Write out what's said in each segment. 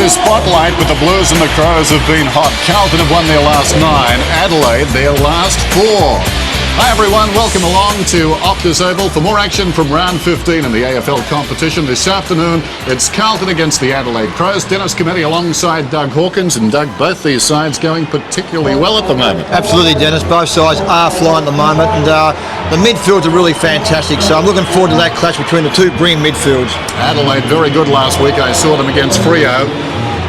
the spotlight, but the Blues and the Crows have been hot. Carlton have won their last 9, Adelaide their last 4. Hi everyone, welcome along to Optus Oval for more action from round 15 in the AFL competition. This afternoon, it's Carlton against the Adelaide Crows. Dennis Committee alongside Doug Hawkins. And Doug, both these sides going particularly well at the moment. Absolutely, Dennis. Both sides are flying at the moment, and the midfields are really fantastic. So I'm looking forward to that clash between the two brilliant midfields. Adelaide very good last week. I saw them against Freo.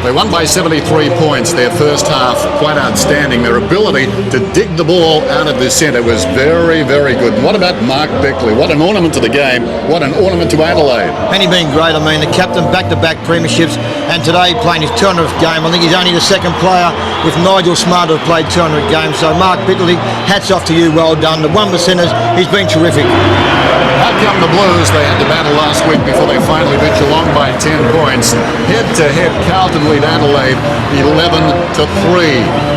They won by 73 points. Their first half quite outstanding. Their ability to dig the ball out of the centre was very, very good. And what about Mark Bickley? What an ornament to the game. What an ornament to Adelaide. And he's been great. I mean, the captain back-to-back premierships, and today playing his 200th game. I think he's only the second player with Nigel Smart to have played 200 games. So Mark Bickley, hats off to you. Well done. The 1%ers, he's been terrific. Out come the Blues. They had to battle last week before they finally beat Geelong by 10 points. Head-to-head, Carlton lead Adelaide 11-3.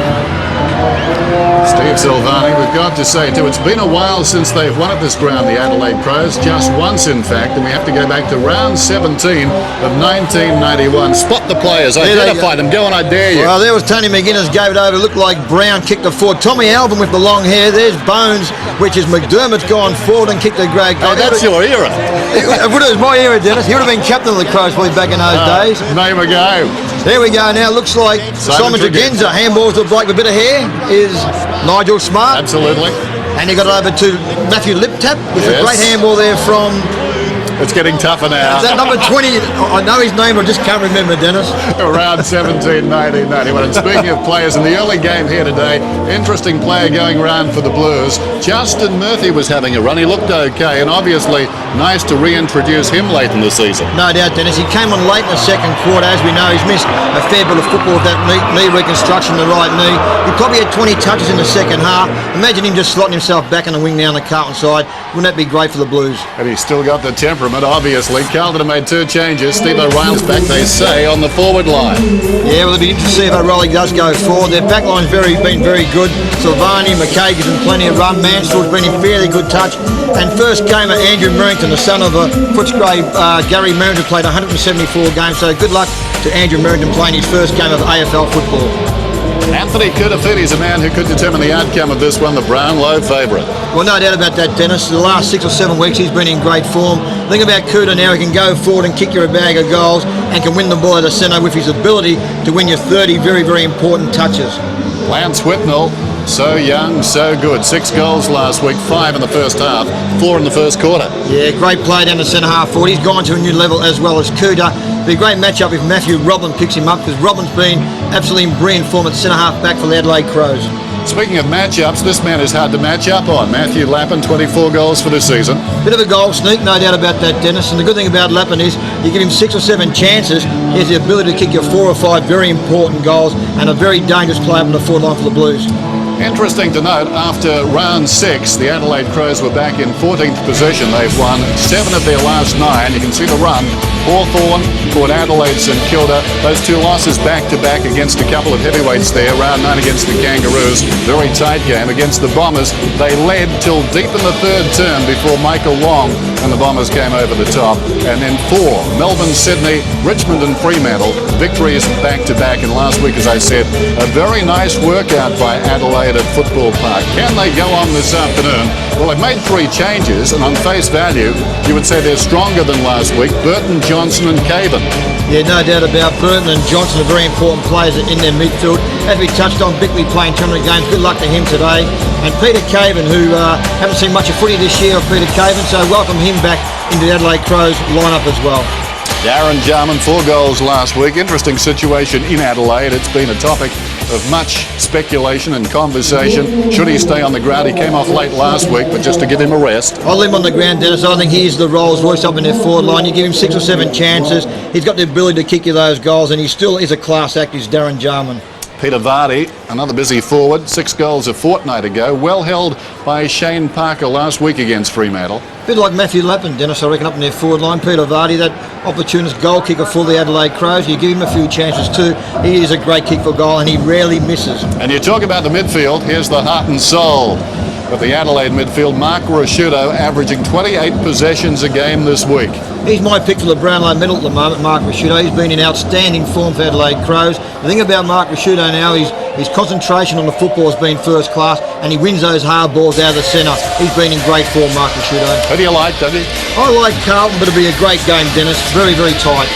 Steve Silvani, we've got to say too, it's been a while since they've won at this ground, the Adelaide Crows, just once in fact, and we have to go back to round 17 of 1991. Spot the players, identify them, go on, I dare you. Well, there was Tony McGuinness, gave it over, looked like Brown kicked it forward. Tommy Alvin with the long hair, there's Bones, which is McDermott's gone forward and kicked a great goal. Oh, that's your era. It was my era, Dennis. He would have been captain of the Crows probably back in those days. Name a go. There we go now, looks like Simon Tregenza, handballs to a bloke with a bit of hair, is Nigel Smart. Absolutely. And he got it over to Matthew Liptap with a great handball there from... It's getting tougher now. Is that number 20? I know his name, I just can't remember, Dennis. Around 17, 1991. And speaking of players, in the early game here today, interesting player going around for the Blues. Justin Murphy was having a run. He looked okay, and obviously nice to reintroduce him late in the season. No doubt, Dennis. He came on late in the second quarter. As we know, he's missed a fair bit of football with that knee reconstruction, the right knee. He probably had 20 touches in the second half. Imagine him just slotting himself back on the wing down the Carlton side. Wouldn't that be great for the Blues? And he's still got the temperament, obviously. Carlton have made 2 changes. Steve O'Reilly's back, they say, on the forward line. Yeah, well, it'll be interesting to see if O'Reilly does go forward. Their back line's been very good. Silvani, McKay gives them plenty of run. Mansfield's been in fairly good touch. And first gamer Andrew Merrington, the son of a Footscray, Gary Merrington, played 174 games. So good luck to Andrew Merrington playing his first game of AFL football. Anthony Kudafiti is a man who could determine the outcome of this one, the Brownlow favourite. Well, no doubt about that, Dennis. The last 6 or 7 weeks he's been in great form. The thing about Kuda now, he can go forward and kick you a bag of goals and can win the ball at the centre with his ability to win you 30 very, very important touches. Lance Whitnell, so young, so good. 6 goals last week, 5 in the first half, 4 in the first quarter. Yeah, great play down the centre half forward. He's gone to a new level as well as Kuda. It'll be a great matchup if Matthew Robin picks him up, because Robin's been absolutely in brilliant form at centre half back for the Adelaide Crows. Speaking of matchups, this man is hard to match up on. Matthew Lappin, 24 goals for this season. Bit of a goal sneak, no doubt about that, Dennis. And the good thing about Lappin is you give him 6 or 7 chances, he has the ability to kick you 4 or 5 very important goals, and a very dangerous player on the forward line for the Blues. Interesting to note, after round 6, the Adelaide Crows were back in 14th position. They've won 7 of their last 9. You can see the run. Hawthorn, Port Adelaide, St Kilda. Those 2 losses back-to-back against a couple of heavyweights there. Round 9 against the Kangaroos. Very tight game against the Bombers. They led till deep in the 3rd term before Michael Wong and the Bombers came over the top. And then 4, Melbourne, Sydney, Richmond and Fremantle. Victories back-to-back. And last week, as I said, a very nice workout by Adelaide at Football Park. Can they go on this afternoon? Well, they've made 3 changes, and on face value, you would say they're stronger than last week. Burton, Johnson and Caven. Yeah, no doubt about Burton and Johnson are very important players in their midfield. As we touched on, Bickley playing 200 games. Good luck to him today. And Peter Caven, who haven't seen much of footy this year of Peter Caven, so welcome him back into the Adelaide Crows lineup as well. Darren Jarman, 4 goals last week. Interesting situation in Adelaide. It's been a topic of much speculation and conversation. Should he stay on the ground? He came off late last week, but just to give him a rest. I'll leave him on the ground, Dennis. I think he's the Rolls Royce up in their forward line. You give him 6 or 7 chances. He's got the ability to kick you those goals, and he still is a class act. He's Darren Jarman. Peter Vardy, another busy forward, 6 goals a fortnight ago, well held by Shane Parker last week against Fremantle. A bit like Matthew Lappin, Dennis, I reckon, up in their forward line. Peter Vardy, that opportunist goal kicker for the Adelaide Crows. You give him a few chances too. He is a great kick for goal, and he rarely misses. And you talk about the midfield, here's the heart and soul of the Adelaide midfield, Mark Rasciuto, averaging 28 possessions a game this week. He's my pick for the Brownlow medal at the moment, Mark Rasciuto. He's been in outstanding form for Adelaide Crows. The thing about Mark Rasciuto now is his concentration on the football has been first class, and he wins those hard balls out of the centre. He's been in great form, Mark Rasciuto. Who do you like, Dougie? I like Carlton, but it'll be a great game, Dennis. Very, very tight.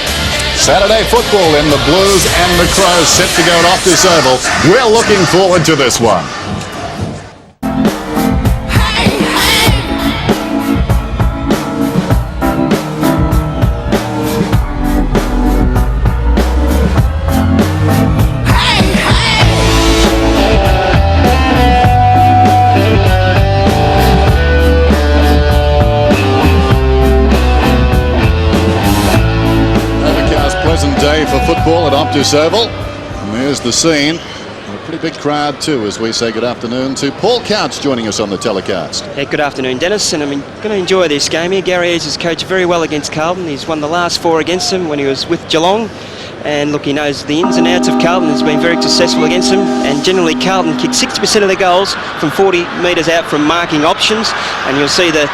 Saturday football in the Blues and the Crows set to go at Optus Oval. We're looking forward to this one. Pleasant day for football at Optus Oval. And there's the scene. A pretty big crowd too as we say good afternoon to Paul Couch joining us on the telecast. Yeah, good afternoon, Dennis. And I'm going to enjoy this game here. Gary Ayres has coached very well against Carlton. He's won the last 4 against them when he was with Geelong. And look, he knows the ins and outs of Carlton. Has been very successful against them. And generally Carlton kick 60% of their goals from 40 metres out from marking options. And you'll see the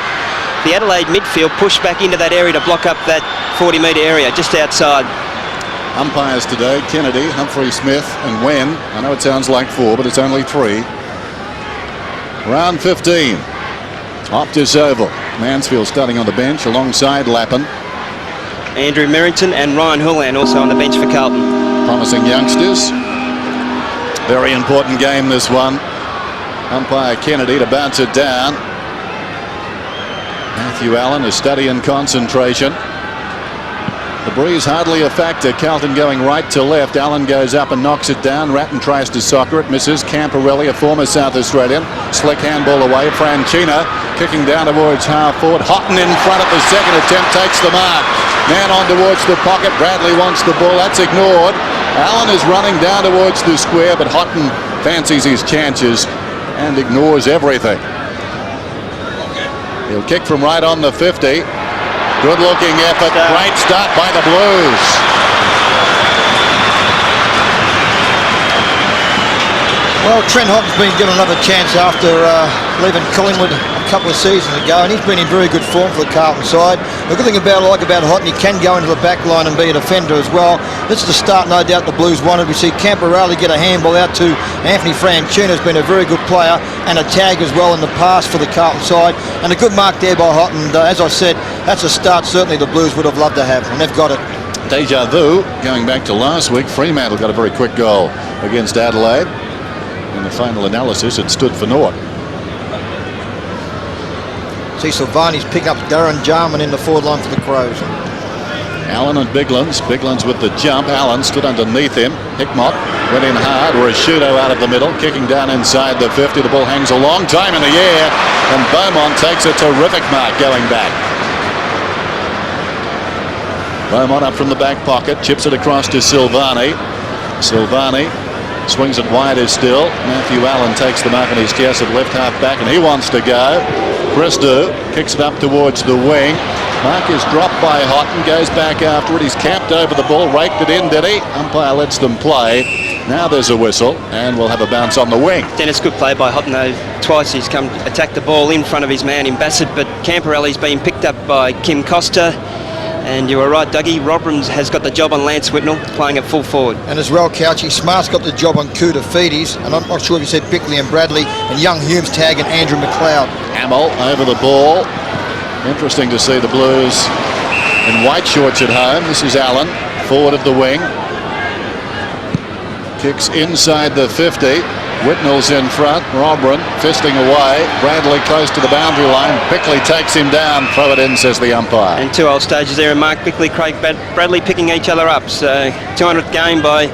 Adelaide midfield push back into that area to block up that 40-metre area just outside. Umpires today, Kennedy, Humphrey Smith and Wen. I know it sounds like 4, but it's only 3. Round 15. Optus Oval. Mansfield starting on the bench alongside Lappin. Andrew Merrington and Ryan Houlihan also on the bench for Carlton. Promising youngsters. Very important game, this one. Umpire Kennedy to bounce it down. Matthew Allen is studying concentration. The breeze hardly a factor. Carlton going right to left. Allen goes up and knocks it down. Ratton tries to soccer it. Misses. Camporelli, a former South Australian. Slick handball away. Franchina kicking down towards half forward. Houghton in front at the second attempt. Takes the mark. Man on towards the pocket. Bradley wants the ball. That's ignored. Allen is running down towards the square, but Houghton fancies his chances and ignores everything. He'll kick from right on the 50. Good looking effort. Great start by the Blues. Well, Trent Houghton's been given another chance after leaving Collingwood a couple of seasons ago, and he's been in very good form for the Carlton side. The good thing I like about Houghton, he can go into the back line and be a defender as well. This is the start, no doubt, the Blues wanted. We see Camporelli get a handball out to Anthony Franchina, who's been a very good player, and a tag as well in the past for the Carlton side. And a good mark there by Houghton. As I said, that's a start certainly the Blues would have loved to have, and they've got it. Deja vu, going back to last week, Fremantle got a very quick goal against Adelaide. In the final analysis, it stood for naught. See Silvani's pick up Darren Jarman in the forward line for the Crows. Allen and Biglands. Biglands with the jump. Allen stood underneath him. Hickmott went in hard. Rasciuto out of the middle, kicking down inside the 50. The ball hangs a long time in the air, and Beaumont takes a terrific mark going back. Beaumont up from the back pocket, chips it across to Silvani. Silvani swings it wider still. Matthew Allen takes the mark on his chest at left half back, and he wants to go. Christou kicks it up towards the wing. Mark is dropped by Houghton, goes back after it. He's camped over the ball, raked it in, did he? Umpire lets them play. Now there's a whistle, and we'll have a bounce on the wing. Dennis, good play by Houghton though. Twice he's come attack the ball in front of his man in Bassett, but Camporelli's been picked up by Kim Costa. And you were right, Dougie. Robrins has got the job on Lance Whitnell, playing at full forward. And as well, Couchy, Smart's got the job on Kuda Feedes, and I'm not sure if you said Bickley and Bradley, and young Humes tagging Andrew McLeod. Hamill over the ball. Interesting to see the Blues in white shorts at home. This is Allen, forward of the wing. Kicks inside the 50. Whitnell's in front. Robrin fisting away. Bradley close to the boundary line. Bickley takes him down. Throw it in, says the umpire. And 2 old stages there, and Mark Bickley, Craig Bradley picking each other up. So 200th game by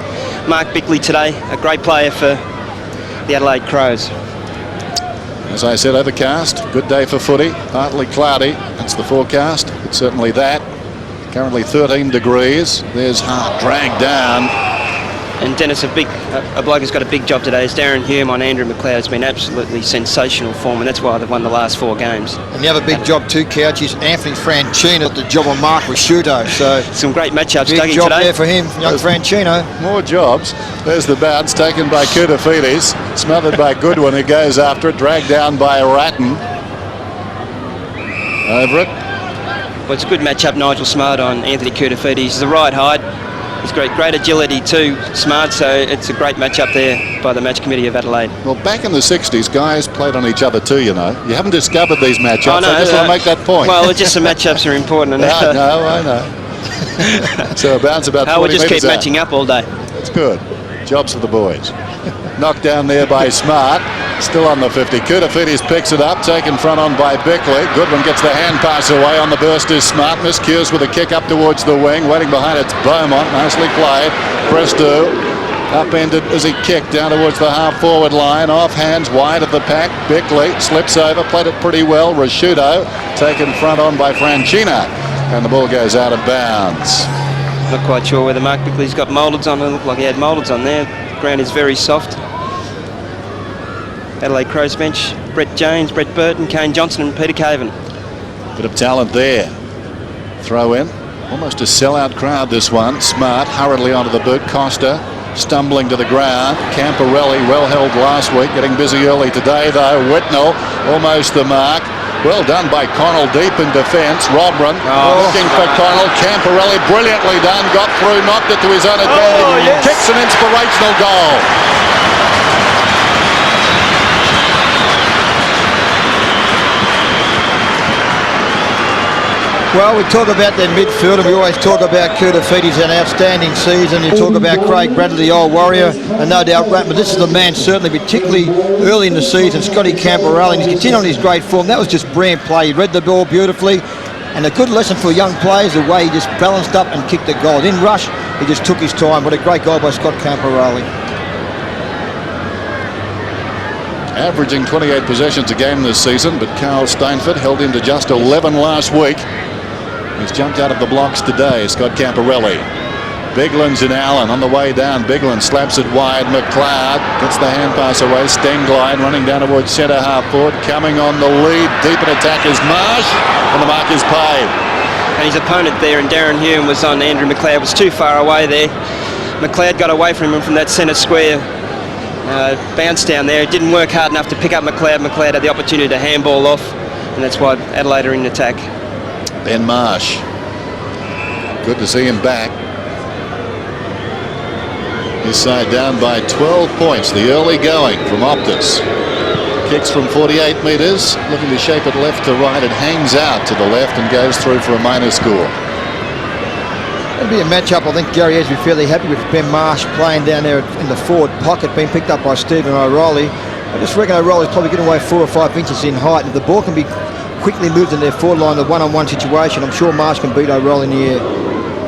Mark Bickley today. A great player for the Adelaide Crows. As I said, overcast. Good day for footy. Partly cloudy. That's the forecast. It's certainly that. Currently 13 degrees. There's Hart dragged down. And Dennis, a bloke who's got a big job today is Darren Hume on Andrew McLeod. Has been absolutely sensational form, and that's why they've won the last 4 games. And the other big job too, Couch, is Anthony Francino at the job on Mark Rasciuto. So some great matchups, big Dougie, job today. there for him, young Francino. More jobs. There's the bounce taken by Koutafidis, smothered by Goodwin, who goes after it, dragged down by Ratton. Over it. Well, it's a good matchup, Nigel Smart on Anthony Koutafidis. He's the right height. He's got great agility too, Smart, so it's a great matchup there by the match committee of Adelaide. Well, back in the 60s, guys played on each other too, you know. You haven't discovered these matchups. Oh, no, I just want to make that point. Well, it's just the matchups are important. I know. So a bounce about 40 we'll just keep metres out. matching up all day. That's good. Jobs for the boys. Knocked down there by Smart. Still on the 50. Koutafidis picks it up, taken front on by Bickley. Goodwin gets the hand pass away. On the burst is Smart. Miscues with a kick up towards the wing. Waiting behind it's Beaumont. Nicely played. Presto upended as he kicked down towards the half-forward line. Off hands wide of the pack. Bickley slips over. Played it pretty well. Rasciuto taken front on by Francina. And the ball goes out of bounds. Not quite sure whether Mark Bickley's got mouldeds on. It looked like he had mouldeds on there. The ground is very soft. Adelaide Crows bench, Brett Jones, Brett Burton, Kane Johnson and Peter Caven. Bit of talent there. Throw in. Almost a sellout crowd, this one. Smart hurriedly onto the boot. Costa stumbling to the ground. Camporelli well held last week. Getting busy early today though. Whitnell almost the mark. Well done by Connell deep in defence. Robran looking for Connell. Camporelli brilliantly done. Got through, knocked it to his own advantage. Yes. Kicks an inspirational goal. Well, we talk about their midfield, and we always talk about Koutafidis, an outstanding season. You talk about Craig Bradley, the old warrior, and no doubt Ratton, but this is the man certainly, particularly early in the season, Scotty Camporelli, and he's continuing on his great form. That was just brilliant play. He read the ball beautifully, and a good lesson for young players, the way he just balanced up and kicked the goal. In rush, he just took his time. What a great goal by Scott Camporelli. Averaging 28 possessions a game this season, but Carl Steinford held him to just 11 last week. He's jumped out of the blocks today, Scott Camporelli. Biglan's in Allen on the way down. Biglan slaps it wide. McLeod gets the hand pass away. Stengline running down towards centre half forward. Coming on the lead. Deep in attack is Marsh. And the mark is paid. And his opponent there, and Darren Hume, was on Andrew McLeod. Was too far away there. McLeod got away from him from that centre square. Bounce down there. It didn't work hard enough to pick up McLeod. McLeod had the opportunity to handball off. And that's why Adelaide are in attack. Ben Marsh. Good to see him back. His side down by 12 points. The early going from Optus. Kicks from 48 metres. Looking to shape it left to right. It hangs out to the left and goes through for a minor score. It'll be a matchup. I think Gary has to be fairly happy with Ben Marsh playing down there in the forward pocket, being picked up by Stephen O'Reilly. I just reckon O'Reilly's probably getting away 4 or 5 inches in height. And if the ball can be quickly moved in their forward line, the one-on-one situation, I'm sure Marsh can beat O'Reilly in the air.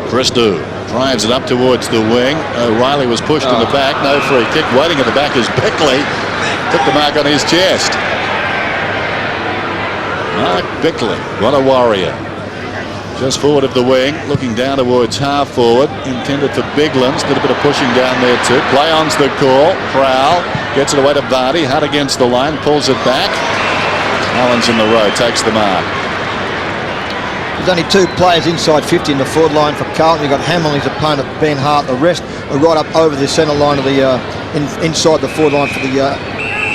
Christou drives it up towards the wing. O'Reilly was pushed in the back. No free kick. Waiting at the back is Bickley. Took the mark on his chest. Mark Bickley, what a warrior. Just forward of the wing, looking down towards half forward. Intended for Biglan's. Did a bit of pushing down there too. Play-on's the call. Prowl gets it away to Vardy. Hard against the line. Pulls it back. Allen's in the row, takes the mark. There's only 2 players inside 50 in the forward line for Carlton. You've got Hamill and his opponent Ben Hart. The rest are right up over the centre line of the inside the forward line for the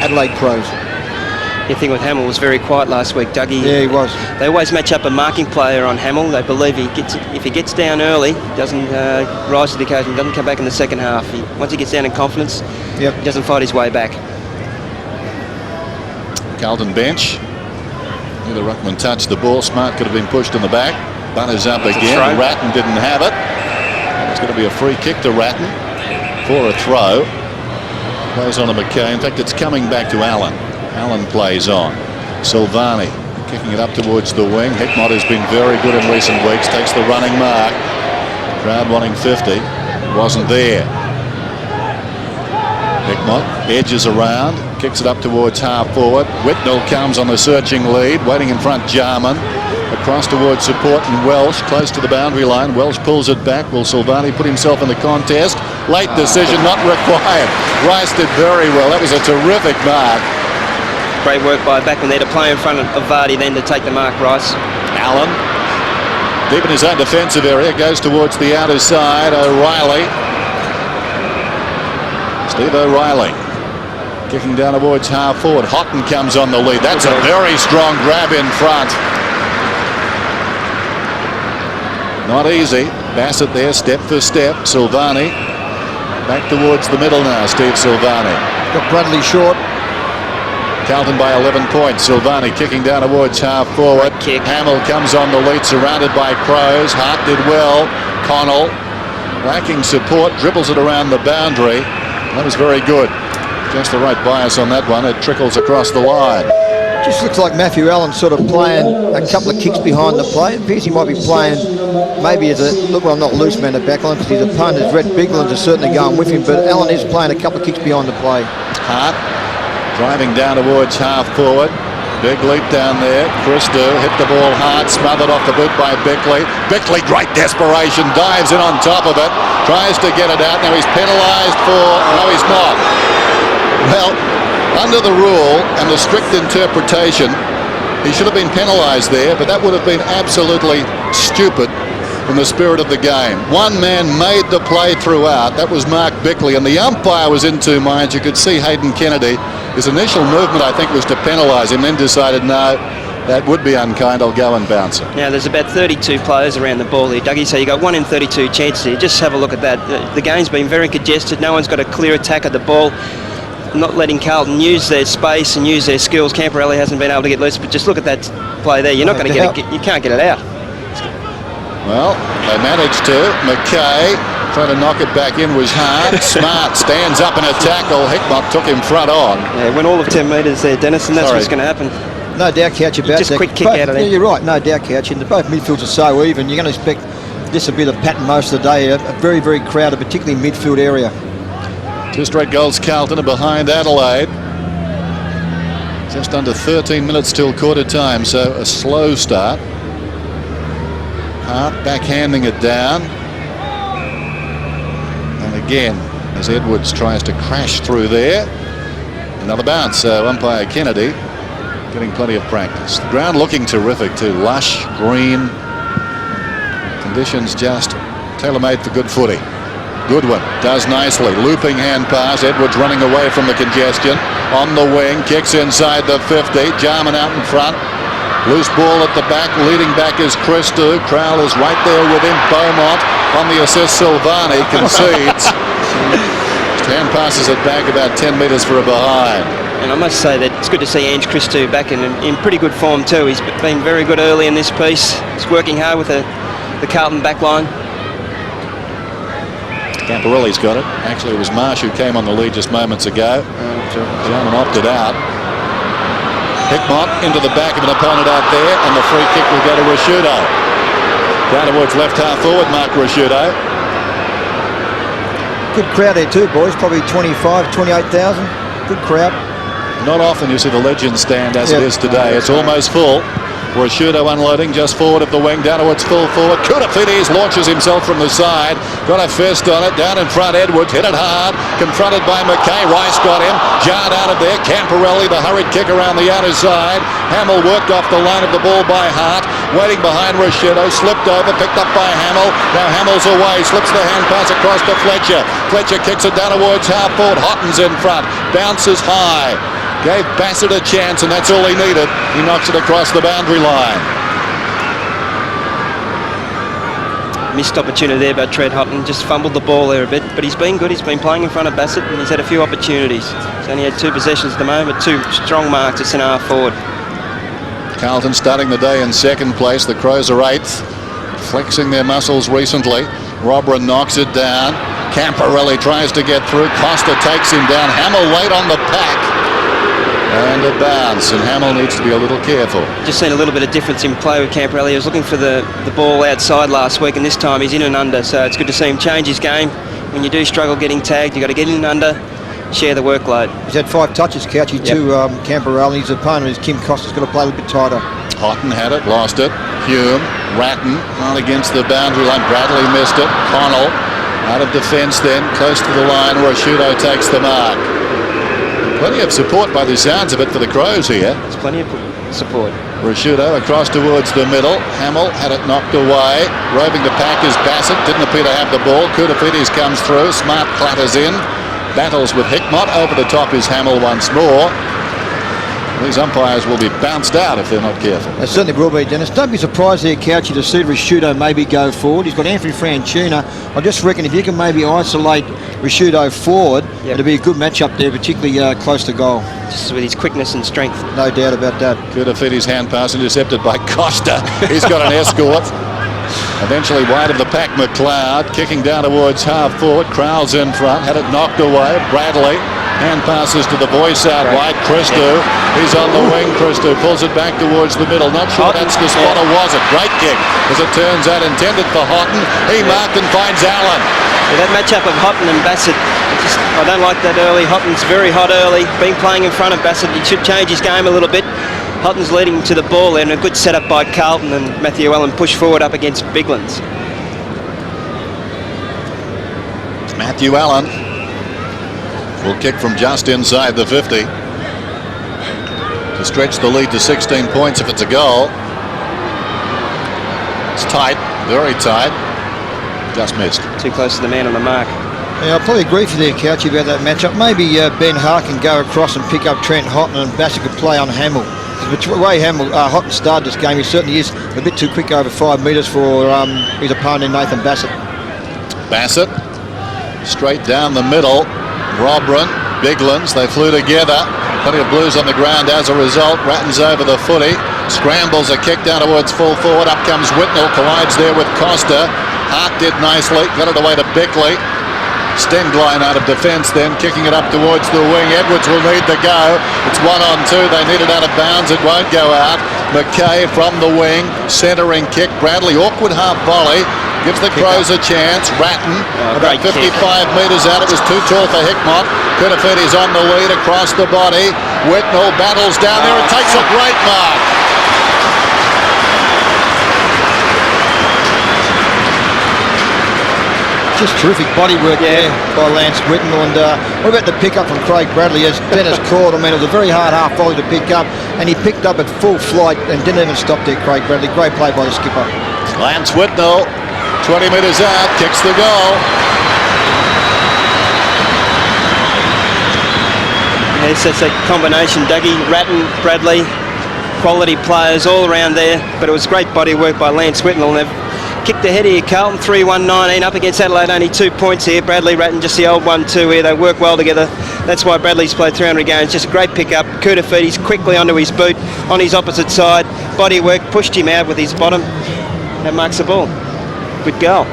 Adelaide Crows. The thing with Hamill was very quiet last week, Dougie. Yeah, he was. They always match up a marking player on Hamill. They believe if he gets down early, doesn't rise to the occasion, doesn't come back in the second half. Once he gets down in confidence, he doesn't fight his way back. Carlton bench. The ruckman touched the ball. Smart could have been pushed in the back. Butters up again. Ratton didn't have it. It's going to be a free kick to Ratton for a throw. Plays on to McKay. In fact, it's coming back to Allen. Allen plays on. Silvani kicking it up towards the wing. Hickmott has been very good in recent weeks. Takes the running mark. Crowd wanting 50. Wasn't there. Hickmott edges around. Kicks it up towards half forward. Whitnell comes on the searching lead. Waiting in front, Jarman. Across towards support and Welsh. Close to the boundary line. Welsh pulls it back. Will Silvani put himself in the contest? Late decision, not required. Rice did very well. That was a terrific mark. Great work by Backman there to play in front of Vardy, then to take the mark, Rice. Allen, deep in his own defensive area, goes towards the outer side. O'Reilly. Steve O'Reilly kicking down towards half forward. Houghton comes on the lead. That's a very strong grab in front. Not easy. Bassett there, step for step. Silvani back towards the middle now. Steve Silvani. Got Bradley short. Carlton by 11 points. Silvani kicking down towards half forward. Kick. Hamill comes on the lead, surrounded by Crows. Hart did well. Connell lacking support, dribbles it around the boundary. That was very good. Just the right bias on that one. It trickles across the line. Just looks like Matthew Allen sort of playing a couple of kicks behind the play. It appears he might be playing maybe as a, look, well, not loose man at backline because his opponent, Rhett Biglands, is certainly going with him, but Allen is playing a couple of kicks behind the play. Hart driving down towards half forward. Big leap down there. Christou hit the ball hard, smothered off the boot by Bickley. Bickley, great desperation, dives in on top of it, tries to get it out. Now he's penalised for, no he's not. Well, under the rule and the strict interpretation, he should have been penalised there, but that would have been absolutely stupid in the spirit of the game. One man made the play throughout. That was Mark Bickley, and the umpire was in two minds. You could see Hayden Kennedy. His initial movement, I think, was to penalise him, then decided, no, that would be unkind, I'll go and bounce it. Now, there's about 32 players around the ball here, Dougie, so you got 1 in 32 chances here. Just have a look at that. The game's been very congested. No one's got a clear attack of the ball. Not letting Carlton use their space and use their skills. Camporelli hasn't been able to get loose, but just look at that play there. You're not going to get it. You can't get it out. Well, they managed to. McKay trying to knock it back in was hard. Smart stands up in a tackle. Hickmott took him front on. Yeah, went all of 10 metres there, Dennis, and that's what's going to happen. No doubt, Couch, about just that. Quick kick out of there. Yeah, you're right. No doubt, Couch. And both midfields are so even. You're going to expect this to be the pattern most of the day. A very, very crowded, particularly midfield area. 2 straight goals Carlton are behind Adelaide. Just under 13 minutes till quarter time, so a slow start. Hart backhanding it down. And again, as Edwards tries to crash through there. Another bounce, so umpire Kennedy getting plenty of practice. The ground looking terrific too. Lush, green. Conditions just tailor-made for good footy. Goodwin does nicely. Looping hand pass. Edwards running away from the congestion. On the wing. Kicks inside the 50. Jarman out in front. Loose ball at the back. Leading back is Christou. Crowell is right there with him. Beaumont on the assist. Silvani concedes. Hand passes it back about 10 metres for a behind. And I must say that it's good to see Ange Christou back in pretty good form too. He's been very good early in this piece. He's working hard with the Carlton back line. Camporelli's got it. Actually, it was Marsh who came on the lead just moments ago. Jarman opted out. Hickmott into the back of an opponent out there, and the free kick will go to Rashudo. Down towards left half forward, Mark Rashudo. Good crowd there too, boys. Probably 25, 28,000. Good crowd. Not often you see the Legends stand as it is today. It's almost full. Rashudo unloading just forward of the wing, down towards full forward. Koutafidis launches himself from the side. Got a fist on it. Down in front, Edwards hit it hard. Confronted by McKay. Rice got him. Jarred out of there. Camporelli, the hurried kick around the outer side. Hamill worked off the line of the ball by Hart. Waiting behind Rashudo. Slipped over. Picked up by Hamill. Now Hamill's away. Slips the hand pass across to Fletcher. Fletcher kicks it down towards half forward. Houghton's in front. Bounces high. Gave Bassett a chance, and that's all he needed. He knocks it across the boundary line. Missed opportunity there by Tread Houghton. Just fumbled the ball there a bit, but he's been good. He's been playing in front of Bassett, and he's had a few opportunities. He's only had 2 possessions at the moment, 2 strong marks at centre half forward. Carlton starting the day in second place. The Crows are 8th, flexing their muscles recently. Robran knocks it down. Camporelli tries to get through. Costa takes him down. Hamill late on the pack. And a bounce, and Hamill needs to be a little careful. Just seen a little bit of difference in play with Camporelli. He was looking for the ball outside last week, and this time he's in and under, so it's good to see him change his game. When you do struggle getting tagged, you've got to get in and under, share the workload. He's had 5 touches, Couchy, to Camporelli. His opponent is Kim Costa's got to play a little bit tighter. Houghton had it, lost it. Hume, Ratton, on against the boundary line. Bradley missed it. Connell Out of defence then, close to the line where Shudo takes the mark. Plenty of support by the sounds of it for the Crows here. There's plenty of support. Rashudo across towards the middle. Hamill had it knocked away. Roving the pack is Bassett. Didn't appear to have the ball. Koutafidis comes through. Smart clatters in. Battles with Hickmott. Over the top is Hamill once more. These umpires will be bounced out if they're not careful. They certainly will be, Dennis. Don't be surprised there, Couchy, to see Rashudo maybe go forward. He's got Anthony Franchina. I just reckon if you can maybe isolate Rashudo forward, it'll be a good matchup there, particularly close to goal. Just with his quickness and strength. No doubt about that. Koutafidis' hand pass intercepted by Costa. He's got an escort. Eventually wide of the pack, McLeod kicking down towards half forward. Crowell's in front, had it knocked away. Bradley, hand passes to the voice out wide. Christou, he's on the wing. Christou pulls it back towards the middle. Not sure that's the spot or was it? Great kick, as it turns out, intended for Houghton. He marked and finds Allen. Yeah, that matchup of Houghton and Bassett, I don't like that early. Houghton's very hot early, been playing in front of Bassett. He should change his game a little bit. Houghton's leading to the ball there, and a good setup by Carlton, and Matthew Allen pushed forward up against Biglands. Matthew Allen will kick from just inside the 50 to stretch the lead to 16 points if it's a goal. It's tight, very tight. Just missed. Too close to the man on the mark. Yeah, I'll probably agree with you there, Couchy, about that matchup. Maybe Ben Hart can go across and pick up Trent Houghton, and Bassett could play on Hamill. The way Houghton started this game, he certainly is a bit too quick over 5 metres for his opponent, Nathan Bassett. Bassett, straight down the middle. Robran, Biglands, they flew together. Plenty of blues on the ground as a result. Ratton's over the footy. Scrambles a kick down towards full forward. Up comes Whitnell, collides there with Costa. Hart did nicely, got it away to Bickley. Stenglein out of defence then, kicking it up towards the wing. Edwards will need to go. It's 1-on-2. They need it out of bounds. It won't go out. McKay from the wing, centering kick. Bradley, awkward half volley. Gives the Crows a chance. Ratton, about 55 metres out. It was too tall for Hickmott. Koutafidis on the lead across the body. Whitnell battles down there and takes a great mark. Just terrific body work there by Lance Whitnell. And what about the pickup from Craig Bradley? As Ben has called, I mean, it was a very hard half volley to pick up, and he picked up at full flight and didn't even stop there, Craig Bradley. Great play by the skipper. Lance Whitnell, 20 metres out, kicks the goal. Yes, that's a combination. Dougie, Ratton, Bradley, quality players all around there, but it was great body work by Lance Whitnell. And they've kicked ahead here. Carlton 3-1-19 up against Adelaide, only 2 points here. Bradley, Ratton, just the old 1-2 here. They work well together. That's why Bradley's played 300 games. Just a great pickup. Koutafidis quickly onto his boot on his opposite side. Body work, pushed him out with his bottom. That marks the ball. Good goal.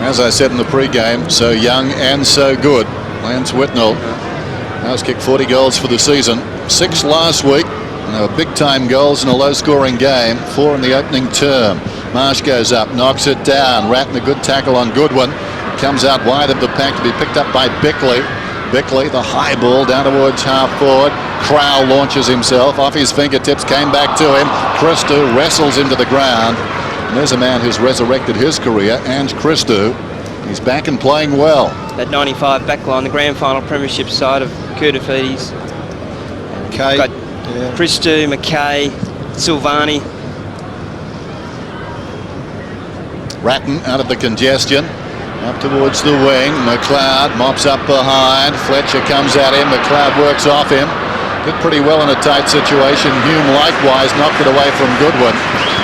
As I said in the pre-game, so young and so good. Lance Whitnell has kicked 40 goals for the season. 6 last week. And they were big-time goals in a low-scoring game. 4 in the opening term. Marsh goes up, knocks it down. Ratton, a good tackle on Goodwin. Comes out wide of the pack to be picked up by Bickley. Bickley, the high ball down towards half forward. Crowell launches himself off his fingertips, came back to him. Christou wrestles into the ground. And there's a man who's resurrected his career, and Christou. He's back and playing well. That 95 backline, the grand final premiership side of Koutafidis. Okay. Got Christou, McKay, Silvani. Ratton out of the congestion. Up towards the wing. McLeod mops up behind. Fletcher comes at him. McLeod works off him. Did pretty well in a tight situation. Hume likewise knocked it away from Goodwin.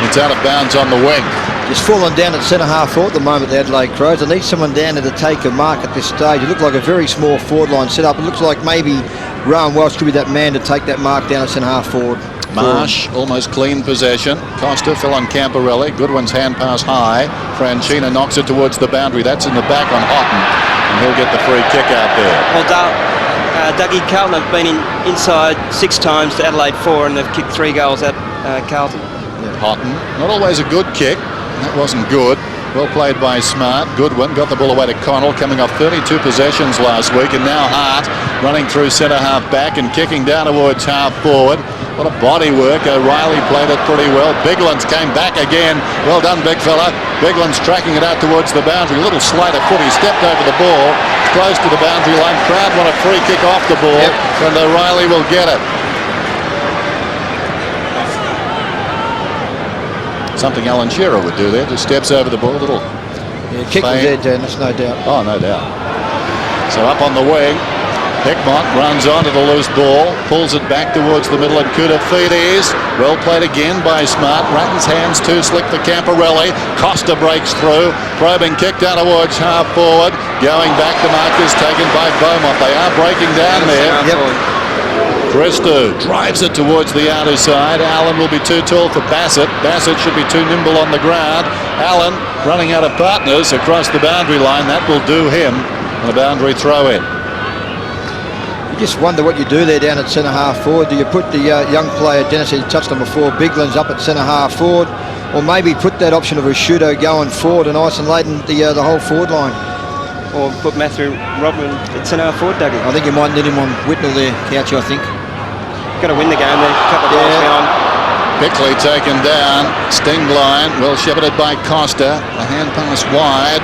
It's out of bounds on the wing. Just falling down at centre-half forward at the moment, the Adelaide Crows. They need someone down there to take a mark at this stage. It looked like a very small forward line set up. It looks like maybe Rowan Welsh could be that man to take that mark down at centre-half forward. Marsh, almost clean possession. Costa fell on Camporelli. Goodwin's hand pass high. Franchina knocks it towards the boundary. That's in the back on Houghton. And he'll get the free kick out there. Well, Dougie, Carlton have been inside 6 times to Adelaide 4, and they've kicked 3 goals at Carlton. Houghton, not always a good kick. That wasn't good. Well played by Smart. Goodwin got the ball away to Connell, coming off 32 possessions last week, and now Hart running through centre half back and kicking down towards half forward. What a body work. O'Reilly played it pretty well. Biglands came back again. Well done, big fella. Biglands tracking it out towards the boundary. A little sleight of foot. He stepped over the ball, close to the boundary line. Crowd want a free kick off the ball, and O'Reilly will get it. Something Alan Shearer would do there. Just steps over the ball. Little kick was there, Dennis, no doubt. Oh, no doubt. So up on the wing, Hickmott runs onto the loose ball, pulls it back towards the middle, and Kudafides. Well played again by Smart. Ratton's hands too slick for Camporelli. Costa breaks through. Probing kick down towards half forward. Going back, the mark is taken by Beaumont. They are breaking down there. Christou drives it towards the outer side. Allen will be too tall for Bassett. Bassett should be too nimble on the ground. Allen running out of partners across the boundary line. That will do him. And a boundary throw in. You just wonder what you do there down at centre half forward. Do you put the young player, Dennis, he touched on before, Biglands up at centre half forward, or maybe put that option of Rashudo going forward and isolating the whole forward line? Or put Matthew Robin at centre half forward, Dougie. I think you might need him on Whitnell there, Couch, I think. Got to win the game there, a couple of goals behind. Bickley taken down. Stingline, well shepherded by Costa. The hand pass wide.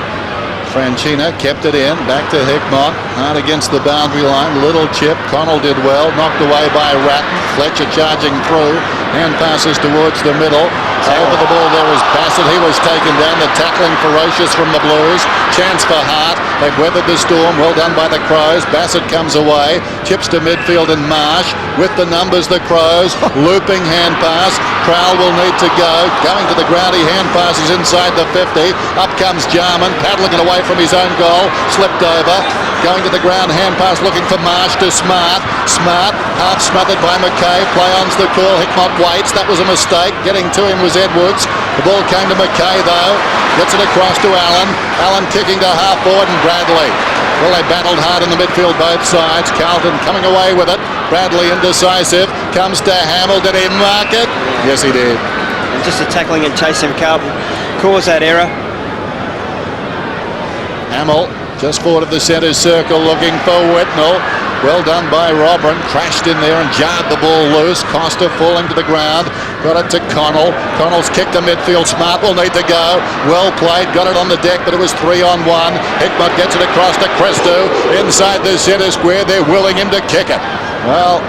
Franchina kept it in. Back to Hickmott. Hard against the boundary line. Little chip. Connell did well. Knocked away by Ratton. Fletcher charging through. Hand passes towards the middle. Over the ball there is Bassett. He was taken down. The tackling ferocious from the Blues. Chance for Hart. They've weathered the storm. Well done by the Crows. Bassett comes away. Chips to midfield and Marsh. With the numbers, the Crows. Looping hand pass. Crowell will need to go. Going to the ground. He hand passes inside the 50. Up comes Jarman. Paddling it away from his own goal. Slipped over. Going to the ground. Hand pass looking for Marsh to Smart. Smart. Half smothered by McKay. Play on's the call. Hickmott waits. That was a mistake. Getting to him was Edwards. The ball came to McKay though. Gets it across to Allen. Allen kicking to half forward and Bradley. Well, they battled hard in the midfield both sides. Carlton coming away with it. Bradley indecisive. Comes to Hamill. Did he mark it? Yes, he did. And just the tackling and chasing of Carlton caused that error. Hamill just forward of the centre circle looking for Whitnell. Well done by Robin. Crashed in there and jarred the ball loose. Costa falling to the ground. Got it to Connell. Connell's kicked to midfield. Smart will need to go. Well played. Got it on the deck, but it was 3-on-1. Hickmott gets it across to Christou. Inside the centre square. They're willing him to kick it. Well,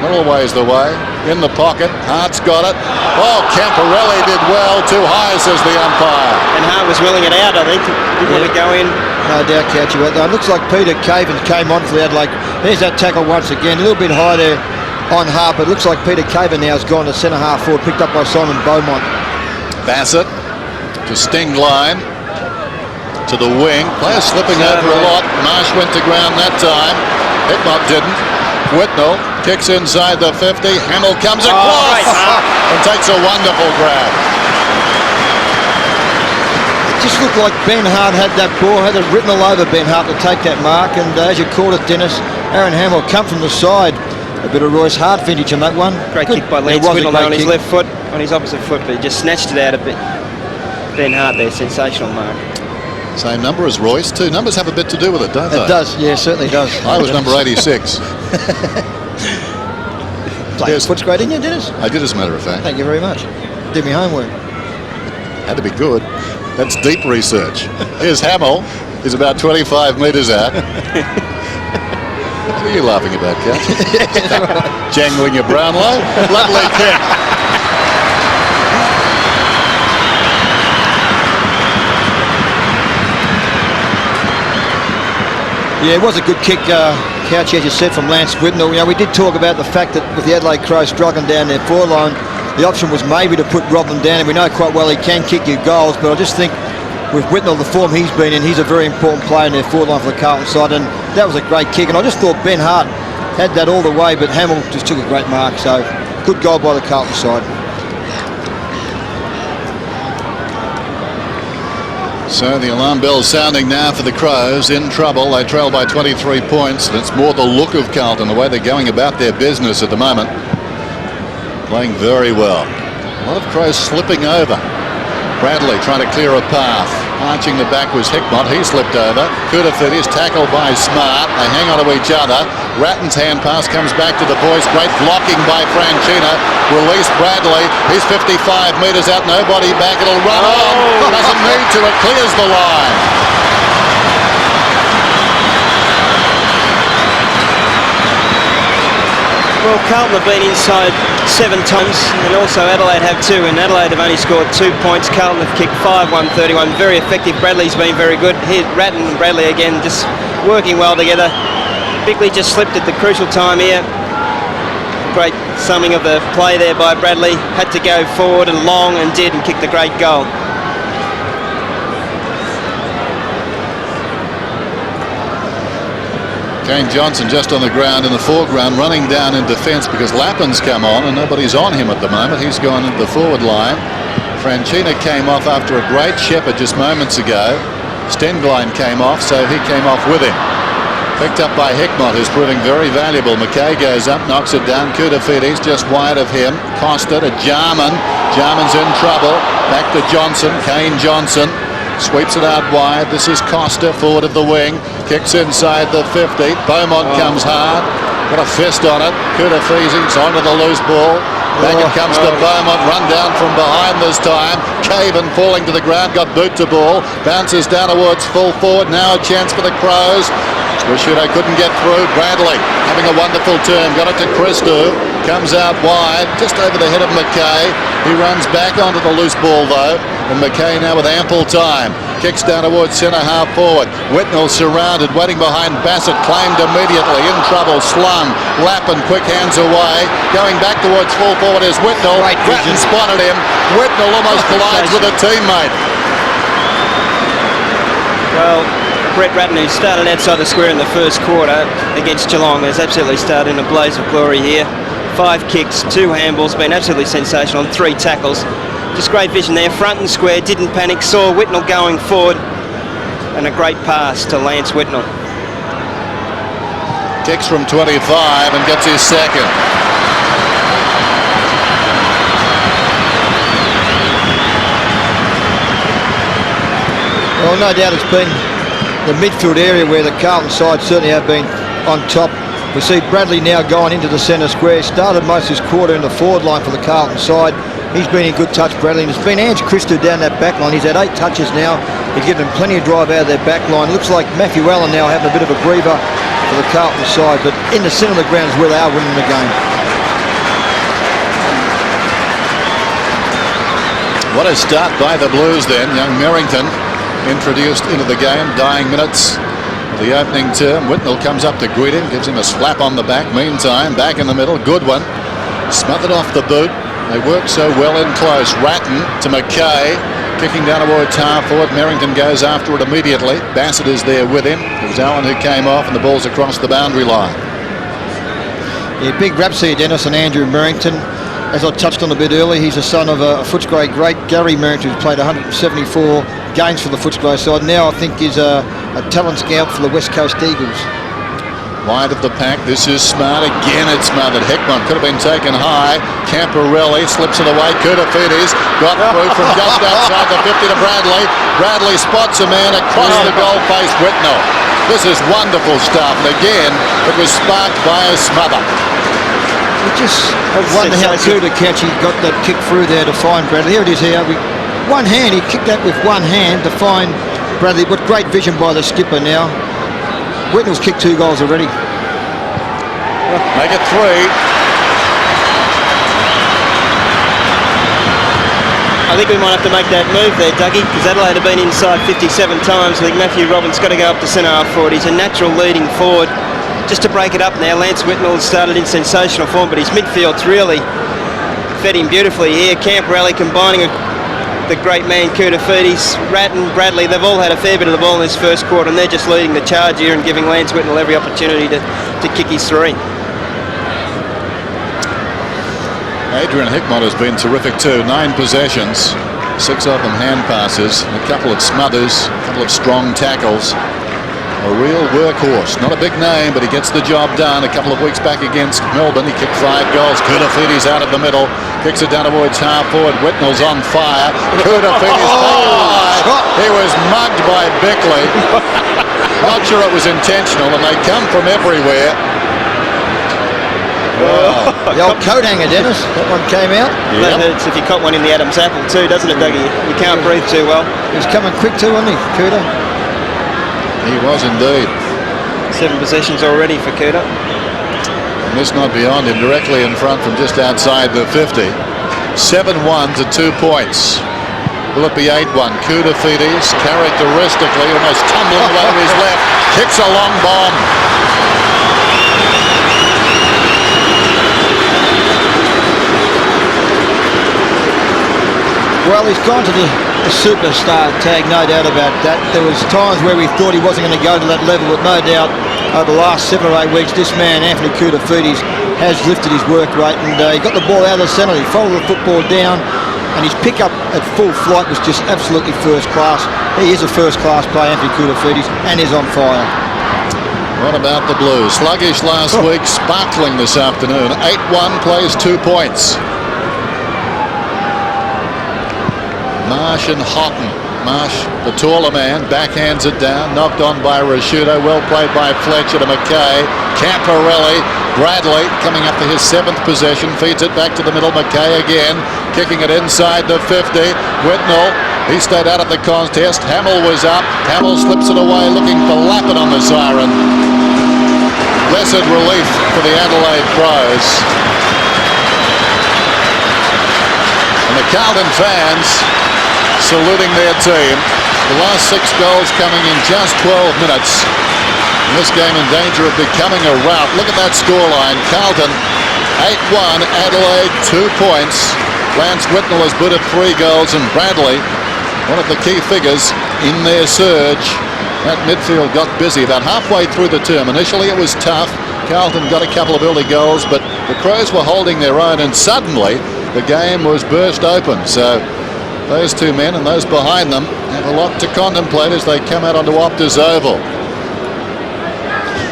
little ways the way. In the pocket. Hart's got it. Oh, Camporelli did well. Too high, says the umpire. And Hart was willing it out, I think. Didn't want to go in. No doubt, Couch. It looks like Peter Cavins came on for the Adelaide. There's that tackle once again. A little bit high there on Hart, but it looks like Peter Caven now has gone to centre half forward, picked up by Simon Beaumont. Bassett to Stingline. To the wing. Players slipping over a lot. Marsh went to ground that time. Hickmott didn't. Whitnell kicks inside the 50. Hamill comes across and takes a wonderful grab. It just looked like Ben Hart had that ball, had it written all over Ben Hart to take that mark, and as you called it, Dennis, Aaron Hamill come from the side. A bit of Royce Hart vintage on that one. Great kick by Lance Whitnell on his left foot, on his opposite foot, but he just snatched it out of Ben Hart there. Sensational mark. Same number as Royce. Two numbers have a bit to do with it, don't they? It does, yeah, certainly does. I was number 86. Played Footscray, didn't you, Dennis? I did, as a matter of fact. Thank you very much. Did me homework. Had to be good. That's deep research. Here's Hamill. He's about 25 metres out. What are you laughing about, Cat? Jangling your Brownlow? Lovely kick. Yeah, it was a good kick, Couch, as you said, from Lance Whitnell. You know, we did talk about the fact that with the Adelaide Crows struggling down their forward line, the option was maybe to put Robin down, and we know quite well he can kick you goals, but I just think with Whitnell, the form he's been in, he's a very important player in their forward line for the Carlton side, and that was a great kick, and I just thought Ben Hart had that all the way, but Hamill just took a great mark, so good goal by the Carlton side. So the alarm bell sounding now for the Crows. In trouble. They trail by 23 points. And it's more the look of Carlton, the way they're going about their business at the moment. Playing very well. A lot of Crows slipping over. Bradley trying to clear a path. Arching the back was Hickmott. He slipped over. Kudafidis tackled by Smart. They hang on to each other. Ratton's hand pass comes back to the boys. Great blocking by Franchina. Release Bradley. He's 55 metres out. Nobody back. It'll run on. Doesn't need to. It clears the line. Well, Carlton have been inside 7 times, and also Adelaide have 2, and Adelaide have only scored 2 points. Carlton have kicked 5-1-31. Very effective. Bradley's been very good. Here, Ratton and Bradley again just working well together. Bickley just slipped at the crucial time here. Great summing of the play there by Bradley. Had to go forward and long and did, and kicked a great goal. Kane Johnson just on the ground in the foreground, running down in defence because Lappin's come on and nobody's on him at the moment. He's gone into the forward line. Franchina came off after a great shepherd just moments ago. Stenglein came off, so he came off with him. Picked up by Hickmott, who's proving very valuable. McKay goes up, knocks it down. Kudafidis just wide of him. Costa to Jarman. Jarman's in trouble. Back to Johnson. Kane Johnson sweeps it out wide. This is Costa, forward of the wing. Kicks inside the 50. Beaumont comes hard. Got a fist on it. Kudafidis onto the loose ball. Back it comes to Beaumont. Run down from behind this time. Caven falling to the ground. Got boot to ball. Bounces down towards full forward. Now a chance for the Crows. Swishudo couldn't get through. Bradley having a wonderful turn. Got it to Christou. Comes out wide. Just over the head of McKay. He runs back onto the loose ball though. And McKay now with ample time. Kicks down towards centre half forward. Whitnell surrounded, waiting behind Bassett. Claimed immediately. In trouble. Slung. Lappin quick hands away. Going back towards full forward is Whitnell. Ratton spotted him. Whitnell almost collides with a teammate. Well, Brett Ratton, who started outside the square in the first quarter against Geelong, has absolutely started in a blaze of glory here. 5 kicks, 2 handballs, been absolutely sensational, and 3 tackles. Just great vision there, front and square, didn't panic, saw Whitnell going forward, and a great pass to Lance Whitnell. Kicks from 25 and gets his second. Well, no doubt it's been the midfield area where the Carlton side certainly have been on top. We see Bradley now going into the centre square. Started most of his quarter in the forward line for the Carlton side. He's been in good touch, Bradley, and it's been Ange Christou down that back line. He's had 8 touches now. He's given them plenty of drive out of their back line. Looks like Matthew Allen now having a bit of a breather for the Carlton side, but in the centre of the ground is where they are winning the game. What a start by the Blues then. Young Merrington introduced into the game, dying minutes of the opening term. Whitnell comes up to greet him, gives him a slap on the back. Meantime, back in the middle, good one. Smothered off the boot. They work so well in close. Ratton to McKay, kicking down towards half forward. Merrington goes after it immediately. Bassett is there with him. It was Allen who came off, and the ball's across the boundary line. Yeah, big raps here, Dennis, and Andrew Merrington. As I touched on a bit earlier, he's a son of a Footscray great, Gary Merrington, who's played 174 games for the Footscray side. Now I think is a talent scout for the West Coast Eagles. Wide of the pack, this is Smart again. It's smothered. Heckman could have been taken high. Camporelli slips it away. Kudafidis got through from just outside the 50 to Bradley. Bradley spots a man across the goal face. Whitnell. This is wonderful stuff. And again, it was sparked by a smother. He just wonder how to catch. He got that kick through there to find Bradley. Here it is here. One hand, he kicked that with one hand to find Bradley. But great vision by the skipper now. Whitnell's kicked 2 goals already. Make it 3. I think we might have to make that move there, Dougie, because Adelaide have been inside 57 times. I think Matthew Robbins got to go up to centre half forward. He's a natural leading forward. Just to break it up now, Lance Whitnell has started in sensational form, but his midfield's really fed him beautifully here. Camporelli combining with the great man Kudafidis, Ratton, Bradley, they've all had a fair bit of the ball in this first quarter, and they're just leading the charge here and giving Lance Whitnell every opportunity to kick his 3. Adrian Hickmott has been terrific too. 9 possessions, 6 of them hand passes, a couple of smothers, a couple of strong tackles. A real workhorse. Not a big name, but he gets the job done. A couple of weeks back against Melbourne, he kicked 5 goals. Koutafidis out of the middle. Kicks it down towards half forward. Whitnell's on fire. Koutafidis he was mugged by Bickley. Not sure it was intentional, and they come from everywhere. Wow. The old coat hanger, Dennis. That one came out. That hurts if you caught one in the Adam's apple too, doesn't it, Dougie? You can't breathe too well. He was coming quick too, wasn't he, Cooter? He was indeed. 7 possessions already for Cooter. And this not beyond him, directly in front from just outside the 50. 7-1 to 2 points. Will it be 8-1? Koutafidis, characteristically, almost tumbling away to his left, kicks a long bomb. Well, he's gone to the superstar tag, no doubt about that. There was times where we thought he wasn't going to go to that level, but no doubt over the last 7 or 8 weeks, this man, Anthony Koutafidis, has lifted his work rate, and he got the ball out of the centre, he followed the football down, and his pickup at full flight was just absolutely first class. He is a first-class player, Anthony Koutafidis, and is on fire. What about the Blues? Sluggish last week, sparkling this afternoon. 8-1 plays 2 points. Marsh and Houghton. Marsh, the taller man, backhands it down, knocked on by Rashudo, well played by Fletcher to McKay. Camporelli, Bradley coming up to his 7th possession, feeds it back to the middle, McKay again, kicking it inside the 50. Whitnell, he stayed out of the contest. Hamill was up, Hamill slips it away looking for Lappin on the siren. Blessed relief for the Adelaide Crows. And the Carlton fans saluting their team. The last 6 goals coming in just 12 minutes. And this game in danger of becoming a rout. Look at that scoreline. Carlton 8-1, Adelaide 2 points. Lance Whitnell has booted 3 goals, and Bradley, one of the key figures in their surge. That midfield got busy about halfway through the term. Initially it was tough. Carlton got a couple of early goals, but the Crows were holding their own, and suddenly the game was burst open. So those 2 men and those behind them have a lot to contemplate as they come out onto Optus Oval.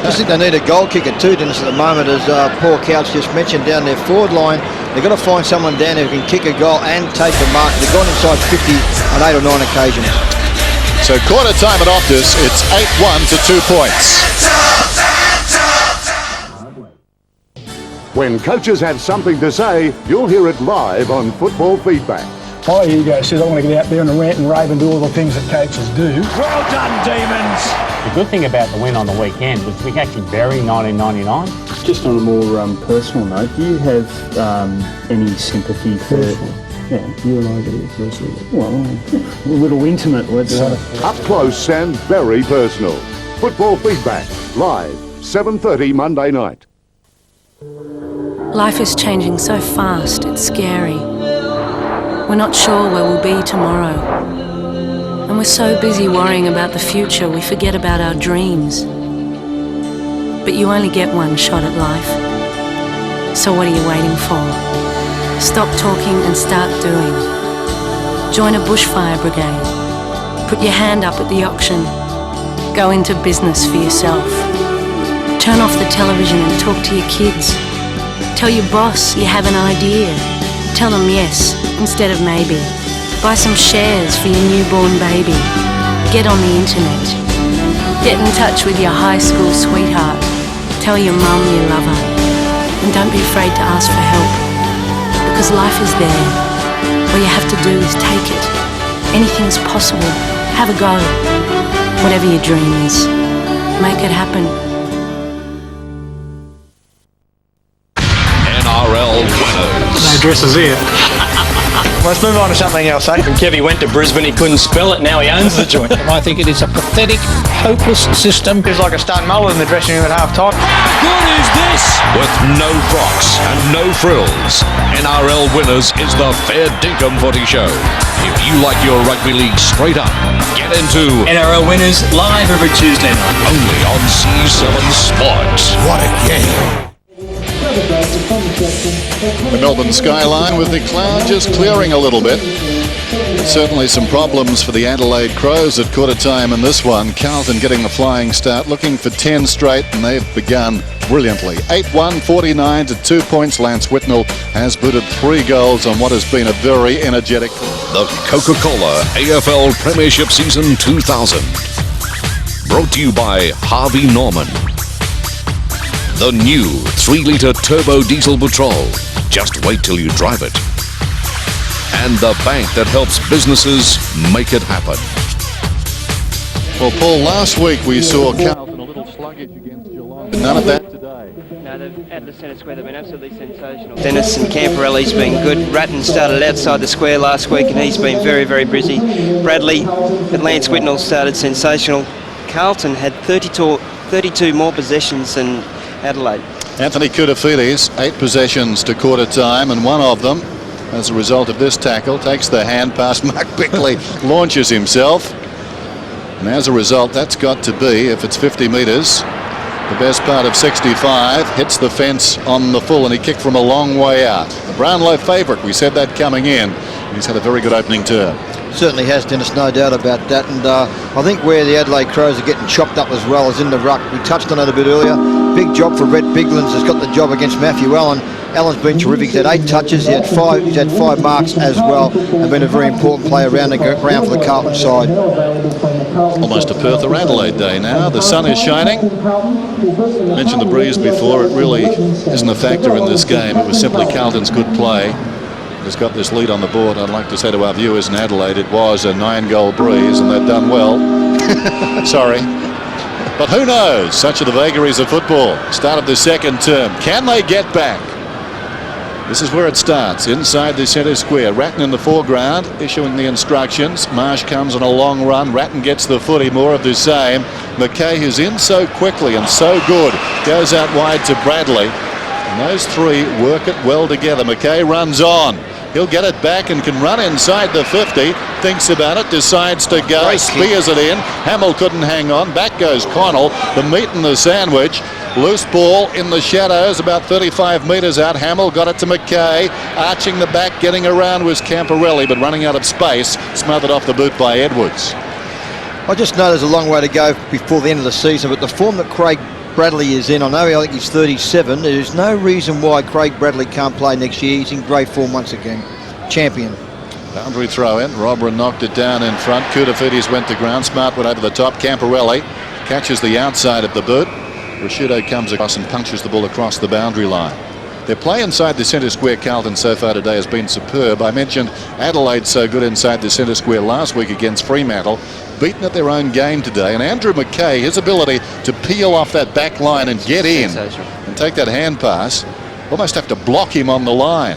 I think they need a goal kicker too, Dennis, at the moment, as Paul Couch just mentioned, down their forward line. They've got to find someone down there who can kick a goal and take the mark. They've gone inside 50 on 8 or 9 occasions. So quarter time at Optus, it's 8-1 to 2 points. When coaches have something to say, you'll hear it live on Football Feedback. My ego says I want to get out there and rant and rave and do all the things that coaches do. Well done, Demons! The good thing about the win on the weekend was we actually buried 1999. Just on a more personal note, do you have any sympathy for... Yeah, you and I get it personally. Well, a little intimate, let's say. Up close and very personal. Football Feedback, live, 7:30 Monday night. Life is changing so fast, it's scary. We're not sure where we'll be tomorrow. And we're so busy worrying about the future, we forget about our dreams. But you only get one shot at life. So what are you waiting for? Stop talking and start doing. Join a bushfire brigade. Put your hand up at the auction. Go into business for yourself. Turn off the television and talk to your kids. Tell your boss you have an idea. Tell them yes instead of maybe. Buy some shares for your newborn baby. Get on the internet. Get in touch with your high school sweetheart. Tell your mum you love her. And don't be afraid to ask for help. Because life is there. All you have to do is take it. Anything's possible. Have a go. Whatever your dream is, make it happen. NRL winners. No dresses here. Let's move on to something else, eh? When Kevy went to Brisbane, he couldn't spell it. Now he owns the joint. I think it is a pathetic, hopeless system. Feels like a stunned mullet in the dressing room at half-time. How good is this? With no frocks and no frills, NRL Winners is the Fair Dinkum Footy Show. If you like your rugby league straight up, get into NRL Winners live every Tuesday night. only on C7 Sports. What a game. The Melbourne skyline with the cloud just clearing a little bit. Certainly some problems for the Adelaide Crows at quarter time in this one. Carlton getting the flying start, looking for 10 straight, and they've begun brilliantly. 8-1, 49 to 2 points. Lance Whitnell has booted 3 goals on what has been a very energetic. The Coca-Cola AFL Premiership Season 2000. Brought to you by Harvey Norman. The new 3-litre turbo diesel patrol. Just wait till you drive it. And the bank that helps businesses make it happen. Well, Paul, last week we saw Carlton a little sluggish against Geelong. None of that today. No, they've at the centre square, they've been absolutely sensational. Dennis and Camporelli's been good. Ratton started outside the square last week and he's been very, very busy. Bradley and Lance Whitnell started sensational. Carlton had 32 more possessions than Adelaide. Anthony Koutafidis, 8 possessions to quarter time, and one of them, as a result of this tackle, takes the hand pass. Mark Bickley launches himself. And as a result, that's got to be, if it's 50 metres, the best part of 65. Hits the fence on the full, and he kicked from a long way out. The Brownlow favourite, we said that coming in. He's had a very good opening term. Certainly has, Dennis, no doubt about that. And I think where the Adelaide Crows are getting chopped up as well is in the ruck. We touched on it a bit earlier. Big job for Rhett Biglands, has got the job against Matthew Allen. Allen's been terrific. He's had 8 touches. He's had 5 marks as well, and been a very important player around the ground for the Carlton side. Almost a Perth or Adelaide day now. The sun is shining. I mentioned the breeze before. It really isn't a factor in this game. It was simply Carlton's good play has got this lead on the board. I'd like to say to our viewers in Adelaide, it was a 9-goal breeze, and they've done well. Sorry. But who knows? Such are the vagaries of football. Start of the second term. Can they get back? This is where it starts, inside the centre square. Ratton in the foreground, issuing the instructions. Marsh comes on a long run. Ratton gets the footy, more of the same. McKay, who's in so quickly and so good, goes out wide to Bradley. And those 3 work it well together. McKay runs on. He'll get it back and can run inside the 50. Thinks about it, decides to go, spears it in. Hamill couldn't hang on. Back goes Connell. The meat and the sandwich. Loose ball in the shadows, about 35 metres out. Hamill got it to McKay. Arching the back, getting around was Camporelli, but running out of space. Smothered off the boot by Edwards. I just know there's a long way to go before the end of the season, but the form that Craig Bradley is in, I think he's 37. There's no reason why Craig Bradley can't play next year. He's in great form once again. Champion. Boundary throw in. Robran knocked it down in front. Koutafidis went to ground. Smart went over the top. Camporelli catches the outside of the boot. Rashudo comes across and punches the ball across the boundary line. Their play inside the centre square, Carlton, so far today has been superb. I mentioned Adelaide so good inside the centre square last week against Fremantle. Beaten at their own game today. And Andrew McKay, his ability to peel off that back line and get in and take that hand pass, almost have to block him on the line.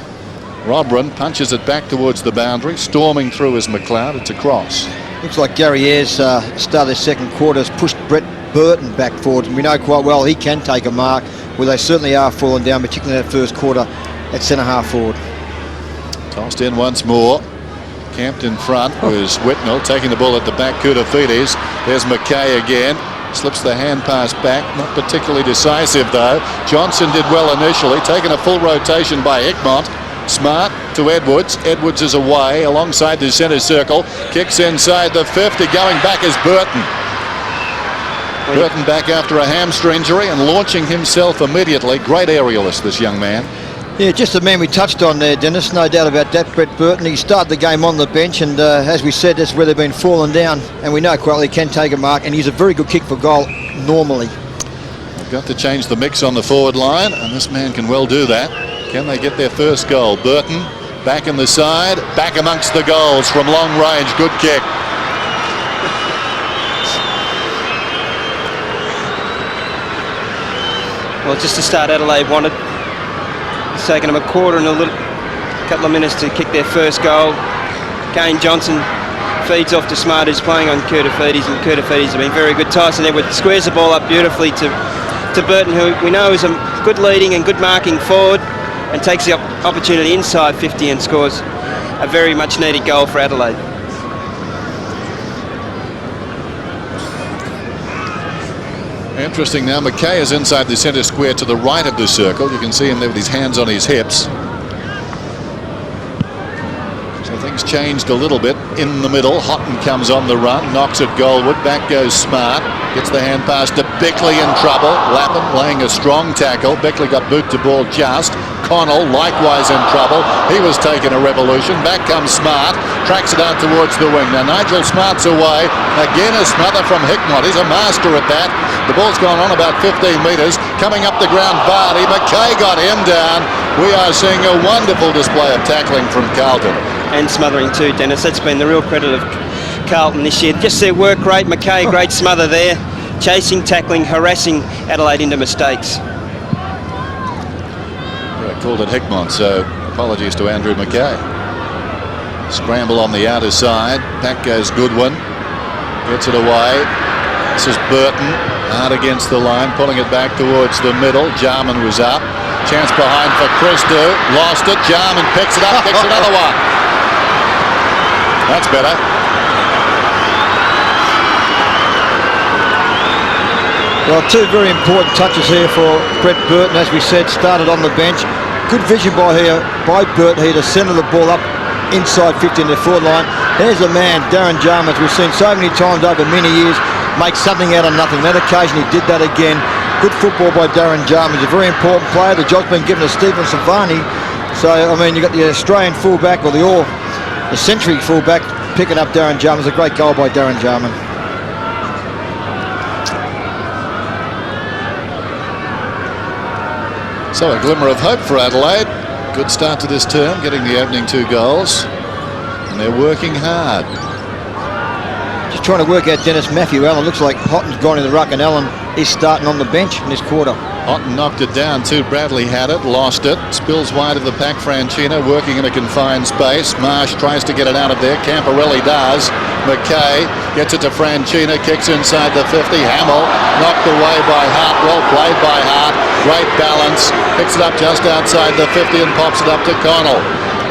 Robran punches it back towards the boundary. Storming through is McLeod. It's a cross. Looks like Gary Ayres, start of the second quarter, has pushed Brett Burton back forward, and we know quite well he can take a mark. Well, they certainly are falling down, particularly in that first quarter at centre-half forward. Tossed in once more. Camped in front was Whitnell, taking the ball at the back. Koutafidis. There's McKay again. Slips the hand pass back. Not particularly decisive, though. Johnson did well initially. Taken a full rotation by Hickmott. Smart to Edwards. Edwards is away alongside the centre circle. Kicks inside the 50. Going back is Burton. Burton back after a hamstring injury and launching himself immediately. Great aerialist, this young man. Yeah, just the man we touched on there, Dennis. No doubt about that, Brett Burton. He started the game on the bench, and as we said, that's where they've been falling down. And we know quite well he can take a mark, and he's a very good kick for goal normally. They've got to change the mix on the forward line, and this man can well do that. Can they get their first goal? Burton back in the side, back amongst the goals from long range. Good kick. Well, just to start, Adelaide wanted. It's taken them a quarter and a couple of minutes to kick their first goal. Kane Johnson feeds off to Smart, who's playing on Koutafidis, and Koutafidis has been very good. Tyson Edwards squares the ball up beautifully to Burton, who we know is a good leading and good marking forward, and takes the opportunity inside 50 and scores a very much needed goal for Adelaide. Interesting now, McKay is inside the centre square to the right of the circle. You can see him there with his hands on his hips. So things changed a little bit in the middle. Houghton comes on the run, knocks at Goldwood. Back goes Smart. Gets the hand pass to Bickley in trouble. Lappin laying a strong tackle. Bickley got boot to ball just. Connell likewise in trouble. He was taking a revolution. Back comes Smart. Tracks it out towards the wing. Now Nigel Smart's away. Again a smother from Hickmott. He's a master at that. The ball's gone on about 15 metres. Coming up the ground, Vardy. McKay got him down. We are seeing a wonderful display of tackling from Carlton. And smothering too, Dennis. That's been the real credit of Carlton this year. Just their work rate. McKay, great smother there. Chasing, tackling, harassing Adelaide into mistakes. I called it Hickmott, so apologies to Andrew McKay. Scramble on the outer side. Back goes Goodwin. Gets it away. This is Burton. Hard against the line, pulling it back towards the middle. Jarman was up. Chance behind for Christou. Lost it. Jarman picks it up, kicks another one. That's better. Well, two very important touches here for Brett Burton, as we said, started on the bench. Good vision by Burton here to centre the ball up inside 50 in the forward line. There's a man, Darren Jarman, we've seen so many times over many years, make something out of nothing. On that occasion he did that again. Good football by Darren Jarman. He's a very important player. The job's been given to Stephen Silvani. So, I mean, you've got the Australian fullback, or the Century fullback, picking up Darren Jarman. It's a great goal by Darren Jarman. So a glimmer of hope for Adelaide. Good start to this term, getting the opening 2 goals. And they're working hard. Just trying to work out Dennis Matthew. Allen looks like Houghton's gone in the ruck, and Allen is starting on the bench in this quarter. Houghton knocked it down too. Bradley had it, lost it. Spills wide of the pack. Franchina working in a confined space. Marsh tries to get it out of there. Camporelli does. McKay gets it to Franchina. Kicks inside the 50. Hamill knocked away by Hart. Well played by Hart. Great balance. Picks it up just outside the 50 and pops it up to Connell.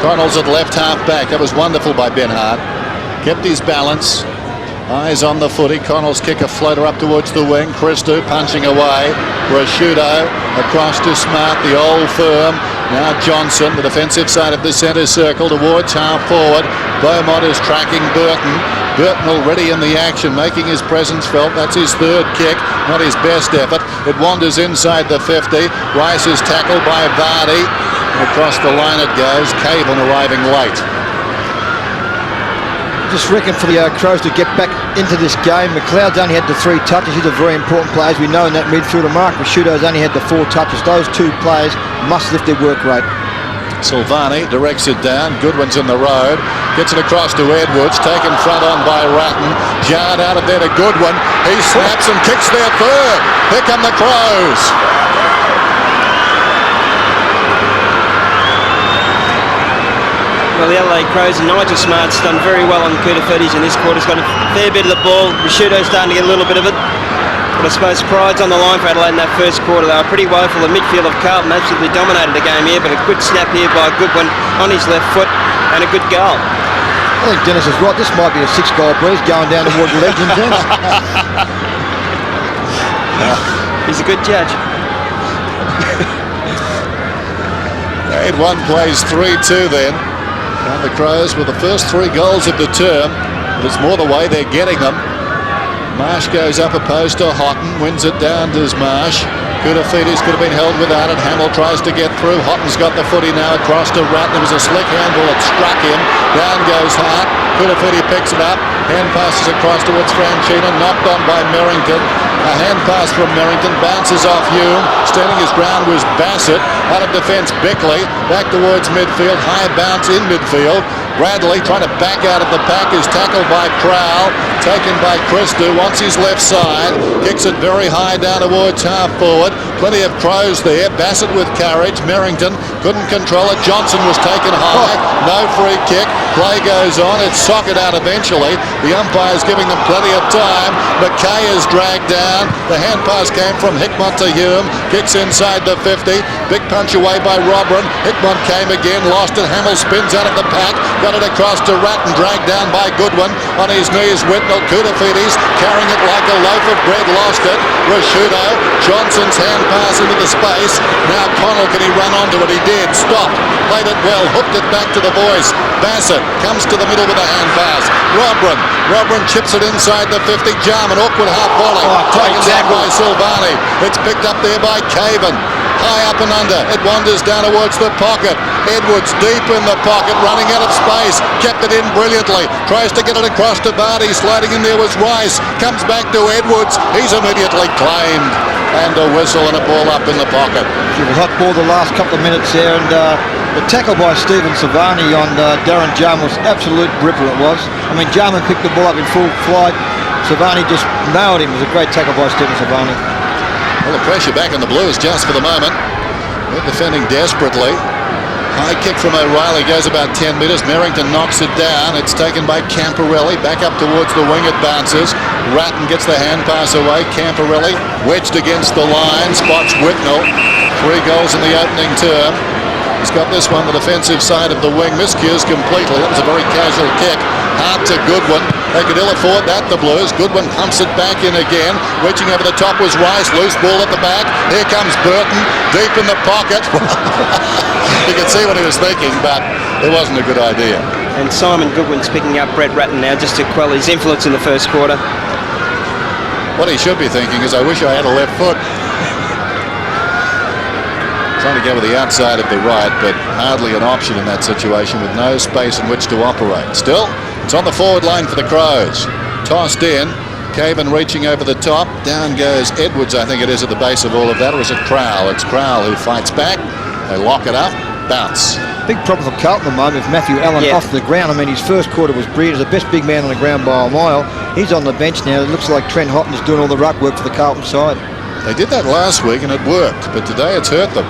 Connell's at left half back. That was wonderful by Ben Hart. Kept his balance. Eyes on the footy. Connell's kick a floater up towards the wing. Christou punching away. Rashudo across to Smart, the old firm. Now Johnson, the defensive side of the centre circle towards half forward. Beaumont is tracking Burton. Burton already in the action, making his presence felt. That's his 3rd kick, not his best effort. It wanders inside the 50. Rice is tackled by Vardy. Across the line it goes. Cavan arriving late. Just reckon for the Crows to get back into this game. McLeod's only had the 3 touches. He's a very important player, as we know, in that midfielder. Mark Rashudo's only had the 4 touches. Those 2 players must lift their work rate. Silvani directs it down. Goodwin's in the road. Gets it across to Edwards. Taken front on by Ratton. Jarred out of there to Goodwin. He snaps and kicks their 3rd. Here come the Crows. Well, the Adelaide Crows and Nigel Smart's done very well on Kouta-Fertis in this quarter. He's got a fair bit of the ball. Rashudo's starting to get a little bit of it. But I suppose pride's on the line for Adelaide in that first quarter. They were pretty woeful. The midfield of Carlton absolutely dominated the game here, but a good snap here by Goodwin on his left foot and a good goal. I think Dennis is right. This might be a 6-goal breeze going down towards Legends. He's a good judge. 8-1 plays 3-2 then. And the Crows with the first 3 goals of the term. But it's more the way they're getting them. Marsh goes up a post to Houghton, wins it down to Marsh. Kouta-Fertis could have been held without it. Hamill tries to get through. Houghton's got the footy now across to Ratton. There was a slick handball that struck him. Down goes Hart. Kouta-Fertis picks it up. Hand passes across towards Franchina. Knocked on by Merrington. A hand pass from Merrington. Bounces off Hume. Standing his ground was Bassett. Out of defence, Bickley. Back towards midfield. High bounce in midfield. Bradley trying to back out of the pack is tackled by Crowell. Taken by Christou. Wants his left side. Kicks it very high down towards half forward. Plenty of Crows there. Bassett with courage. Merrington couldn't control it. Johnson was taken high. No free kick. Play goes on. It's socket out eventually. The umpire's giving them plenty of time. McKay is dragged down. The hand pass came from Hickmott to Hume. Kicks inside the 50. Big punch away by Robran. Hickmott came again. Lost it. Hamill spins out of the pack. got it across to Ratton, dragged down by Goodwin. On his knees, Whitnell, Koutafidis carrying it like a loaf of bread, lost it. Rashudo, Johnson's hand pass into the space. Now Connell, can he run onto it? He did. Stopped. Played it well. Hooked it back to the boys. Bassett comes to the middle with a hand pass. Robran chips it inside the 50. Jarman, awkward half volley. Taken down by Silvani. It's picked up there by Caven. High up and under. It wanders down towards the pocket. Edwards deep in the pocket, running out of space. Kept it in brilliantly. Tries to get it across to Barty. Sliding in there was Rice. Comes back to Edwards. He's immediately claimed. And a whistle and a ball up in the pocket. It was hot ball the last couple of minutes there, and the tackle by Stephen Silvani on Darren Jarman was absolute ripper, it was. I mean, Jarman picked the ball up in full flight. Silvani just nailed him. It was a great tackle by Stephen Silvani. Well, the pressure back on the Blues just for the moment. They're defending desperately. High kick from O'Reilly goes about 10 metres. Merrington knocks it down. It's taken by Camporelli. Back up towards the wing it bounces. Ratton gets the hand pass away. Camporelli wedged against the line. Spots Whitnell. 3 goals in the opening term. He's got this one, the defensive side of the wing. Miscues completely. That was a very casual kick. Hard to Goodwin. They could ill afford that, the Blues. Goodwin humps it back in again. Reaching over the top was Rice. Loose ball at the back. Here comes Burton. Deep in the pocket. You could see what he was thinking, but it wasn't a good idea. And Simon Goodwin's picking up Brett Ratton now just to quell his influence in the first quarter. What he should be thinking is, I wish I had a left foot. Trying to go with the outside of the right, but hardly an option in that situation with no space in which to operate. Still, it's on the forward line for the Crows. Tossed in. Caven reaching over the top. Down goes Edwards, I think it is, at the base of all of that. Or is it Crowell? It's Crowell who fights back. They lock it up. Bounce. Big problem for Carlton at the moment with Matthew Allen off the ground. I mean, his first quarter was brilliant. He's the best big man on the ground by a mile. He's on the bench now. It looks like Trent Houghton is doing all the ruck work for the Carlton side. They did that last week and it worked, but today it's hurt them.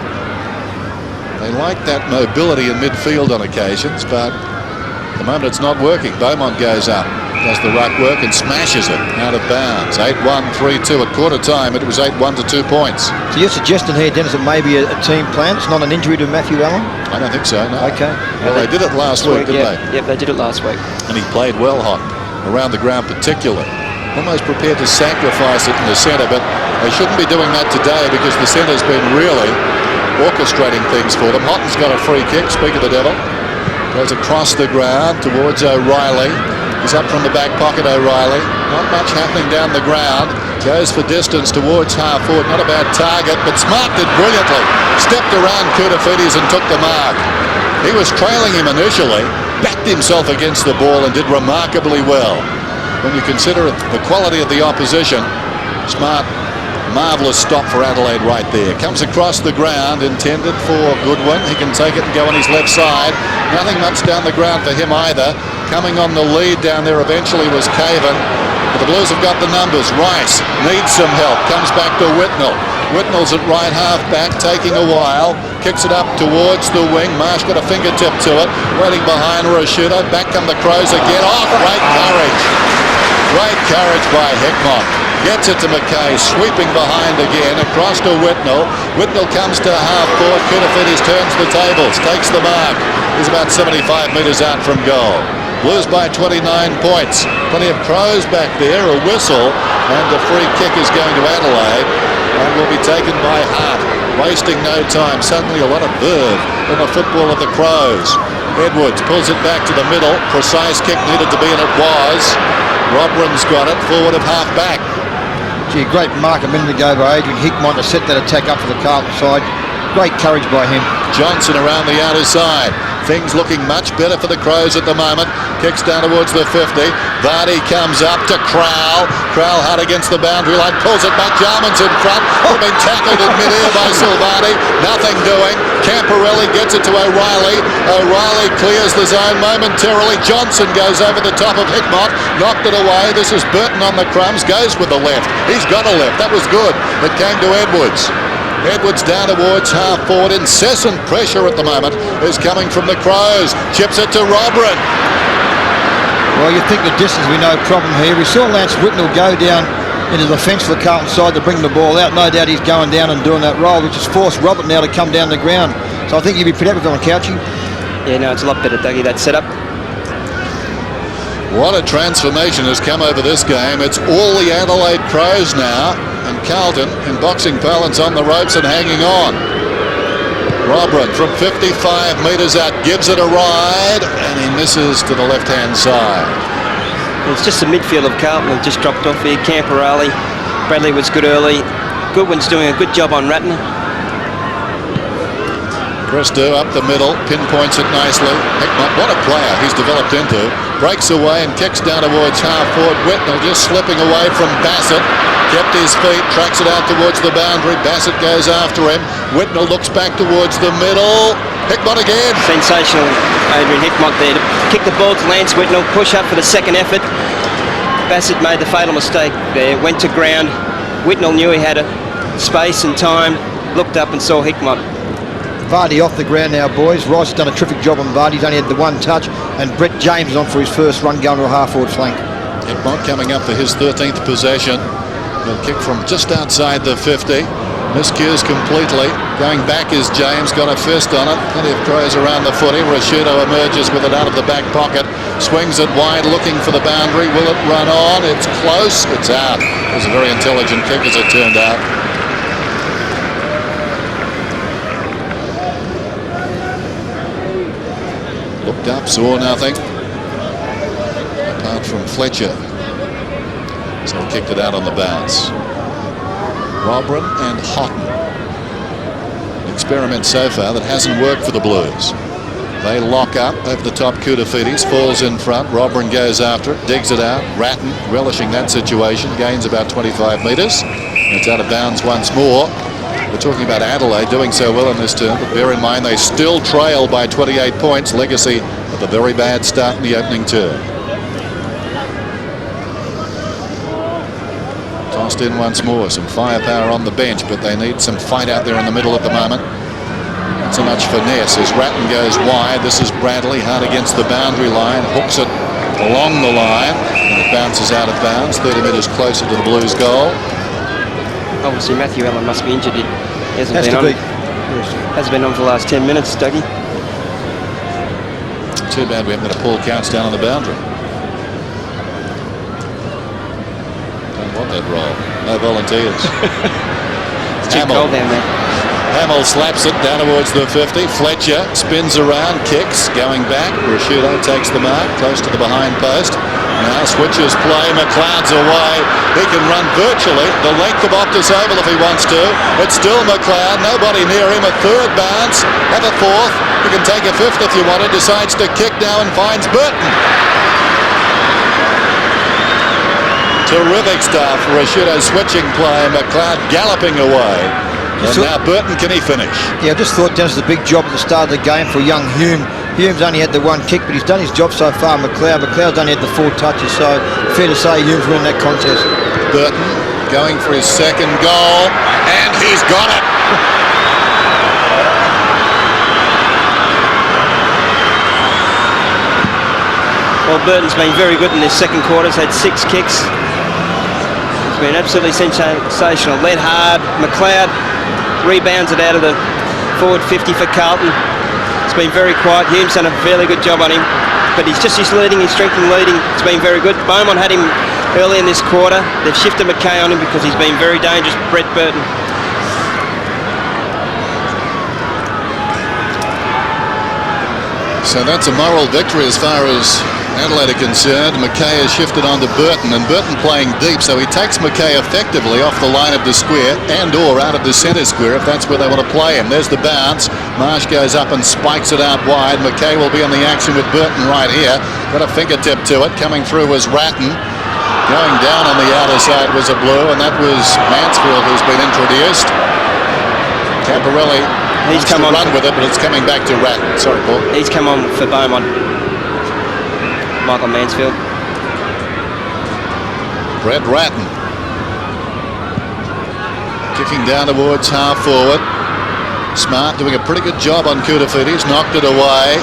They like that mobility in midfield on occasions, but at the moment it's not working. Beaumont goes up, does the ruck work and smashes it out of bounds. 8-1, 3-2 at quarter time. It was 8-1 to 2 points. So you're suggesting here, Dennis, it may be a team plan? It's not an injury to Matthew Allen? I don't think so, no. Okay. Well, they did it last week, didn't they? Yep, they did it last week. And he played well, Houghton, around the ground particularly. Almost prepared to sacrifice it in the centre, but they shouldn't be doing that today because the centre's been really orchestrating things for them. Houghton's got a free kick, speak of the devil. Goes across the ground towards O'Reilly. He's up from the back pocket, O'Reilly. Not much happening down the ground. Goes for distance towards half forward. Not a bad target, but Smart did brilliantly. Stepped around Koutafidis and took the mark. He was trailing him initially, backed himself against the ball and did remarkably well. When you consider the quality of the opposition, Smart, marvellous stop for Adelaide right there. Comes across the ground, intended for Goodwin. He can take it and go on his left side. Nothing much down the ground for him either. Coming on the lead down there eventually was Caven. But the Blues have got the numbers. Rice needs some help. Comes back to Whitnell. Whitnell's at right half back, taking a while. Kicks it up towards the wing. Marsh got a fingertip to it. Waiting behind Rashudo. Back come the Crows again. Oh, great courage. Great courage by Hickmott. Gets it to McKay, sweeping behind again, across to Whitnell. Whitnell comes to half forward. Koutafidis turns the tables, takes the mark. He's about 75 metres out from goal. Blues by 29 points. Plenty of Crows back there, a whistle, and a free kick is going to Adelaide and will be taken by Hart. Wasting no time. Suddenly a lot of verve in the football of the Crows. Edwards pulls it back to the middle. Precise kick needed to be, and it was. Robran's got it, forward of half back. Gee, great mark a minute ago by Adrian Hickmott to set that attack up for the Carlton side. Great courage by him. Johnson around the outer side. Things looking much better for the Crows at the moment. Kicks down towards the 50. Vardy comes up to Crowell. Crowell hard against the boundary line. Pulls it back. Jarman's in front. Would have been tackled in mid-air by Silvani. Nothing doing. Camporelli gets it to O'Reilly. O'Reilly clears the zone momentarily. Johnson goes over the top of Hickmott. Knocked it away. This is Burton on the crumbs. Goes with the left. He's got a left. That was good. It came to Edwards. Edwards down towards half forward. Incessant pressure at the moment is coming from the Crows. Chips it to Robran. Well, you think the distance will be no problem here. We saw Lance Whitnell go down into the fence for the Carlton side to bring the ball out. No doubt he's going down and doing that roll, which has forced Robert now to come down the ground. So I think he'd be pretty happy on Couchy. Yeah, no, it's a lot better, Dougie, that setup. What a transformation has come over this game. It's all the Adelaide Crows now, and Carlton, in boxing parlance, on the ropes and hanging on. Robran from 55 metres out gives it a ride, and he misses to the left-hand side. It's just the midfield of Carlton have just dropped off here. Camperale, Bradley was good early. Goodwin's doing a good job on Ratton. Bristow up the middle, pinpoints it nicely. Hickmott, what a player he's developed into. Breaks away and kicks down towards half forward. Whitnell just slipping away from Bassett. Kept his feet, tracks it out towards the boundary. Bassett goes after him. Whitnell looks back towards the middle. Hickmott again. Sensational, Adrian Hickmott there to kick the ball to Lance Whitnell, push up for the second effort. Bassett made the fatal mistake there, went to ground. Whitnell knew he had a space and time, looked up and saw Hickmott. Vardy off the ground now, boys. Rice has done a terrific job on Vardy. He's only had the one touch, and Brett James is on for his first run going to a half-forward flank. Hickmott coming up for his 13th possession. He'll kick from just outside the 50. Miscues completely. Going back is James, got a fist on it. Plenty of Crows around the footy. Rashudo emerges with it out of the back pocket. Swings it wide, looking for the boundary. Will it run on? It's close. It's out. It was a very intelligent kick as it turned out. Looked up, saw nothing. Apart from Fletcher. So he kicked it out on the bounce. Robran and Houghton. An experiment so far that hasn't worked for the Blues. They lock up over the top. Koutafidis falls in front. Robran goes after it, digs it out. Ratton relishing that situation, gains about 25 metres. It's out of bounds once more. We're talking about Adelaide doing so well in this term, but bear in mind they still trail by 28 points, legacy of a very bad start in the opening term. Tossed in once more, some firepower on the bench, but they need some fight out there in the middle at the moment. Not so much finesse as Ratton goes wide. This is Bradley, hard against the boundary line, hooks it along the line, and it bounces out of bounds, 30 metres closer to the Blues' goal. Obviously Matthew Allen must be injured. He hasn't been on. Hasn't been on for the last 10 minutes, Dougie. Too bad we haven't got a Paul Counts down on the boundary. Don't want that roll. No volunteers. It's too cold down there. Hamill slaps it down towards the 50. Fletcher spins around, kicks, going back. Rashudo takes the mark, close to the behind post. Now switches play, McLeod's away. He can run virtually the length of Optus Oval if he wants to. It's still McLeod, nobody near him. A third bounce, have a fourth. You can take a fifth if you want it. Decides to kick now and finds Burton. Terrific stuff. Rashudo switching play, McLeod galloping away. And now Burton, can he finish? Yeah, I just thought Dennis did a big job at the start of the game for young Hume. Hume's only had the one kick, but he's done his job so far. McLeod's only had the 4 touches, so fair to say Hume's winning that contest. Burton going for his second goal, and he's got it. Well, Burton's been very good in this second quarter. He's had 6 kicks. He's been absolutely sensational. Led hard. McLeod rebounds it out of the forward 50 for Carlton. It's been very quiet. Hume's done a fairly good job on him, but he's just his leading, his strength in leading. It's been very good. Beaumont had him early in this quarter. They've shifted McKay on him because he's been very dangerous. Brett Burton. So that's a moral victory as far as Adelaide are concerned. McKay has shifted on to Burton, and Burton playing deep, so he takes McKay effectively off the line of the square and or out of the centre square if that's where they want to play him. There's the bounce. Marsh goes up and spikes it out wide. McKay will be on the action with Burton right here. Got a fingertip to it. Coming through was Ratton. Going down on the outer side was a blue, and that was Mansfield who's been introduced. Camperale He's come on run with it, but it's coming back to Ratton. Sorry, Paul. He's come on for Beaumont. Michael Mansfield. Brett Ratton kicking down towards half forward. Smart doing a pretty good job on Koutafidis. Knocked it away.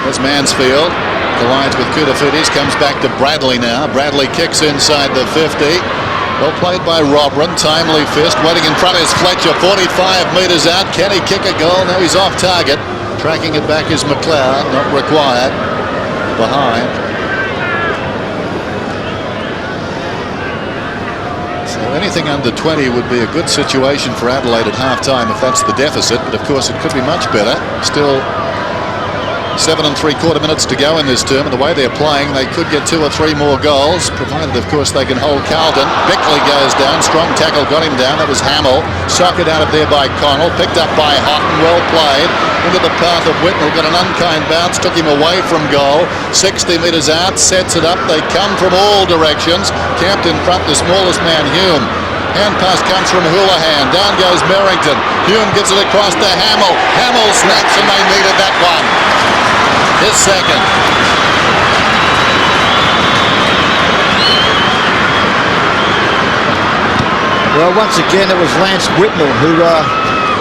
There's Mansfield. Collides with Koutafidis. Comes back to Bradley now. Bradley kicks inside the 50. Well played by Robran. Timely fist. Waiting in front is Fletcher. 45 metres out. Can he kick a goal? No, he's off target. Tracking it back is McLeod. Not required. Behind. anything under 20 would be a good situation for Adelaide at half-time if that's the deficit, but of course it could be much better. Still 7 3/4 minutes to go in this term, and the way they're playing, they could get 2 or 3 more goals, provided, of course, they can hold Carlton. Bickley goes down, strong tackle got him down. That was Hamill. Socked out of there by Connell, picked up by Houghton, well played. Into the path of Whitnell, got an unkind bounce, took him away from goal. 60 metres out, sets it up. They come from all directions. Camped in front, the smallest man, Hume. Hand pass comes from Houlihan. Down goes Merrington. Hume gives it across to Hamill. Hamill snaps, and they needed that one. His second. Well, once again, it was Lance Whitnell who,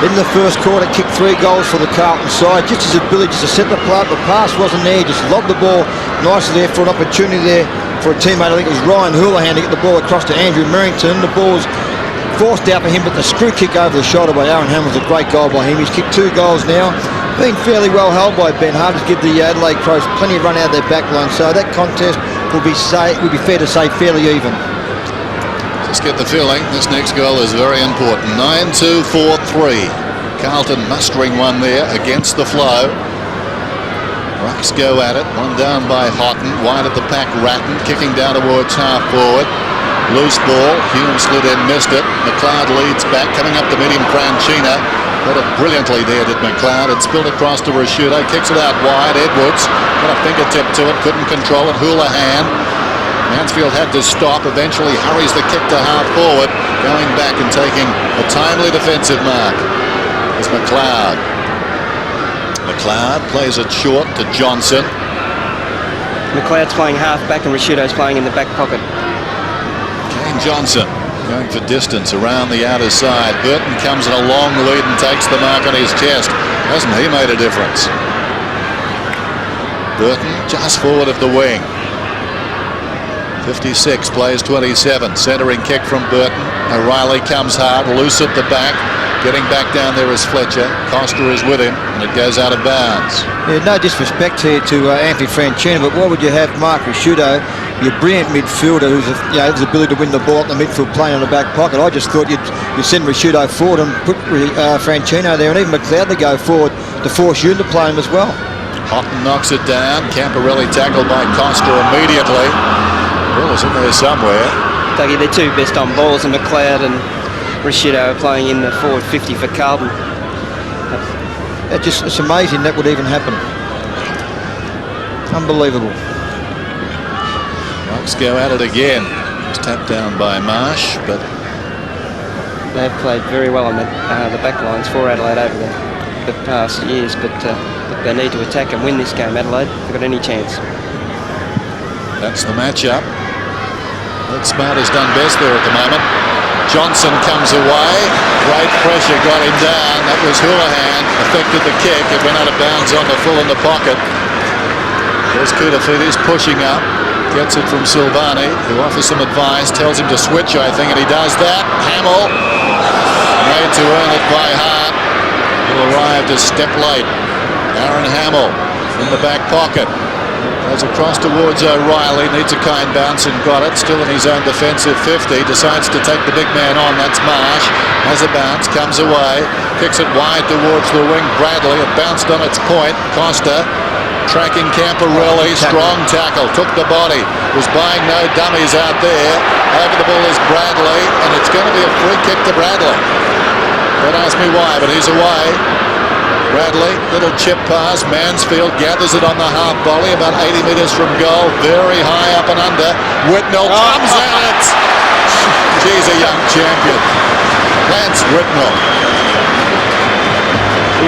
in the first quarter, kicked 3 goals for the Carlton side. Just his ability to set the play up. The pass wasn't there. Just lobbed the ball nicely there for an opportunity there for a teammate. I think it was Ryan Houlihan to get the ball across to Andrew Merrington. The ball was forced out for him, but the screw kick over the shoulder by Aaron Hamill was a great goal by him. He's kicked 2 goals now. Been fairly well held by Ben Hart. Just give the Adelaide Crows plenty of run out of their back line. So that contest would be fair to say fairly even. Just get the feeling this next goal is very important. 9-2-4-3. Carlton mustering one there against the flow. Rucks go at it. One down by Houghton. Wide at the pack, Ratton kicking down towards half forward. Loose ball. Hume slid in, missed it. McLeod leads back, coming up to meet him, Franchina. Got it brilliantly there, did McLeod. It spilled across to Rashudo. Kicks it out wide. Edwards got a fingertip to it. Couldn't control it. Houlihan. Mansfield had to stop. Eventually hurries the kick to half forward. Going back and taking a timely defensive mark is McLeod. McLeod plays it short to Johnson. McLeod's playing half back and Rashudo's playing in the back pocket. Kane Johnson going for distance around the outer side. Burton comes in a long lead and takes the mark on his chest. Hasn't he made a difference? Burton just forward of the wing. 56 plays 27. Centering kick from Burton. O'Reilly comes hard, loose at the back. Getting back down there is Fletcher. Costa is with him, and it goes out of bounds. Yeah, no disrespect here to Anthony Franchina, but why would you have Mark Rashudo, your brilliant midfielder who's has the ability to win the ball in the midfield, playing on the back pocket? I just thought you'd send Rashudo forward and put Franchino there, and even McLeod to go forward to force you to play him as well. Houghton knocks it down. Camporelli tackled by Costa immediately. Ball is in there somewhere. Dougie, they're 2 best on balls, and McLeod and Rashudo playing in the forward 50 for Carlton. It's amazing that would even happen. Unbelievable. Bucks go at it again. It's tapped down by Marsh, but they've played very well on the back lines for Adelaide over the past years, but they need to attack and win this game, Adelaide. If they've got any chance. That's the matchup. Ed Smart has done best there at the moment. Johnson comes away. Great pressure got him down. That was Houlihan. Affected the kick. It went out of bounds on the full in the pocket. There's Koutafidis pushing up. Gets it from Silvani, who offers some advice. Tells him to switch, I think, and he does that. Hamill. Made to earn it by Hart. Who arrived a step late. Aaron Hamill in the back pocket. Goes across towards O'Reilly, needs a kind bounce and got it, still in his own defensive 50, decides to take the big man on, that's Marsh, has a bounce, comes away, kicks it wide towards the wing, Bradley, it bounced on its point, Costa, tracking Camporelli, strong tackle, took the body, was buying no dummies out there, over the ball is Bradley, and it's going to be a free kick to Bradley. Don't ask me why, but he's away. Bradley, little chip pass, Mansfield gathers it on the half volley, about 80 metres from goal, very high up and under. Whitnell comes at it. He's a young champion. Lance Whitnell.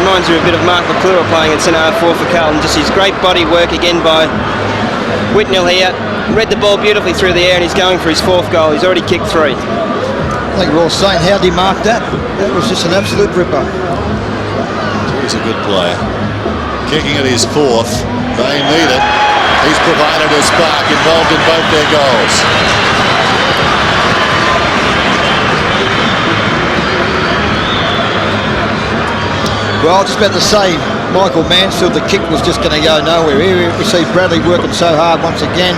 Reminds me a bit of Mark McClure playing at centre half 4 for Carlton. Just his great body work again by Whitnell here. Read the ball beautifully through the air and he's going for his 4th goal. He's already kicked 3. I think we're all saying, how did he mark that? That was just an absolute ripper. He's a good player. Kicking at his 4th. They need it. He's provided a spark, involved in both their goals. Well, I was just about to say, Michael Mansfield, the kick was just going to go nowhere. Here we see Bradley working so hard once again.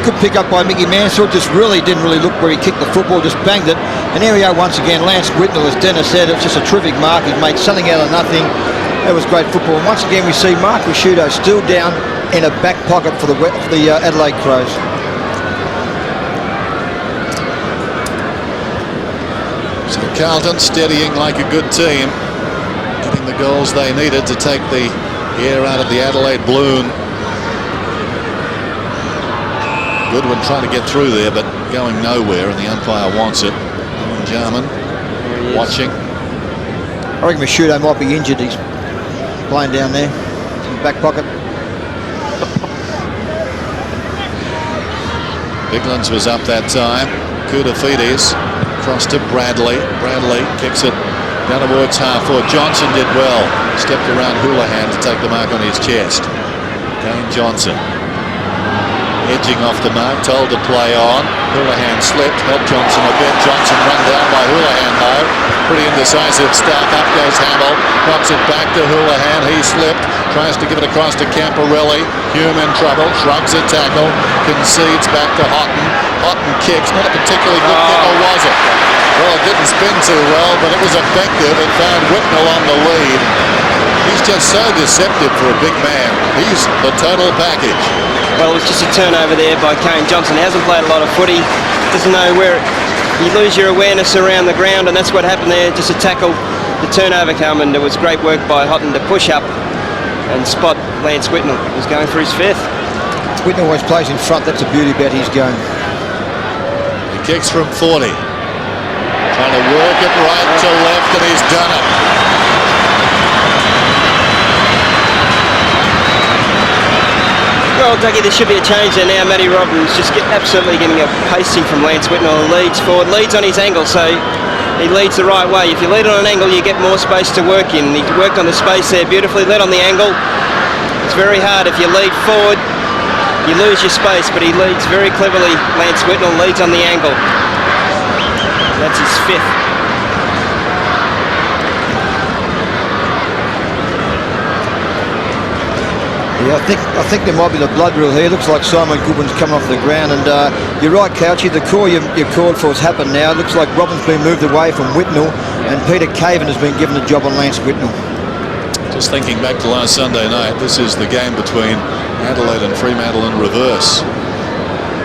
Good pick up by Mickey Mansfield. Just didn't really look where he kicked the football. Just banged it. And here we are once again. Lance Whitnell, as Dennis said, it's just a terrific mark. He's made something out of nothing. That was great football. And once again, we see Mark Rasciuto still down in a back pocket for the Adelaide Crows. So Carlton steadying like a good team, getting the goals they needed to take the air out of the Adelaide balloon. Goodwin trying to get through there, but going nowhere, and the umpire wants it. Alan Jarman watching. I reckon Rasciuto might be injured. He's playing down there in the back pocket. Biglands was up that time. Koutafides cross to Bradley. Bradley kicks it down towards half-forward. Johnson did well. Stepped around Houlihan to take the mark on his chest. Kane Johnson edging off the mark, told to play on. Houlihan slipped, helped Johnson a bit. Johnson run down by Houlihan though. Pretty indecisive stuff. Up goes Hamill, drops it back to Houlihan. He slipped, tries to give it across to Camporelli. Hume in trouble, shrugs a tackle, concedes back to Houghton. Houghton kicks, not a particularly good kick, or was it? Well, it didn't spin too well, but it was effective. It found Whitnell on the lead. He's just so deceptive for a big man. He's the total package. Well, it was just a turnover there by Kane Johnson. He hasn't played a lot of footy. Doesn't know where. You lose your awareness around the ground, and that's what happened there. Just a tackle, the turnover come, and it was great work by Houghton to push up and spot Lance Whitnell, who's going for his fifth. Whitnell always plays in front. That's a beauty about his game. He kicks from 40. Trying to work it right to left, and he's done it. Well, Dougie, there should be a change there now. Matty Robbins just absolutely getting a pasting from Lance Whitnell and leads forward. Leads on his angle, so he leads the right way. If you lead on an angle, you get more space to work in. He worked on the space there beautifully, led on the angle. It's very hard. If you lead forward, you lose your space, but he leads very cleverly. Lance Whitnell leads on the angle. That's his fifth. Yeah, I think there might be the blood rule here. Looks like Simon Goodwin's coming off the ground, and you're right, Couchy. The call you called for has happened now. It looks like Robin's been moved away from Whitnell, and Peter Caven has been given the job on Lance Whitnell. Just thinking back to last Sunday night, this is the game between Adelaide and Fremantle in reverse.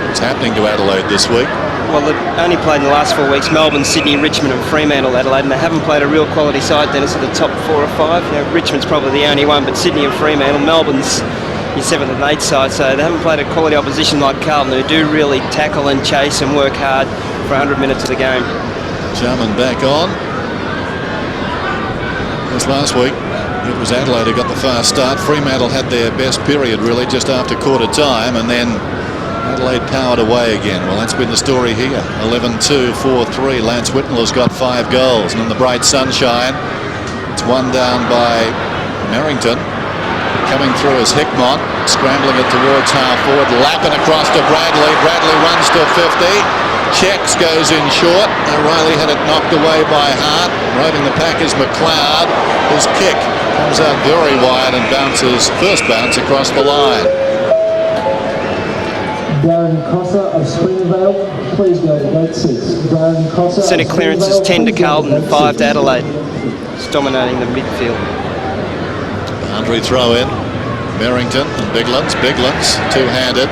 What's happening to Adelaide this week? Well, they've only played in the last 4 weeks Melbourne, Sydney, Richmond and Fremantle, Adelaide, and they haven't played a real quality side, Dennis, at the top 4 or 5. You know, Richmond's probably the only one, but Sydney and Fremantle, Melbourne's your 7th and 8th side, so they haven't played a quality opposition like Carlton, who do really tackle and chase and work hard for 100 minutes of the game. Jarman back on. This last week, it was Adelaide who got the fast start. Fremantle had their best period, really, just after quarter time, and then Adelaide powered away again. Well, that's been the story here. 11-2, 4-3. Lance Whitnell has got 5 goals. And in the bright sunshine, it's one down by Merrington. Coming through is Hickmott, scrambling it towards half-forward. Lapping across to Bradley. Bradley runs to 50. Checks, goes in short. O'Reilly had it knocked away by Hart. Riding the pack is McLeod. His kick comes out very wide and bounces, first bounce across the line. Darren Crosser of Springvale, please go to gate 6. Darren Crosser. Centre clearance is 10 to Carlton, 5 to Adelaide. It's dominating the midfield. Boundary throw in. Merrington and Biglands. Biglands, two-handed.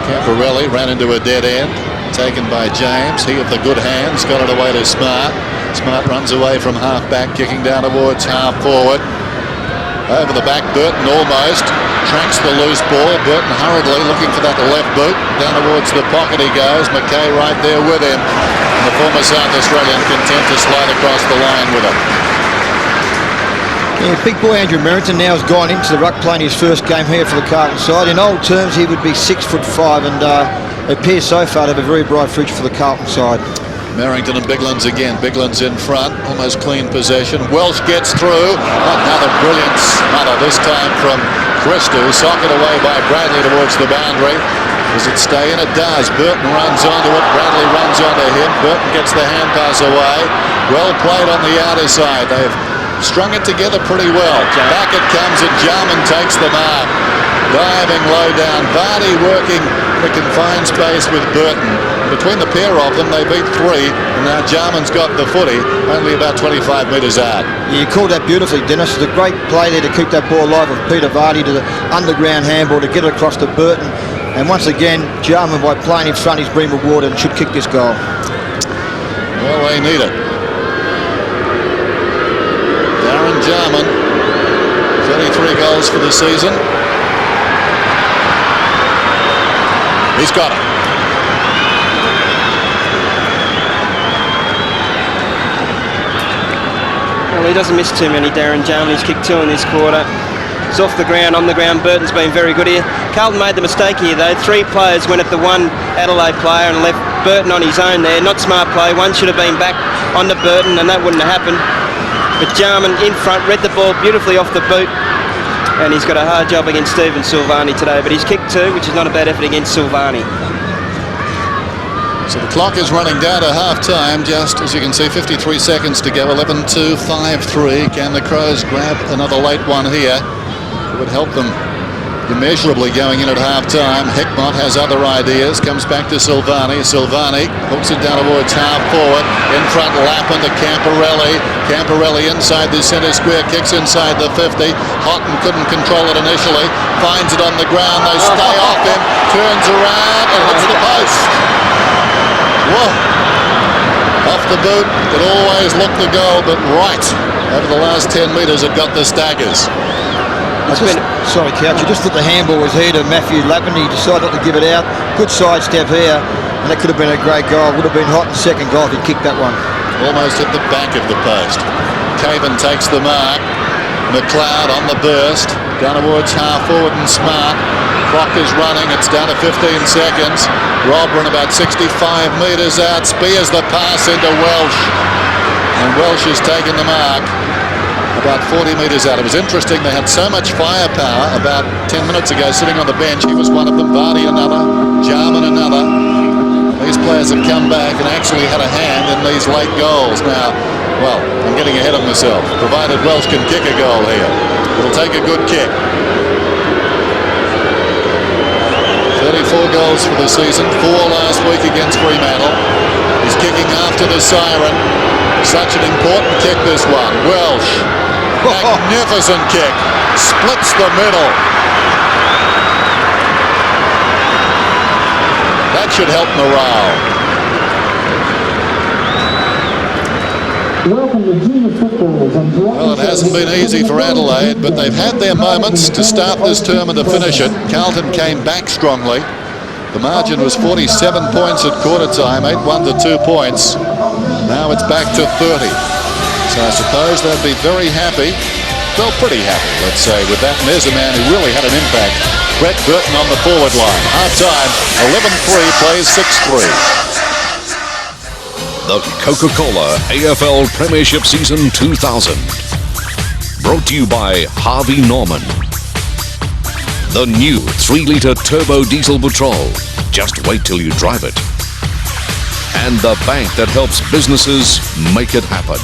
Camporelli ran into a dead end. Taken by James. He of the good hands got it away to Smart. Smart runs away from half-back, kicking down towards half-forward. Over the back, Burton almost tracks the loose ball. Burton hurriedly looking for that left boot. Down towards the pocket he goes. McKay right there with him. And the former South Australian content to slide across the line with him. Yeah, big boy Andrew Merrington now has gone into the ruck playing his first game here for the Carlton side. In old terms, he would be 6'5", and appears so far to have a very bright future for the Carlton side. Merrington and Biglands again. Biglands in front, almost clean possession. Welsh gets through. Another brilliant smother, this time from Christou. Socket away by Bradley towards the boundary. Does it stay in? It does. Burton runs onto it. Bradley runs onto him. Burton gets the hand pass away. Well played on the outer side. They've strung it together pretty well. Back it comes and Jarman takes the mark. Diving low down. Vardy working in the confined space with Burton. Between the pair of them, they beat 3, and now Jarman's got the footy, only about 25 metres out. Yeah, you called that beautifully, Dennis. It's a great play there to keep that ball alive with Peter Vardy to the underground handball to get it across to Burton. And once again, Jarman, by playing in front, he's been rewarded and should kick this goal. Well, they need it. Darren Jarman, 33 goals for the season. He's got it. Well, he doesn't miss too many, Darren Jarman. He's kicked 2 in this quarter. He's off the ground, on the ground. Burton's been very good here. Carlton made the mistake here, though. 3 players went at the one Adelaide player and left Burton on his own there. Not smart play. One should have been back onto Burton, and that wouldn't have happened. But Jarman in front, read the ball beautifully off the boot, and he's got a hard job against Stephen Silvani today. But he's kicked 2, which is not a bad effort against Silvani. So the clock is running down to half-time, just as you can see, 53 seconds to go, 11-2, 5-3. Can the Crows grab another late one here? It would help them immeasurably going in at half-time. Hickmott has other ideas, comes back to Silvani. Silvani hooks it down towards half-forward. In front, Lappin to Camporelli. Camporelli inside the centre square, kicks inside the 50. Houghton couldn't control it initially. Finds it on the ground, they stay off him. Turns around and hits the post. Whoa. Off the boot, it always looked the goal, but right over the last 10 metres it got the staggers. Sorry, Couch, you just thought the handball was here to Matthew Lappin. He decided not to give it out. Good sidestep here, and that could have been a great goal. Would have been Houghton's second goal if he kicked that one. Almost hit the back of the post. Caven takes the mark. McLeod on the burst, down towards half forward and Smart. Clock is running, it's down to 15 seconds. Robran about 65 metres out, spears the pass into Welsh. And Welsh has taken the mark about 40 metres out. It was interesting, they had so much firepower about 10 minutes ago sitting on the bench. He was one of them, Vardy another, Jarman another. These players have come back and actually had a hand in these late goals. Now, well, I'm getting ahead of myself. Provided Welsh can kick a goal here, it'll take a good kick. 34 goals for the season, 4 last week against Fremantle. He's kicking after the siren. Such an important kick, this one. Welsh, magnificent kick, splits the middle. That should help morale. Welcome to junior footballers and Well, it hasn't been easy for Adelaide, but they've had their moments to start this term and to finish it. Carlton came back strongly. The margin was 47 points at quarter time, 8-1 to 2 points. Now it's back to 30. So I suppose they'd be very happy, well, pretty happy, let's say, with that. And there's a man who really had an impact. Brett Burton on the forward line. Half time, 11-3, plays 6-3. The Coca-Cola AFL Premiership Season 2000. Brought to you by Harvey Norman. The new 3-litre turbo diesel petrol. Just wait till you drive it. And the bank that helps businesses make it happen.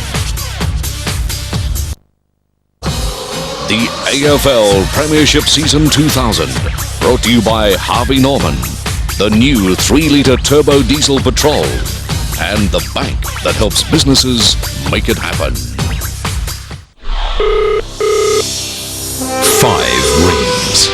The AFL Premiership Season 2000. Brought to you by Harvey Norman. The new 3-litre turbo diesel petrol. And the bank that helps businesses make it happen. 5 rings.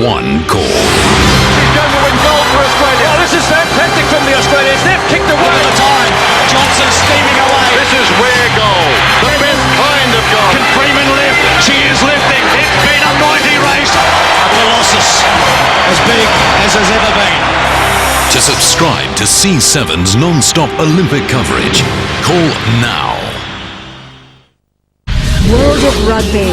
1 call. He's going to win gold for Australia. Oh, this is fantastic from the Australians. They've kicked away the time. Johnson steaming away. This is rare goal. The best kind of goal. Can Freeman lift? She is lifting. It's been a mighty race. A colossus as big as has ever been. To subscribe to C7's non-stop Olympic coverage, call now. World of Rugby.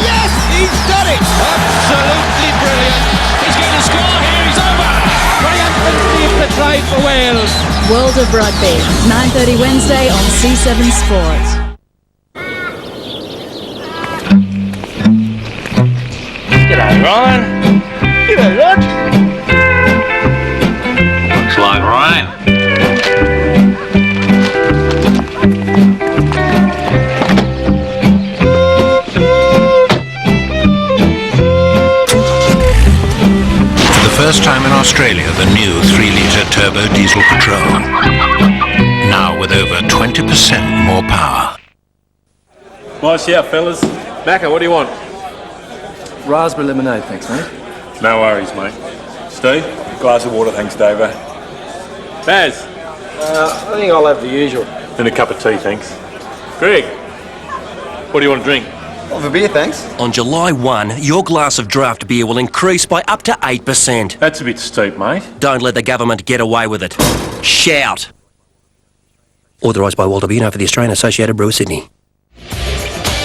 Yes, he's done it. Absolutely brilliant. He's going to score here. He's over. Triumphantly the try for Wales. World of Rugby. 9:30 Wednesday on C7 Sports. G'day, Ryan. G'day, Rod. Looks like rain. For the first Australia the new 3-litre turbo diesel petrol. Now with over 20% more power. Nice shout, fellas. Macca, what do you want? Raspberry lemonade, thanks, mate. No worries, mate. Steve? Glass of water, thanks, Davo. Baz? I think I'll have the usual. And a cup of tea, thanks. Greg? What do you want to drink? I'll have a beer, thanks. On July 1, your glass of draft beer will increase by up to 8%. That's a bit steep, mate. Don't let the government get away with it. Shout. Authorised by Walter Bino for the Australian Associated Brewers, Sydney.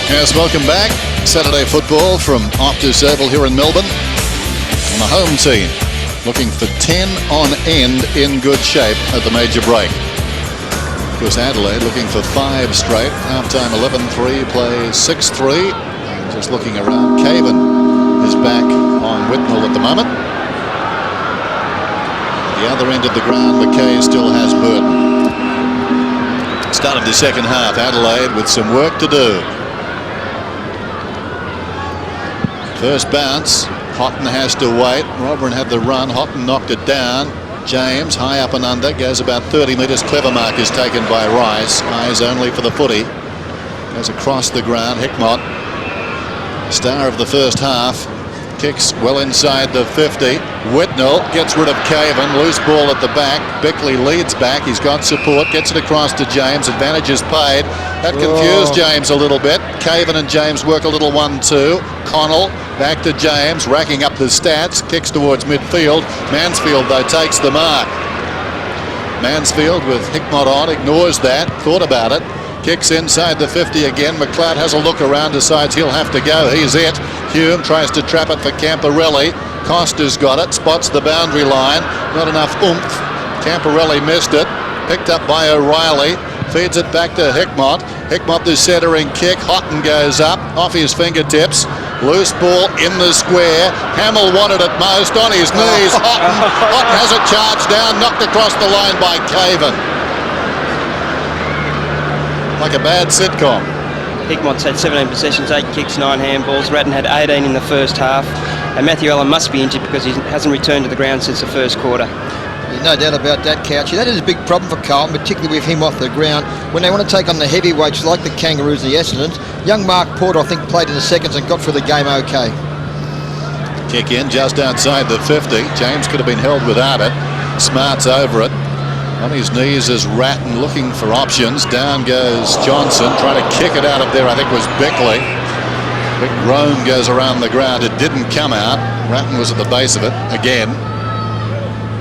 Yes, welcome back. Saturday football from Optus Oval here in Melbourne. And the home team looking for 10 on end in good shape at the major break. Of course, Adelaide looking for 5 straight. Half-time 11-3, plays 6-3. And just looking around, Cavan is back on Whitnall at the moment. At the other end of the ground, McKay still has Burton. Start of the second half, Adelaide with some work to do. First bounce, Houghton has to wait. Robin had the run, Houghton knocked it down. James, high up and under, goes about 30 metres. Clever mark is taken by Rice. Eyes only for the footy. Goes across the ground. Hickmott, star of the first half, kicks well inside the 50. Whitnall gets rid of Cavan. Loose ball at the back. Bickley leads back. He's got support. Gets it across to James. Advantage is paid. That confused James a little bit. Cavan and James work a little 1-2. Connell back to James, racking up the stats. Kicks towards midfield. Mansfield, though, takes the mark. Mansfield with Hickmott on, ignores that. Thought about it. Kicks inside the 50 again. McLeod has a look around, decides he'll have to go. He's it. Hume tries to trap it for Camporelli. Costa's got it, spots the boundary line. Not enough oomph. Camporelli missed it. Picked up by O'Reilly. Feeds it back to Hickmott. Hickmott the centering kick. Houghton goes up off his fingertips. Loose ball in the square. Hamill wanted it most on his knees. Houghton has it charged down, knocked across the line by Cavan. Like a bad sitcom. Hickmott's had 17 possessions, 8 kicks, 9 handballs. Ratton had 18 in the first half. And Matthew Allen must be injured because he hasn't returned to the ground since the first quarter. There's no doubt about that, Couchy. That is a big problem for Carlton, particularly with him off the ground. When they want to take on the heavyweights like the Kangaroos and the Essendons, young Mark Porter, I think, played in the seconds and got through the game okay. Kick in just outside the 50. James could have been held without it. Smart's over it. On his knees is Ratton looking for options. Down goes Johnson, trying to kick it out of there, I think was Bickley. Big groan goes around the ground. It didn't come out. Ratton was at the base of it again.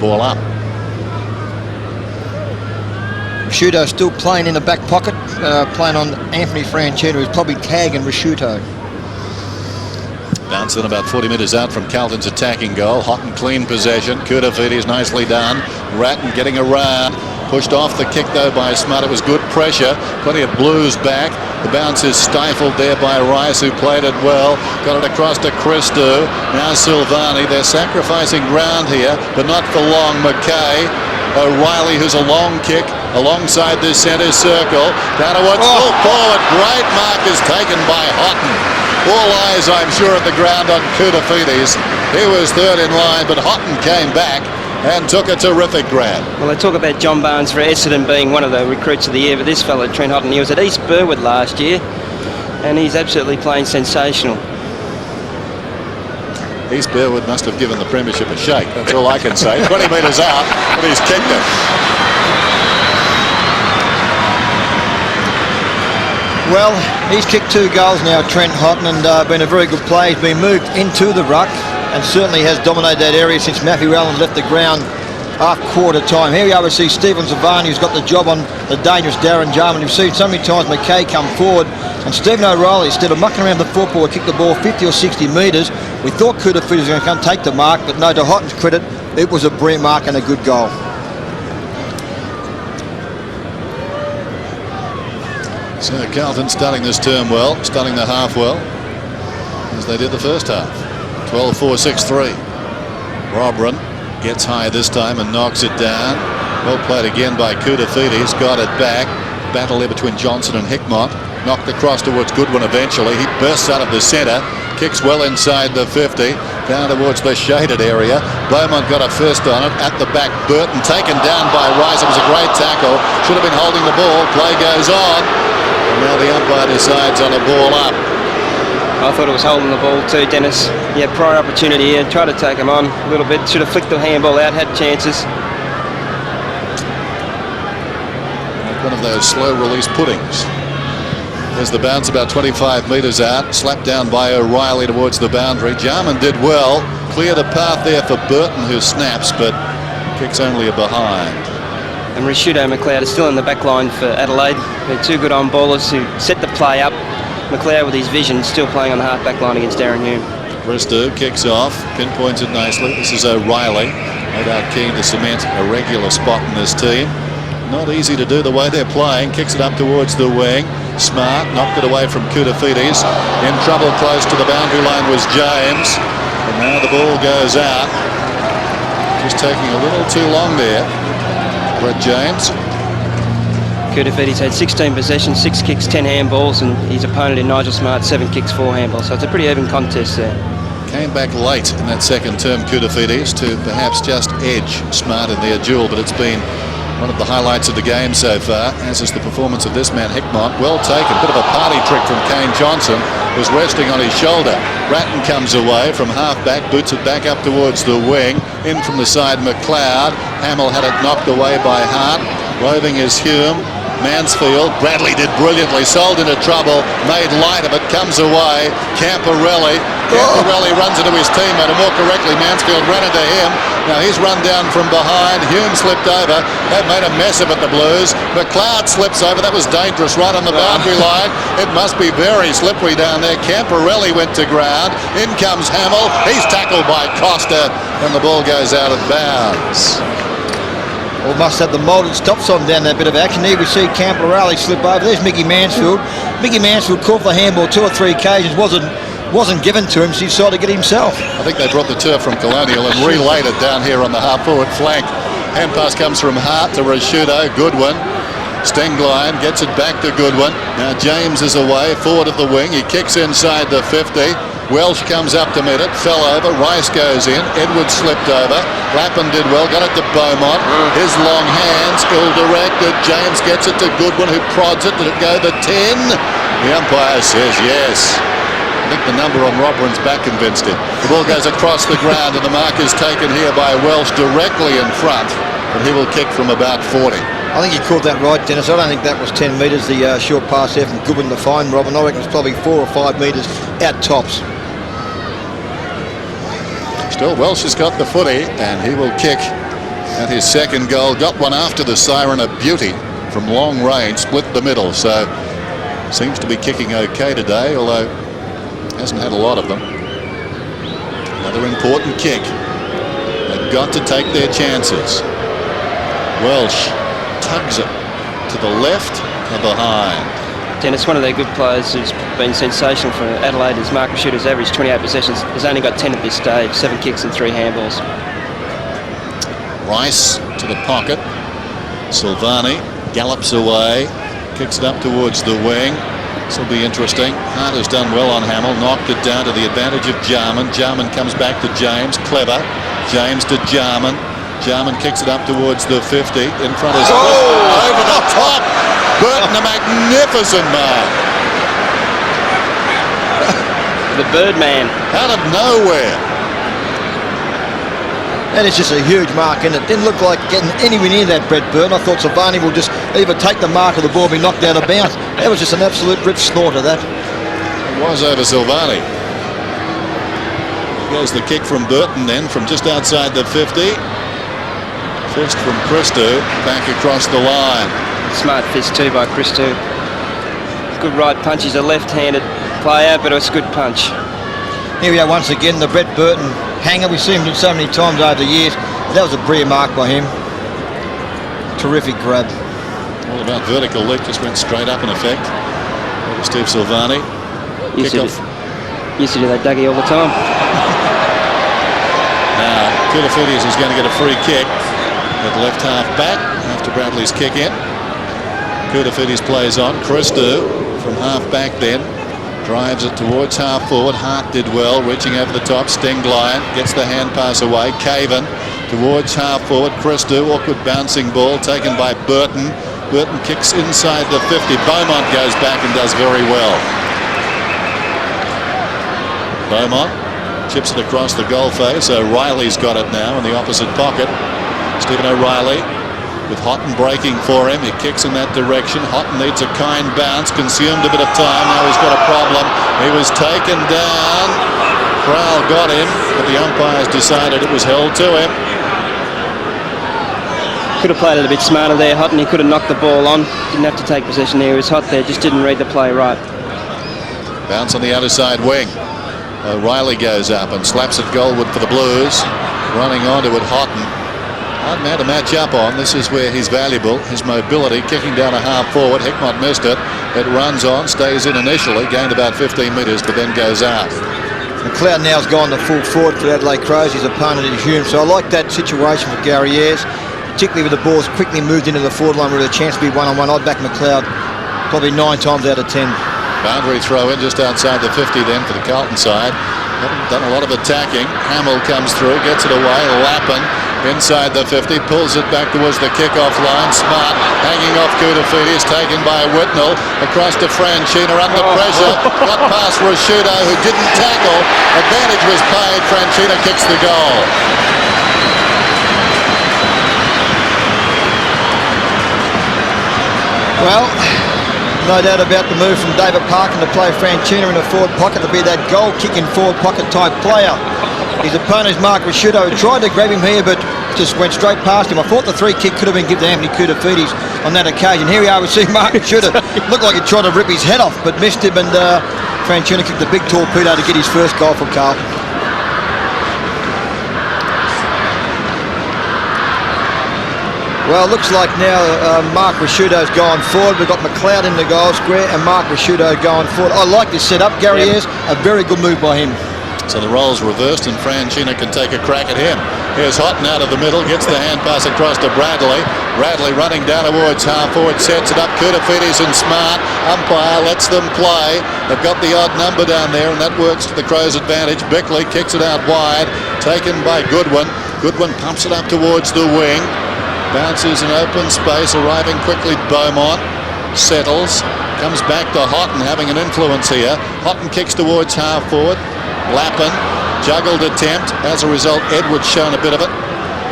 Ball up. Rashuto still playing in the back pocket, playing on Anthony Franchino, who's probably tagging Rashuto. Bouncing about 40 metres out from Carlton's attacking goal. Houghton clean possession. Koutafidis nicely done. Ratton getting around. Pushed off the kick though by Smart. It was good pressure. Plenty of Blues back. The bounce is stifled there by Rice, who played it well. Got it across to Christou. Now Silvani. They're sacrificing ground here, but not for long. McKay. O'Reilly, who's a long kick alongside the centre circle. Down towards full forward. Great mark is taken by Houghton. All eyes, I'm sure, at the ground on Koutafidis. He was third in line, but Houghton came back and took a terrific grab. Well, they talk about John Barnes for Essendon being one of the recruits of the year, but this fellow, Trent Houghton, he was at East Burwood last year, and he's absolutely playing sensational. East Burwood must have given the premiership a shake. That's all I can say. 20 metres out, but he's kicked it. Well, he's kicked 2 goals now, Trent Houghton, and been a very good player. He's been moved into the ruck and certainly has dominated that area since Matthew Allen left the ground half quarter time. Here we are, we see Stephen Zavani, who's got the job on the dangerous Darren Jarman. You've seen so many times McKay come forward, and Stephen O'Reilly, instead of mucking around the football, kicked the ball 50 or 60 metres. We thought Koutafidis was going to come take the mark, but no, to Houghton's credit, it was a brilliant mark and a good goal. So Carlton starting this term well, starting the half well, as they did the first half. 12-4-6-3. Robran gets high this time and knocks it down. Well played again by Koutafidis. Got it back. Battle there between Johnson and Hickmott. Knocked across towards Goodwin eventually. He bursts out of the centre. Kicks well inside the 50. down towards the shaded area. Beaumont got a first on it at the back. Burton taken down by Rice. It was a great tackle. Should have been holding the ball. Play goes on. And now the umpire decides on a ball up. I thought it was holding the ball too, Dennis. He had prior opportunity here, tried to take him on a little bit. Should have flicked the handball out, had chances. Like one of those slow release puddings. There's the bounce about 25 metres out. Slapped down by O'Reilly towards the boundary. Jarman did well. Cleared a path there for Burton, who snaps, but kicks only a behind. And Rashudo McLeod is still in the back line for Adelaide. They're two good on-ballers who set the play up. McLeod with his vision still playing on the half-back line against Darren Hume. Bristow kicks off, pinpoints it nicely. This is O'Reilly, no doubt keen to cement a regular spot in this team. Not easy to do the way they're playing. Kicks it up towards the wing. Smart knocked it away from Koutafidis. In trouble close to the boundary line was James. And now the ball goes out. Just taking a little too long there. Brett James. Koutafidis had 16 possessions, 6 kicks, 10 handballs, and his opponent in Nigel Smart 7 kicks, 4 handballs. So it's a pretty even contest there. Came back late in that second term, Koutafidis, to perhaps just edge Smart in their duel, but it's been one of the highlights of the game so far, as is the performance of this man, Hickmott. Well taken. Bit of a party trick from Kane Johnson. Was resting on his shoulder. Bratton comes away from half-back, boots it back up towards the wing. In from the side, McLeod. Hamill had it knocked away by Hart. Roving is Hume. Mansfield. Bradley did brilliantly. Sold into trouble. Made light of it. Comes away. Camporelli. Camporelli runs into his teammate, or more correctly, Mansfield ran into him. Now he's run down from behind. Hume slipped over. They've made a mess of it, the Blues. McLeod slips over. That was dangerous, right on the boundary line. It must be very slippery down there. Camporelli went to ground. In comes Hamill. He's tackled by Costa, and the ball goes out of bounds. Well, must have the moulded stops on down that bit of action. Here we see Camporelli slip over. There's Mickey Mansfield. Mickey Mansfield called for handball 2 or 3 occasions. Wasn't given to him, so he decided to get himself. I think they brought the turf from Colonial and relayed it down here on the half-forward flank. Hand pass comes from Hart to Rashudo. Goodwin. Stengline gets it back to Goodwin. Now James is away, forward of the wing. He kicks inside the 50. Welsh comes up to meet it, fell over. Rice goes in. Edwards slipped over. Lappin did well, got it to Beaumont. His long hands, ill-directed. James gets it to Goodwin, who prods it. Did it go the 10? The umpire says yes. I think the number on Roberin's back convinced him. The ball goes across the ground, and the mark is taken here by Welsh directly in front, and he will kick from about 40. I think you called that right, Dennis. I don't think that was 10 metres, the short pass there from Goodwin to find Robin. I reckon it's probably 4 or 5 metres out tops. Still, Welsh has got the footy, and he will kick at his second goal. Got one after the siren, a beauty from long range, split the middle. So seems to be kicking okay today, although hasn't had a lot of them. Another important kick. They've got to take their chances. Welsh tugs it to the left and behind. Dennis, one of their good players who's been sensational for Adelaide is Mark Rashudo's average 28 possessions. He's only got 10 at this stage, 7 kicks and 3 handballs. Rice to the pocket. Silvani gallops away, kicks it up towards the wing. This will be interesting. Hart has done well on Hamill, knocked it down to the advantage of Jarman. Jarman comes back to James, clever. James to Jarman. Jarman kicks it up towards the 50. In front is over the top. Burton, a magnificent mark. The Birdman. Out of nowhere. That is just a huge mark, and it didn't look like getting anywhere near that, Brett Burton. I thought Silvani will just either take the mark of the ball and be knocked out of bounds. That was just an absolute rip snorter, that. It was over Silvani. Here's the kick from Burton then, from just outside the 50. Fist from Christou, back across the line. Smart fist too by Christou. Good right punch. He's a left-handed player, but it's a good punch. Here we are once again, the Brett Burton hanger. We've seen him so many times over the years. That was a brilliant mark by him. Terrific grab. All about vertical leap, just went straight up in effect. Over Steve Silvani. Used to do that Dougie all the time. Now, Koutafidis is going to get a free kick at left half back after Bradley's kick in. Koutafidis plays on. Christou from half back then. Drives it towards half forward. Hart did well, reaching over the top. Stenglein gets the hand pass away. Caven towards half forward. Christou, awkward bouncing ball taken by Burton. Burton kicks inside the 50. Beaumont goes back and does very well. Beaumont chips it across the goal face. O'Reilly's got it now in the opposite pocket. Stephen O'Reilly with Houghton breaking for him. He kicks in that direction. Houghton needs a kind bounce. Consumed a bit of time. Now he's got a problem. He was taken down. Crowell got him, but the umpires decided it was held to him. Could have played it a bit smarter there, Houghton. He could have knocked the ball on. Didn't have to take possession there. He was hot there. Just didn't read the play right. Bounce on the outer side wing. O'Reilly goes up and slaps at Goldwood for the Blues. Running onto it, Houghton. Hard man to match up on. This is where he's valuable. His mobility, kicking down a half forward. Hickmott missed it. It runs on, stays in initially, gained about 15 metres, but then goes out. McLeod now's gone to full forward for the Adelaide Crows. His opponent is Hume. So I like that situation for Gary Ayres, particularly with the balls quickly moved into the forward line with a chance to be one-on-one. I'd back McLeod probably 9 times out of 10. Boundary throw in just outside the 50 then for the Carlton side. Haven't done a lot of attacking. Hamill comes through, gets it away. Lappin inside the 50, pulls it back towards the kick-off line. Smart hanging off Koutafidis, taken by Whitnell across to Franchina under pressure. Got past Rashudo, who didn't tackle. Advantage was paid. Franchina kicks the goal. Well, no doubt about the move from David Parkin to play Franchina in the forward pocket to be that goal-kicking forward pocket type player. His opponent is Mark Rashudo, who tried to grab him here but just went straight past him. I thought the free kick could have been given to Anthony Koutafidis on that occasion. Here we are, we see Mark Rashudo. Looked like he tried to rip his head off but missed him, and Franchina kicked a big torpedo to get his first goal for Carlton. Well, it looks like now Mark Rashudo's gone forward. We've got McLeod in the goal square and Mark Rashudo going forward. I like this setup. Gary Ayres, a very good move by him. So the roles reversed and Franchina can take a crack at him. Here's Houghton out of the middle, gets the hand pass across to Bradley. Bradley running down towards half forward, sets it up. Koutafidis and Smart. Umpire lets them play. They've got the odd number down there and that works to the Crows' advantage. Bickley kicks it out wide, taken by Goodwin. Goodwin pumps it up towards the wing. Bounces in open space, arriving quickly. Beaumont settles, comes back to Houghton, having an influence here. Houghton kicks towards half forward. Lappin, juggled attempt. As a result, Edwards shown a bit of it.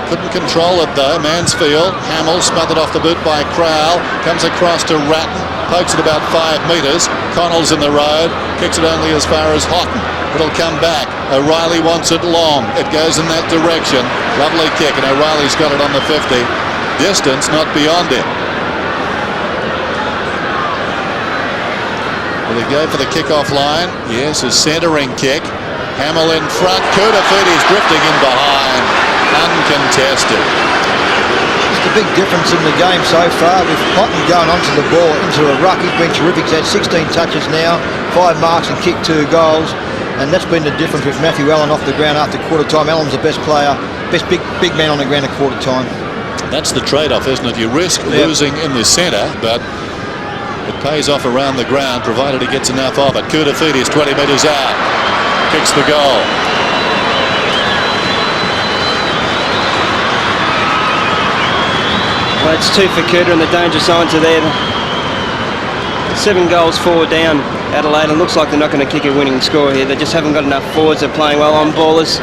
Couldn't control it though. Mansfield, Hamill smothered off the boot by Crowell. Comes across to Ratton, pokes it about 5 metres. Connell's in the road, kicks it only as far as Houghton. It'll come back. O'Reilly wants it long. It goes in that direction. Lovely kick, and O'Reilly's got it on the 50. Distance not beyond him. Will he go for the kick-off line? Yes, a centering kick. Hamill in front. Koutafidis drifting in behind. Uncontested. Just a big difference in the game so far with Houghton going onto the ball into a ruck. He's been terrific. He's had 16 touches now, 5 marks and kicked 2 goals. And that's been the difference with Matthew Allen off the ground after quarter time. Allen's the best player, best big man on the ground at quarter time. That's the trade-off, isn't it? You risk losing in the centre, but it pays off around the ground, provided he gets enough of it. Koutafidis 20 metres out, kicks the goal. Well, it's 2 for Cooter, and the danger signs are there. 7 goals, 4 down, Adelaide. It looks like they're not going to kick a winning score here. They just haven't got enough forwards. They're playing well on ballers.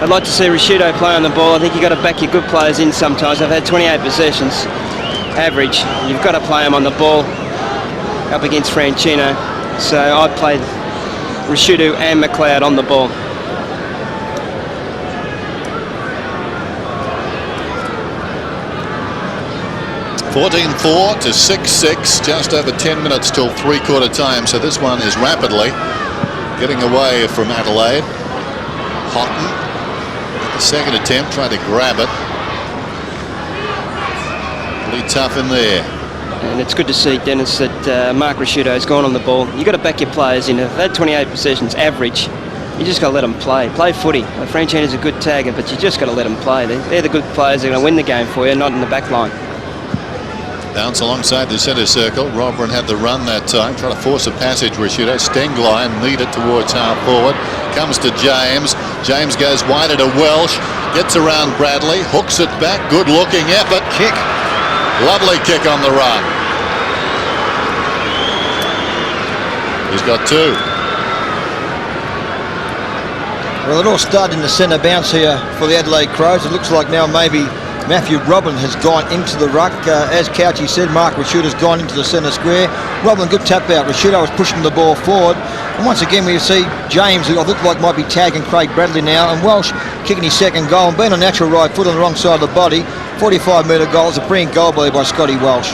I'd like to see Rashudo play on the ball. I think you've got to back your good players in sometimes. They've had 28 possessions average. You've got to play them on the ball up against Franchina. So I'd play Rashudo and McLeod on the ball. (14-4 to 6-6), just over 10 minutes till three-quarter time. So this one is rapidly getting away from Adelaide. Houghton. Second attempt, trying to grab it. Really tough in there. And it's good to see, Dennis, that Mark Rashudo's gone on the ball. You've got to back your players in. If they've had 28 possessions average, you just got to let them play. Play footy. Franchina's a good tagger, but you just got to let them play. They're the good players that are going to win the game for you, not in the back line. Bounce alongside the centre circle. Robran had the run that time, trying to force a passage with Shooter. Stenglein lead it towards half forward. Comes to James. James goes wider to Welsh. Gets around Bradley. Hooks it back. Good looking effort. Kick. Lovely kick on the run. He's got two. Well, it all started in the centre bounce here for the Adelaide Crows. It looks like now maybe Matthew Robin has gone into the ruck. As Couchy said, Mark Rashuda's gone into the centre square. Robin, good tap out. Rashuda was pushing the ball forward. And once again, we see James, who I look like might be tagging Craig Bradley now, and Welsh kicking his second goal and being a natural right foot on the wrong side of the body. 45-metre goal. It's a brilliant goal by Scotty Welsh.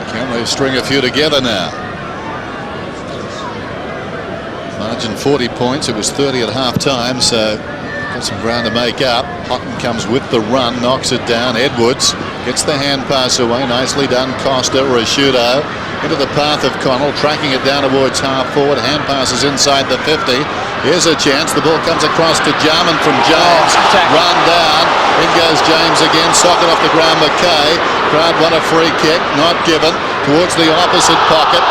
Can they string a few together now? Margin 40 points. It was 30 at half-time, so got some ground to make up. Houghton comes with the run, knocks it down. Edwards gets the hand pass away. Nicely done. Costa, Rashudo into the path of Connell, tracking it down towards half-forward. Hand passes inside the 50. Here's a chance. The ball comes across to Jarman from James. Run down. In goes James again. Socket off the ground. McKay. Crowd want a free kick. Not given. Towards the opposite pocket.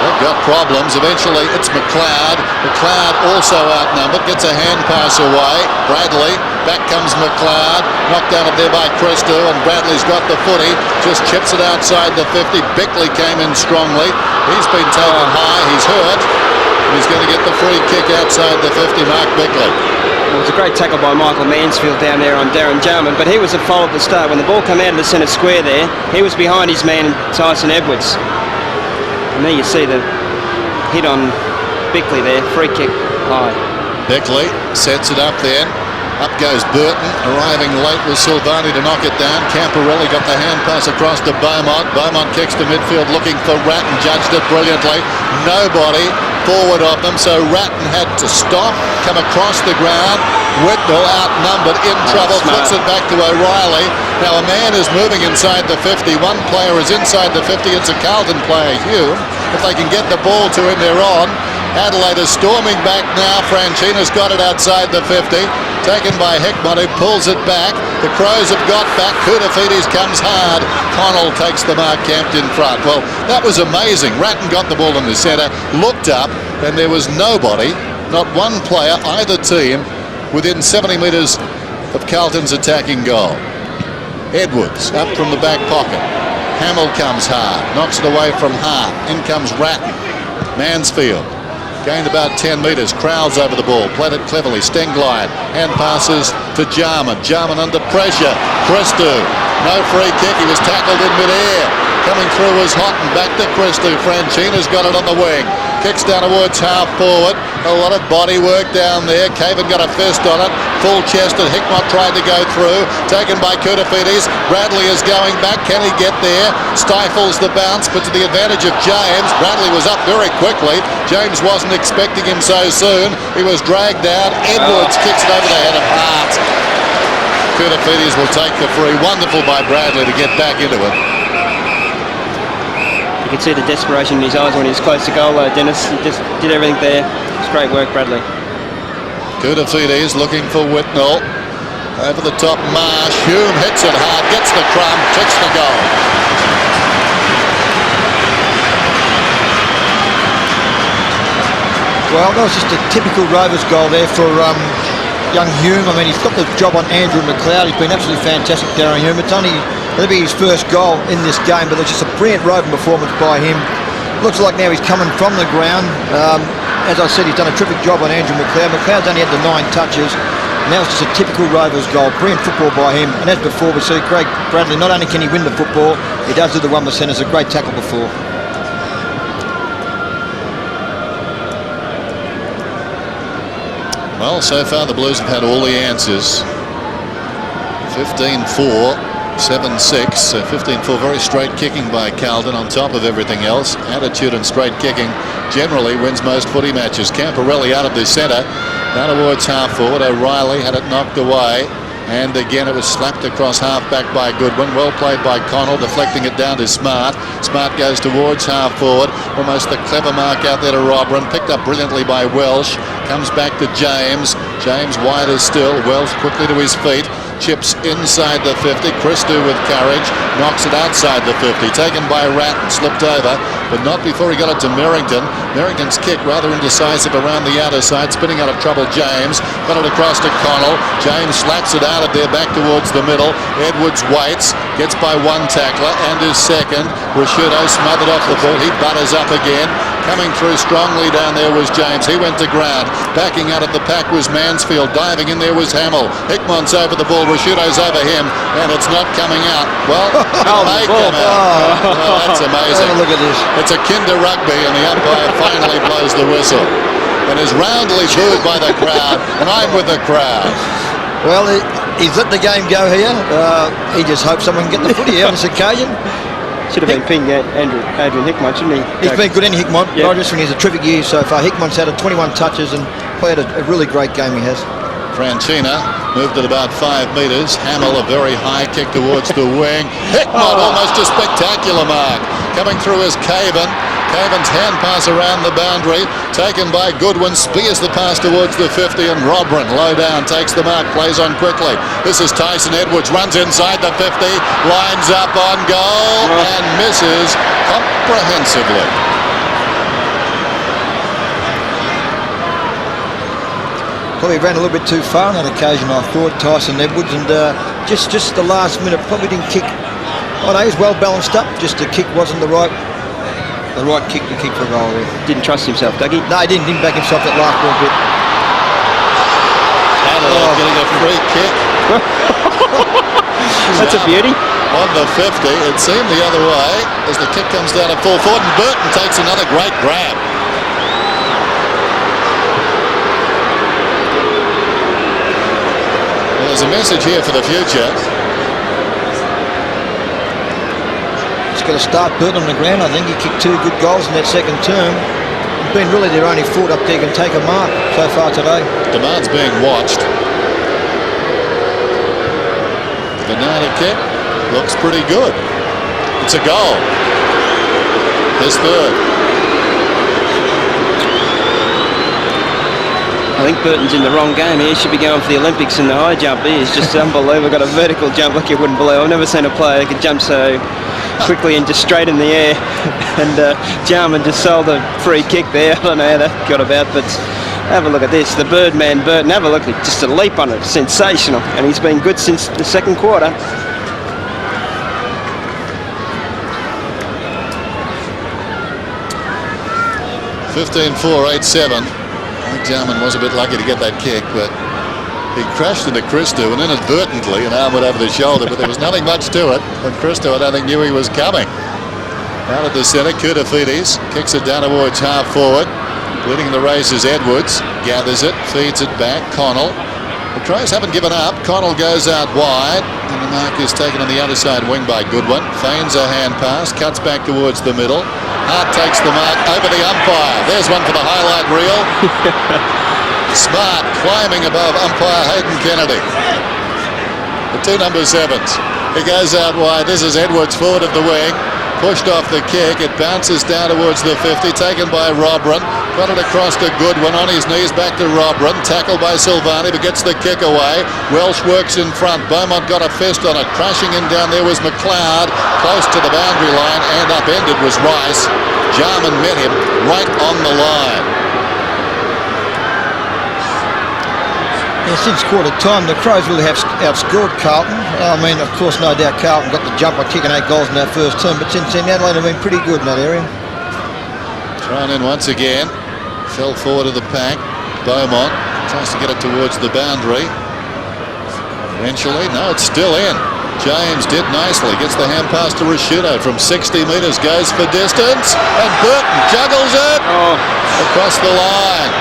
They've got problems. Eventually it's McLeod. McLeod also outnumbered. Gets a hand pass away. Bradley. Back comes McLeod. Knocked out of there by Christou. And Bradley's got the footy. Just chips it outside the 50. Bickley came in strongly. He's been taken high. He's hurt. And he's going to get the free kick outside the 50. Mark Bickley. It was a great tackle by Michael Mansfield down there on Darren Jarman, but he was at fault at the start. When the ball came out of the centre square there, he was behind his man Tyson Edwards. And there you see the hit on Bickley there, free kick high. Bickley sets it up then. Up goes Burton, arriving late with Silvani to knock it down. Camporelli got the hand pass across to Beaumont. Beaumont kicks to midfield looking for Ratton, judged it brilliantly. Nobody forward of them, so Ratton had to stop, come across the ground. Whitnell outnumbered, in trouble, flicks it back to O'Reilly. Now a man is moving inside the 50. One player is inside the 50. It's a Carlton player, Hume. If they can get the ball to him, they're on. Adelaide is storming back now. Franchina's got it outside the 50. Taken by Hickmott, who pulls it back. The Crows have got back. Koutafidis comes hard. Connell takes the mark, camped in front. Well, that was amazing. Ratton got the ball in the centre, looked up, and there was nobody, not one player, either team, within 70 metres of Carlton's attacking goal. Edwards up from the back pocket. Hamill comes hard, knocks it away from Hart. In comes Ratton. Mansfield gained about 10 metres. Crowds over the ball, played it cleverly. Stenglein hand passes to Jarman. Jarman under pressure. Christou, no free kick. He was tackled in mid-air. Coming through was Houghton. Back to Christou. Franchina's got it on the wing. Kicks down towards half forward. A lot of body work down there. Caven got a fist on it. Full chested. Hickmott tried to go through. Taken by Koutafidis. Bradley is going back. Can he get there? Stifles the bounce, but to the advantage of James. Bradley was up very quickly. James wasn't expecting him so soon. He was dragged down. Edwards kicks it over the head of Hart. Koutafidis will take the free. Wonderful by Bradley to get back into it. You could see the desperation in his eyes when he was close to goal, Dennis. He just did everything there. It's great work, Bradley. Koutafidis looking for Whitnell. Over the top, Marsh. Hume hits it hard, gets the crumb, kicks the goal. Well, that was just a typical Rovers goal there for young Hume. I mean, he's got the job on Andrew McLeod. He's been absolutely fantastic, Darren Hume. It's only going to be his first goal in this game, but it's just a brilliant roving performance by him. Looks like now he's coming from the ground. As I said, he's done a terrific job on Andrew McLeod. McLeod's only had the 9 touches. Now it's just a typical Rovers goal. Brilliant football by him. And as before, we see Craig Bradley, not only can he win the football, he does do the 1%. It's a great tackle before. Well, so far the Blues have had all the answers. 15-4, 7-6. So 15-4, very straight kicking by Carlton on top of everything else. Attitude and straight kicking generally wins most footy matches. Camporelli out of the centre. Down towards half forward. O'Reilly had it knocked away. And again, it was slapped across half-back by Goodwin. Well played by Connell, deflecting it down to Smart. Smart goes towards half-forward. Almost the clever mark out there to Robran. Picked up brilliantly by Welsh. Comes back to James. James wider still. Welsh quickly to his feet. Chips inside the 50. Christou with courage. Knocks it outside the 50. Taken by Ratton. Slipped over, but not before he got it to Merrington. Merrington's kick rather indecisive around the outer side. Spinning out of trouble, James. Got it across to Connell. James slats it out of there back towards the middle. Edwards waits. Gets by one tackler and is second. Rashudo smothered off the ball. He butters up again. Coming through strongly down there was James. He went to ground. Backing out of the pack was Mansfield. Diving in there was Hamill. Hickmont's over the ball. Rashudo's over him. And it's not coming out. Well, it may come out. Oh, that's amazing. Look at this. It's a kinder rugby and the umpire finally blows the whistle. And is roundly booed by the crowd. And I'm with the crowd. Well, he's let the game go here. He just hopes someone can get the footy on this occasion. Should have been pinged Adrian Hickmont, shouldn't he? He's been good, Andy Hickmont. Yep. I just think he's a terrific year so far. Hickmont's had 21 touches and played a really great game he has. Franchina moved it about 5 metres. Hamill, a very high kick towards the wing. Hickmont, almost a spectacular mark. Coming through is Caven. Caven's hand pass around the boundary. Taken by Goodwin. Spears the pass towards the 50 and Robran low down. Takes the mark. Plays on quickly. This is Tyson Edwards. Runs inside the 50. Lines up on goal and misses comprehensively. Probably ran a little bit too far on that occasion, I thought, Tyson Edwards, and just the last minute probably didn't kick. Oh no, he's well balanced up, just the kick wasn't the right kick to kick for a goal there. Didn't trust himself, Dougie? No, he didn't back himself that last ball bit. Adelaide getting a free kick. That's a beauty. On the 50, it seemed the other way as the kick comes down at full forward and Burton takes another great grab. There's a message here for the future. He's got to start Burton on the ground. I think he kicked 2 good goals in that second term. It's been really their only foot up there can take a mark so far today. Demand's being watched. Banana kick looks pretty good. It's a goal. His third. I think Burton's in the wrong game. He should be going for the Olympics in the high jump. He is just unbelievable. Got a vertical jump like you wouldn't believe. I've never seen a player that could jump so quickly and just straight in the air. And Jarman just sold a free kick there. I don't know how that got about, but have a look at this. The Birdman Burton. Have a look. Just a leap on it. Sensational. And he's been good since the second quarter. (15-4-8-7). Jarman was a bit lucky to get that kick, but he crashed into Christou and inadvertently an arm went over the shoulder, but there was nothing much to it. And Christou, I don't think, knew he was coming. Out at the centre, Koutafidis kicks it down towards half forward. Leading the race is Edwards. Gathers it, feeds it back. Connell. The Crows haven't given up. Connell goes out wide, and the mark is taken on the other side wing by Goodwin. Feigns a hand pass, cuts back towards the middle. Hart takes the mark over the umpire. There's one for the highlight reel. Smart climbing above umpire Hayden Kennedy. The 2 number 7s. He goes out wide. This is Edwards forward of the wing. Pushed off the kick. It bounces down towards the 50. Taken by Robran. Got it across to Goodwin. On his knees back to Robran. Tackled by Silvani, but gets the kick away. Welsh works in front. Beaumont got a fist on it. Crashing in down there was McLeod. Close to the boundary line and upended was Rice. Jarman met him right on the line. Yeah, since quarter time, the Crows really have outscored Carlton. I mean, of course, no doubt Carlton got the jump by kicking 8 goals in that first term, but since then, Adelaide have been pretty good in that area. Thrown in once again. Fell forward of the pack. Beaumont tries to get it towards the boundary. Eventually, no, it's still in. James did nicely. Gets the hand pass to Rashudo from 60 metres. Goes for distance. And Burton juggles it across the line.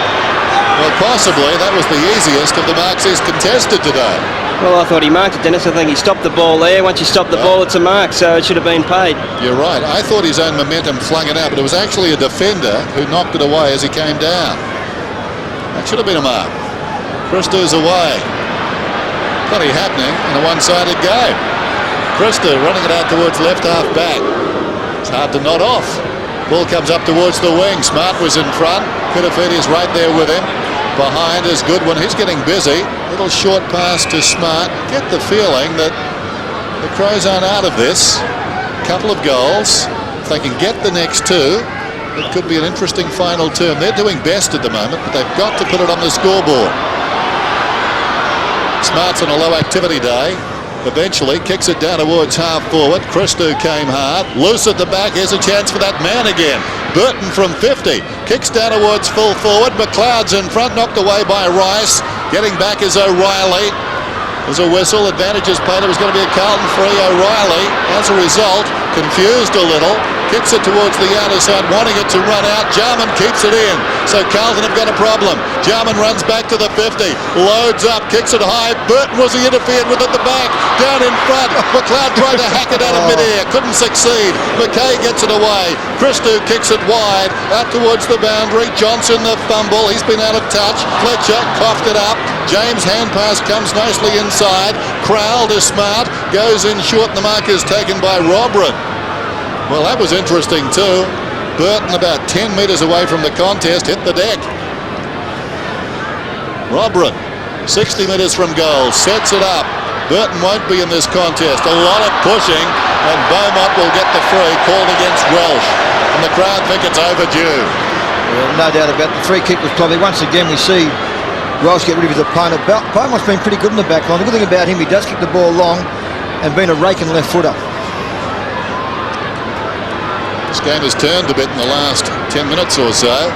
Well, possibly that was the easiest of the marks he's contested today. Well, I thought he marked it, Dennis. I think he stopped the ball there. Once you stop the ball, it's a mark, so it should have been paid. You're right. I thought his own momentum flung it out, but it was actually a defender who knocked it away as he came down. That should have been a mark. Christou's away. Plenty happening in a one-sided game. Christou running it out towards left half back. It's hard to nod off. Ball comes up towards the wing. Smart was in front. Pitafiti's right there with him. Behind is Goodwin. He's getting busy. Little short pass to Smart. Get the feeling that the Crows aren't out of this. Couple of goals. If they can get the next two, it could be an interesting final term. They're doing best at the moment, but they've got to put it on the scoreboard. Smart's on a low activity day. Eventually kicks it down towards half forward. Christou came hard. Loose at the back. Here's a chance for that man again. Burton from 50. Kicks down towards full forward. McLeod's in front. Knocked away by Rice. Getting back is O'Reilly. There's a whistle. Advantage is played. It was going to be a Carlton free. O'Reilly, as a result, confused a little. Kicks it towards the outer side, wanting it to run out. Jarman keeps it in. So Carlton have got a problem. Jarman runs back to the 50. Loads up, kicks it high. Burton was he interfered with at the back. Down in front. McLeod tried to hack it out of midair. Couldn't succeed. McKay gets it away. Christou kicks it wide. Out towards the boundary. Johnson the fumble. He's been out of touch. Fletcher coughed it up. James hand pass comes nicely inside. Crowell to Smart. Goes in short. The mark is taken by Robrin. Well, that was interesting too. Burton about 10 metres away from the contest, hit the deck. Robrin, 60 metres from goal, sets it up. Burton won't be in this contest. A lot of pushing, and Beaumont will get the free, called against Welsh. And the crowd think it's overdue. Well, no doubt about it. The free kick was probably, once again, we see Welsh get rid of his opponent. Beaumont's been pretty good in the back line. The good thing about him, he does kick the ball long and been a raking left footer. This game has turned a bit in the last 10 minutes or so.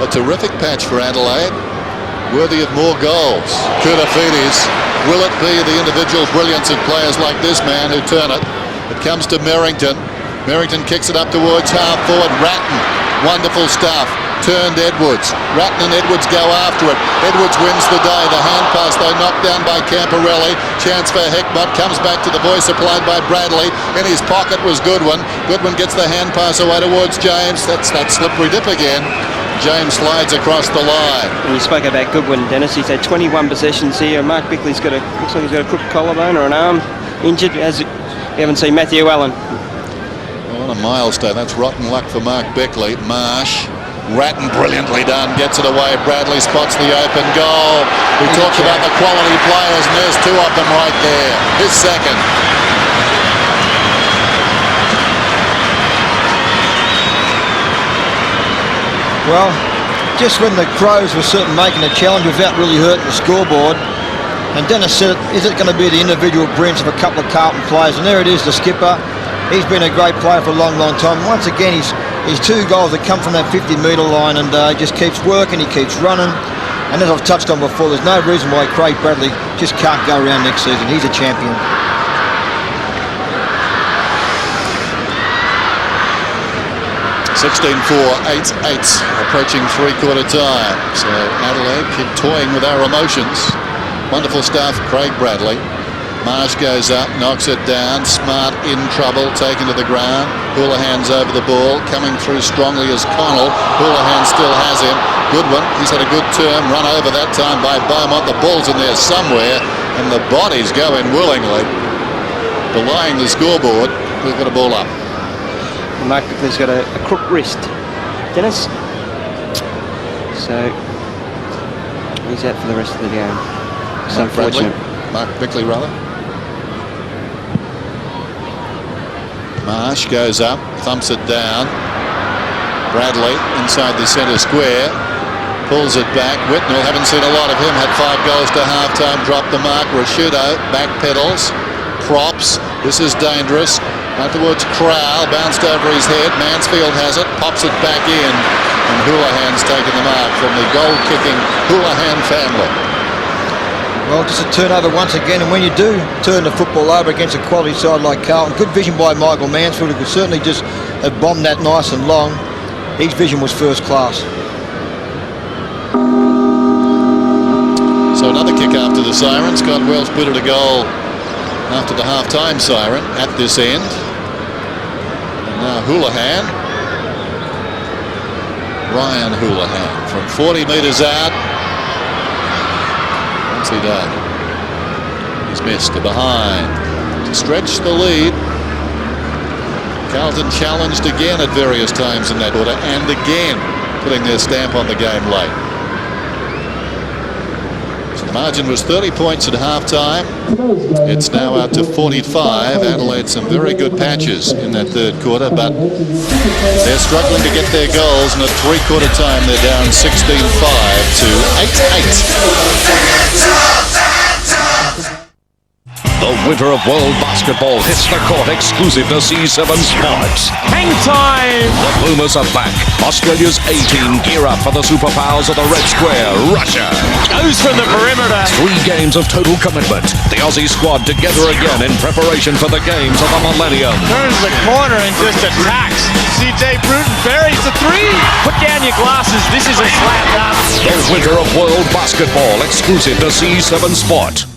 A terrific patch for Adelaide, worthy of more goals. Pitafiti's. Will it be the individual brilliance of players like this man who turn it? It comes to Merrington. Merrington kicks it up towards half forward. Ratton, wonderful stuff. Turned Edwards. Ratton and Edwards go after it. Edwards wins the day. The hand pass though knocked down by Camporelli. Chance for Heckmott. Comes back to the voice applied by Bradley. In his pocket was Goodwin. Goodwin gets the hand pass away towards James. That's that slippery dip again. James slides across the line. And you spoke about Goodwin, Dennis. He's had 21 possessions here. Mark Bickley's got looks like he's got a crooked collarbone or an arm injured. As you haven't seen Matthew Allen. Well, on a milestone. That's rotten luck for Mark Bickley. Marsh. Ratton brilliantly done, gets it away. Bradley spots the open goal. We talked about the quality players, and there's two of them right there. His second. Well, just when the Crows were certainly making a challenge without really hurting the scoreboard, and Dennis said, is it going to be the individual brilliance of a couple of Carlton players? And there it is, the skipper. He's been a great player for a long, long time. Once again, his two goals that come from that 50-metre line, and he just keeps working, he keeps running. And as I've touched on before, there's no reason why Craig Bradley just can't go around next season. He's a champion. (16-4), 8-8, approaching three-quarter time. So Adelaide keep toying with our emotions. Wonderful stuff, Craig Bradley. Marsh goes up, knocks it down. Smart in trouble, taken to the ground. Houlihan's over the ball, coming through strongly as Connell. Houlihan still has him. Goodwin, he's had a good term, run over that time by Beaumont. The ball's in there somewhere, and the bodies go in willingly. Belying the scoreboard, we've got a ball up. Mark Bickley's got a crook wrist. Dennis? So, he's out for the rest of the game. It's unfortunate. Mark Bickley, rather. Marsh goes up, thumps it down. Bradley inside the centre square, pulls it back. Whitnell, haven't seen a lot of him, had 5 goals to half-time, dropped the mark. Rashudo back pedals, props. This is dangerous. Out towards Crowell, bounced over his head. Mansfield has it, pops it back in, and Houlihan's taken the mark from the goal-kicking Houlihan family. Well, just a turnover once again, and when you do turn the football over against a quality side like Carlton, good vision by Michael Mansfield, who could certainly just have bombed that nice and long. His vision was first class. So another kick after the siren. Scott Welsh booted a goal after the half-time siren at this end. And now Houlihan. Ryan Houlihan from 40 metres out. What's he done? He's missed to behind. To stretch the lead. Carlton challenged again at various times in that quarter and again putting their stamp on the game late. So the margin was 30 points at half-time. It's now out to 45. Adelaide some very good patches in that third quarter, but they're struggling to get their goals, and at three-quarter time they're down 16-5 to 8-8. The winter of world basketball hits the court exclusive to C7 Sports. Hang time! The Boomers are back. Australia's A-team gear up for the superpowers of the Red Square, Russia. Goes from the perimeter. 3 games of total commitment. The Aussie squad together again in preparation for the games of the millennium. Turns the corner and just attacks. CJ Bruton buries the 3. Put down your glasses. This is a slam dunk. The winter of world basketball exclusive to C7 Sport.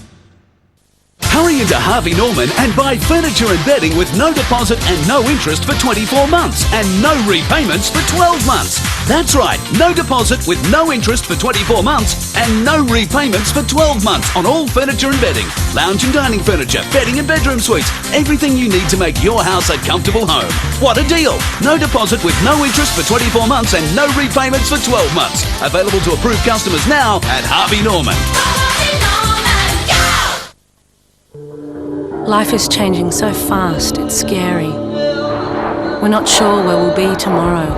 Hurry into Harvey Norman and buy furniture and bedding with no deposit and no interest for 24 months and no repayments for 12 months. That's right, no deposit with no interest for 24 months and no repayments for 12 months on all furniture and bedding. Lounge and dining furniture, bedding and bedroom suites, everything you need to make your house a comfortable home. What a deal! No deposit with no interest for 24 months and no repayments for 12 months. Available to approved customers now at Harvey Norman. Life is changing so fast, it's scary. We're not sure where we'll be tomorrow.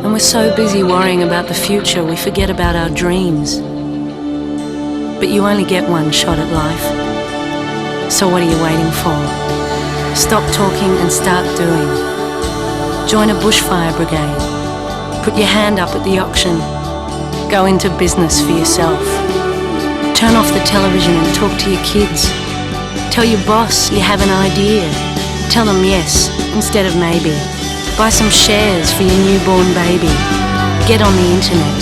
And we're so busy worrying about the future, we forget about our dreams. But you only get one shot at life. So what are you waiting for? Stop talking and start doing. Join a bushfire brigade. Put your hand up at the auction. Go into business for yourself. Turn off the television and talk to your kids. Tell your boss you have an idea. Tell them yes instead of maybe. Buy some shares for your newborn baby. Get on the internet.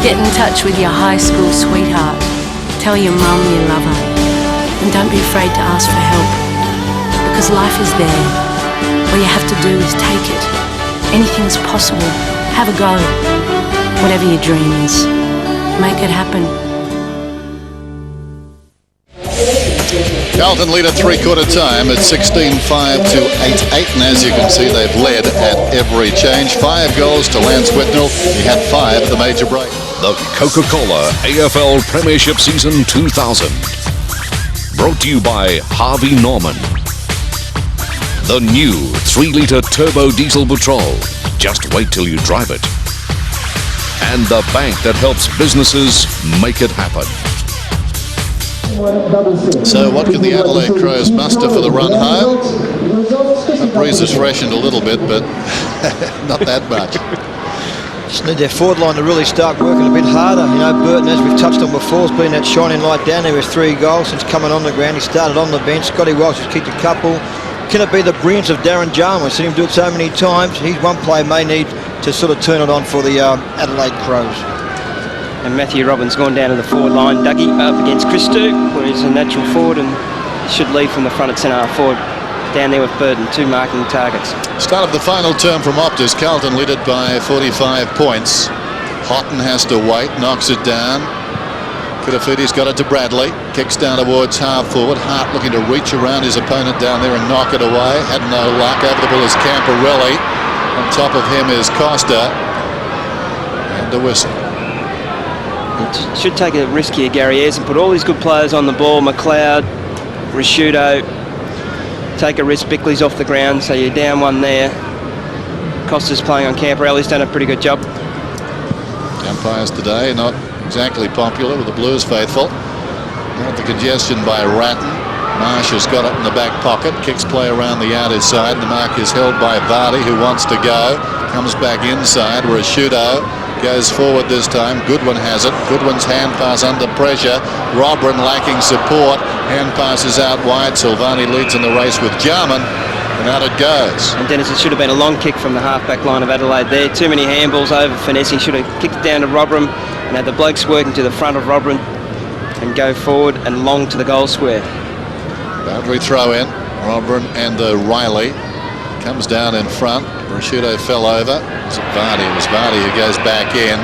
Get in touch with your high school sweetheart. Tell your mum you love her. And don't be afraid to ask for help. Because life is there. All you have to do is take it. Anything's possible. Have a go. Whatever your dream is, make it happen. Carlton lead at three-quarter time at 16-5 to 8-8, and as you can see, they've led at every change. 5 goals to Lance Whitnell. He had 5 at the major break. The Coca-Cola AFL Premiership Season 2000. Brought to you by Harvey Norman. The new 3-litre turbo diesel petrol. Just wait till you drive it. And the bank that helps businesses make it happen. So what can the Adelaide Crows muster for the run home? The breeze has freshened a little bit, but not that much. Just need their forward line to really start working a bit harder. You know, Burton, as we've touched on before, has been that shining light down there with 3 goals since coming on the ground. He started on the bench. Scotty Welsh has kicked a couple. Can it be the brilliance of Darren Jarman? We've seen him do it so many times. He's one player may need to sort of turn it on for the Adelaide Crows. And Matthew Robbins gone down to the forward line. Dougie up against Christou, where he's a natural forward and should lead from the front at centre half forward. Down there with Burton, 2 marking targets. Start of the final term from Optus. Carlton lead it by 45 points. Houghton has to wait, knocks it down. Kitafidi's got it to Bradley. Kicks down towards half forward. Hart looking to reach around his opponent down there and knock it away. Had no luck. Over the ball is Camporelli. On top of him is Costa. And a whistle. It should take a risk here, Gary Ayres, and put all these good players on the ball. McLeod, Rashudo. Take a risk. Bickley's off the ground, so you're down 1 there. Costa's playing on Camporelli's done a pretty good job. Umpires today not exactly popular with the Blues faithful. Not the congestion by Ratton. Marsh has got it in the back pocket. Kicks play around the outer side. The mark is held by Vardy, who wants to go. Comes back inside. Rashudo goes forward this time. Goodwin has it. Goodwin's hand pass under pressure. Robrin lacking support. Hand passes out wide. Silvani leads in the race with Jarman. And out it goes. And Dennis, it should have been a long kick from the half-back line of Adelaide there. Too many handballs over finessing. Should have kicked it down to Robrin and had the blokes working to the front of Robrin and go forward and long to the goal square. Boundary throw in. Robrin and Riley. Comes down in front. Rashudo fell over. It was Vardy who goes back in.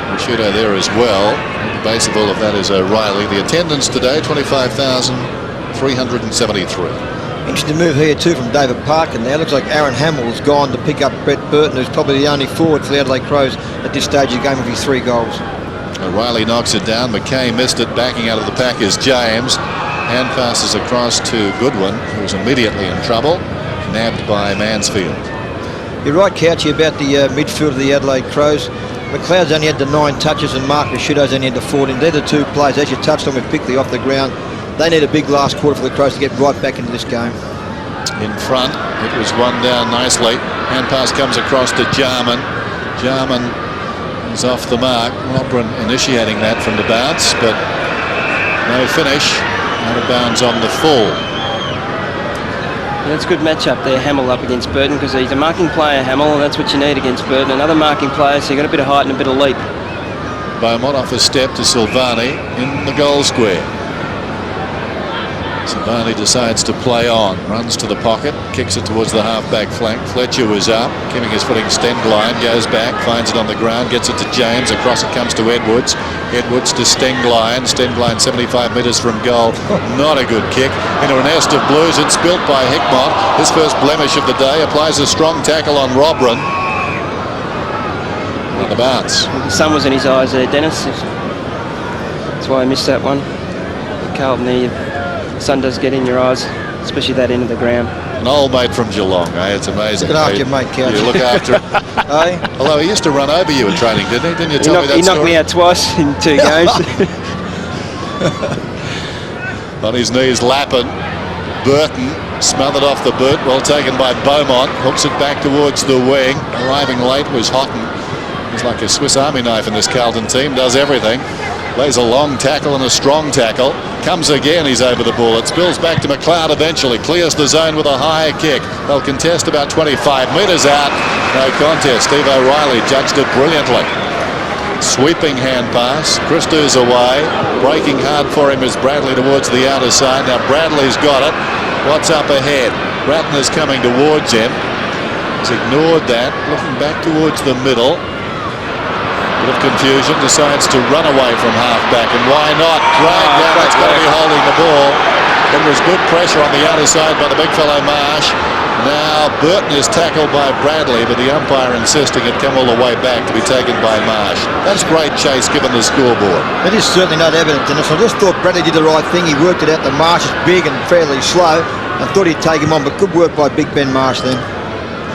Prosciutto there as well. At the base of all of that is O'Reilly. The attendance today, 25,373. Interesting move here too from David Parker now. Looks like Aaron Hamill's gone to pick up Brett Burton, who's probably the only forward for the Adelaide Crows at this stage of the game with his 3 goals. O'Reilly knocks it down. McKay missed it. Backing out of the pack is James. Hand passes across to Goodwin, who's immediately in trouble. Nabbed by Mansfield. You're right, Couchy, about the midfield of the Adelaide Crows. McLeod's only had the 9 touches and Mark Prosciutto's only had the 14. They're the 2 players, as you touched on with Pickley off the ground. They need a big last quarter for the Crows to get right back into this game. In front, it was one down nicely. Hand pass comes across to Jarman. Jarman is off the mark. Robran initiating that from the bounce, but no finish. Out of bounds on the full. Yeah, it's a good matchup there, Hamill up against Burton, because he's a marking player, Hamill, and that's what you need against Burton. Another marking player, so you've got a bit of height and a bit of leap. Beaumont off a step to Silvani in the goal square. Silvani decides to play on, runs to the pocket, kicks it towards the half-back flank. Fletcher was up, keeping his footing Stengline, goes back, finds it on the ground, gets it to James, across it comes to Edwards. Edwards to Stengline, Stengline 75 metres from goal. Not a good kick. Into a nest of blues, it's built by Hickmott. His first blemish of the day, applies a strong tackle on Robran. On the bounce. The sun was in his eyes there, Dennis. That's why I missed that one. Carlton there, the sun does get in your eyes, especially that end of the ground. An old mate from Geelong, eh? It's amazing. Look after your mate, Couch. You look after him. Hey? Although he used to run over you in training, didn't he? Didn't you tell me that He knocked story? me out twice in 2 games. On his knees, Lappin. Burton smothered off the boot, well taken by Beaumont. Hooks it back towards the wing. Arriving late was Houghton. He's like a Swiss Army knife in this Carlton team, does everything. Lays a long tackle and a strong tackle. Comes again, he's over the ball. It spills back to McLeod eventually. Clears the zone with a high kick. They'll contest about 25 metres out. No contest. Steve O'Reilly judged it brilliantly. Sweeping hand pass. Christou's away. Breaking hard for him is Bradley towards the outer side. Now Bradley's got it. What's up ahead? Ratner's coming towards him. He's ignored that. Looking back towards the middle. Bit of confusion, decides to run away from half-back, and why not? Drag down, that's got to be holding the ball. There was good pressure on the outer side by the big fellow Marsh. Now Burton is tackled by Bradley, but the umpire insisting it come all the way back to be taken by Marsh. That's great chase given the scoreboard. That is certainly not evident, Dennis. I just thought Bradley did the right thing. He worked it out. The Marsh is big and fairly slow. I thought he'd take him on, but good work by Big Ben Marsh then.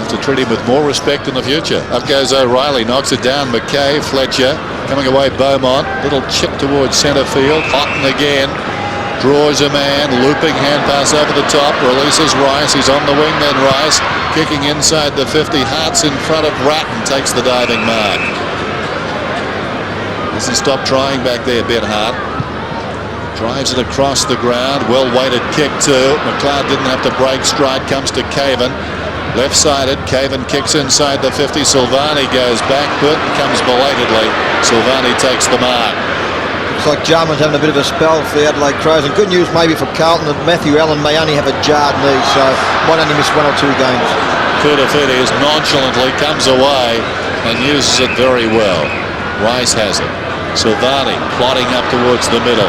To treat him with more respect in the future. Up goes O'Reilly, knocks it down. McKay, Fletcher, coming away Beaumont. Little chip towards centre field. Houghton again. Draws a man, looping hand pass over the top. Releases Rice. He's on the wing then, Rice. Kicking inside the 50. Hart's in front of Ratton. Takes the diving mark. Doesn't stop trying back there, Ben Hart. Drives it across the ground. Well-weighted kick too. McLeod didn't have to break stride. Comes to Caven. Left-sided, Caven kicks inside the 50. Silvani goes back. Burton comes belatedly. Silvani takes the mark. Looks like Jarman's having a bit of a spell for the Adelaide Crows, and good news maybe for Carlton that Matthew Allen may only have a jarred knee, so might only miss 1 or 2 games. Kudafides nonchalantly comes away and uses it very well. Rice has it. Silvani plodding up towards the middle.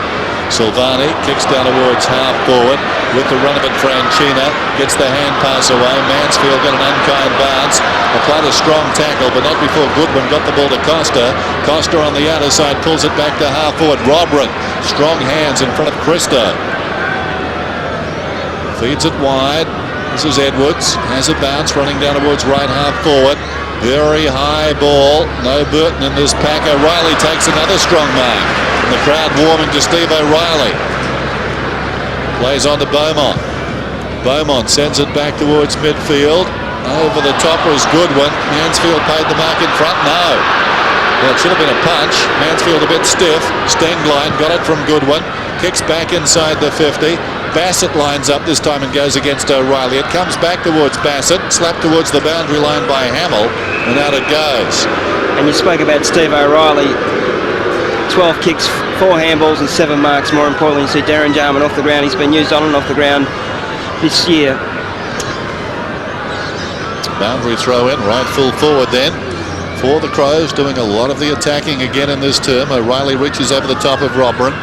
Silvani kicks down towards half forward with the run of it. Franchina gets the hand pass away. Mansfield got an unkind bounce. Applied a strong tackle, but not before Goodwin got the ball to Costa. Costa on the outer side pulls it back to half forward. Robran, strong hands in front of Christo. Feeds it wide. This is Edwards. Has a bounce running down towards right half forward. Very high ball. No Burton in this pack. O'Reilly takes another strong mark. And the crowd warming to Steve O'Reilly. Plays on to Beaumont. Beaumont sends it back towards midfield. Over the top was Goodwin. Mansfield paid the mark in front. No. Well, it should have been a punch. Mansfield a bit stiff. Stengline got it from Goodwin. Kicks back inside the 50. Bassett lines up this time and goes against O'Reilly. It comes back towards Bassett. Slapped towards the boundary line by Hamill. And out it goes. And you spoke about Steve O'Reilly. 12 kicks, 4 handballs and 7 marks. More importantly, you see Darren Jarman off the ground. He's been used on and off the ground this year. Boundary throw in, right full forward then for the Crows, doing a lot of the attacking again in this term. O'Reilly reaches over the top of Robran.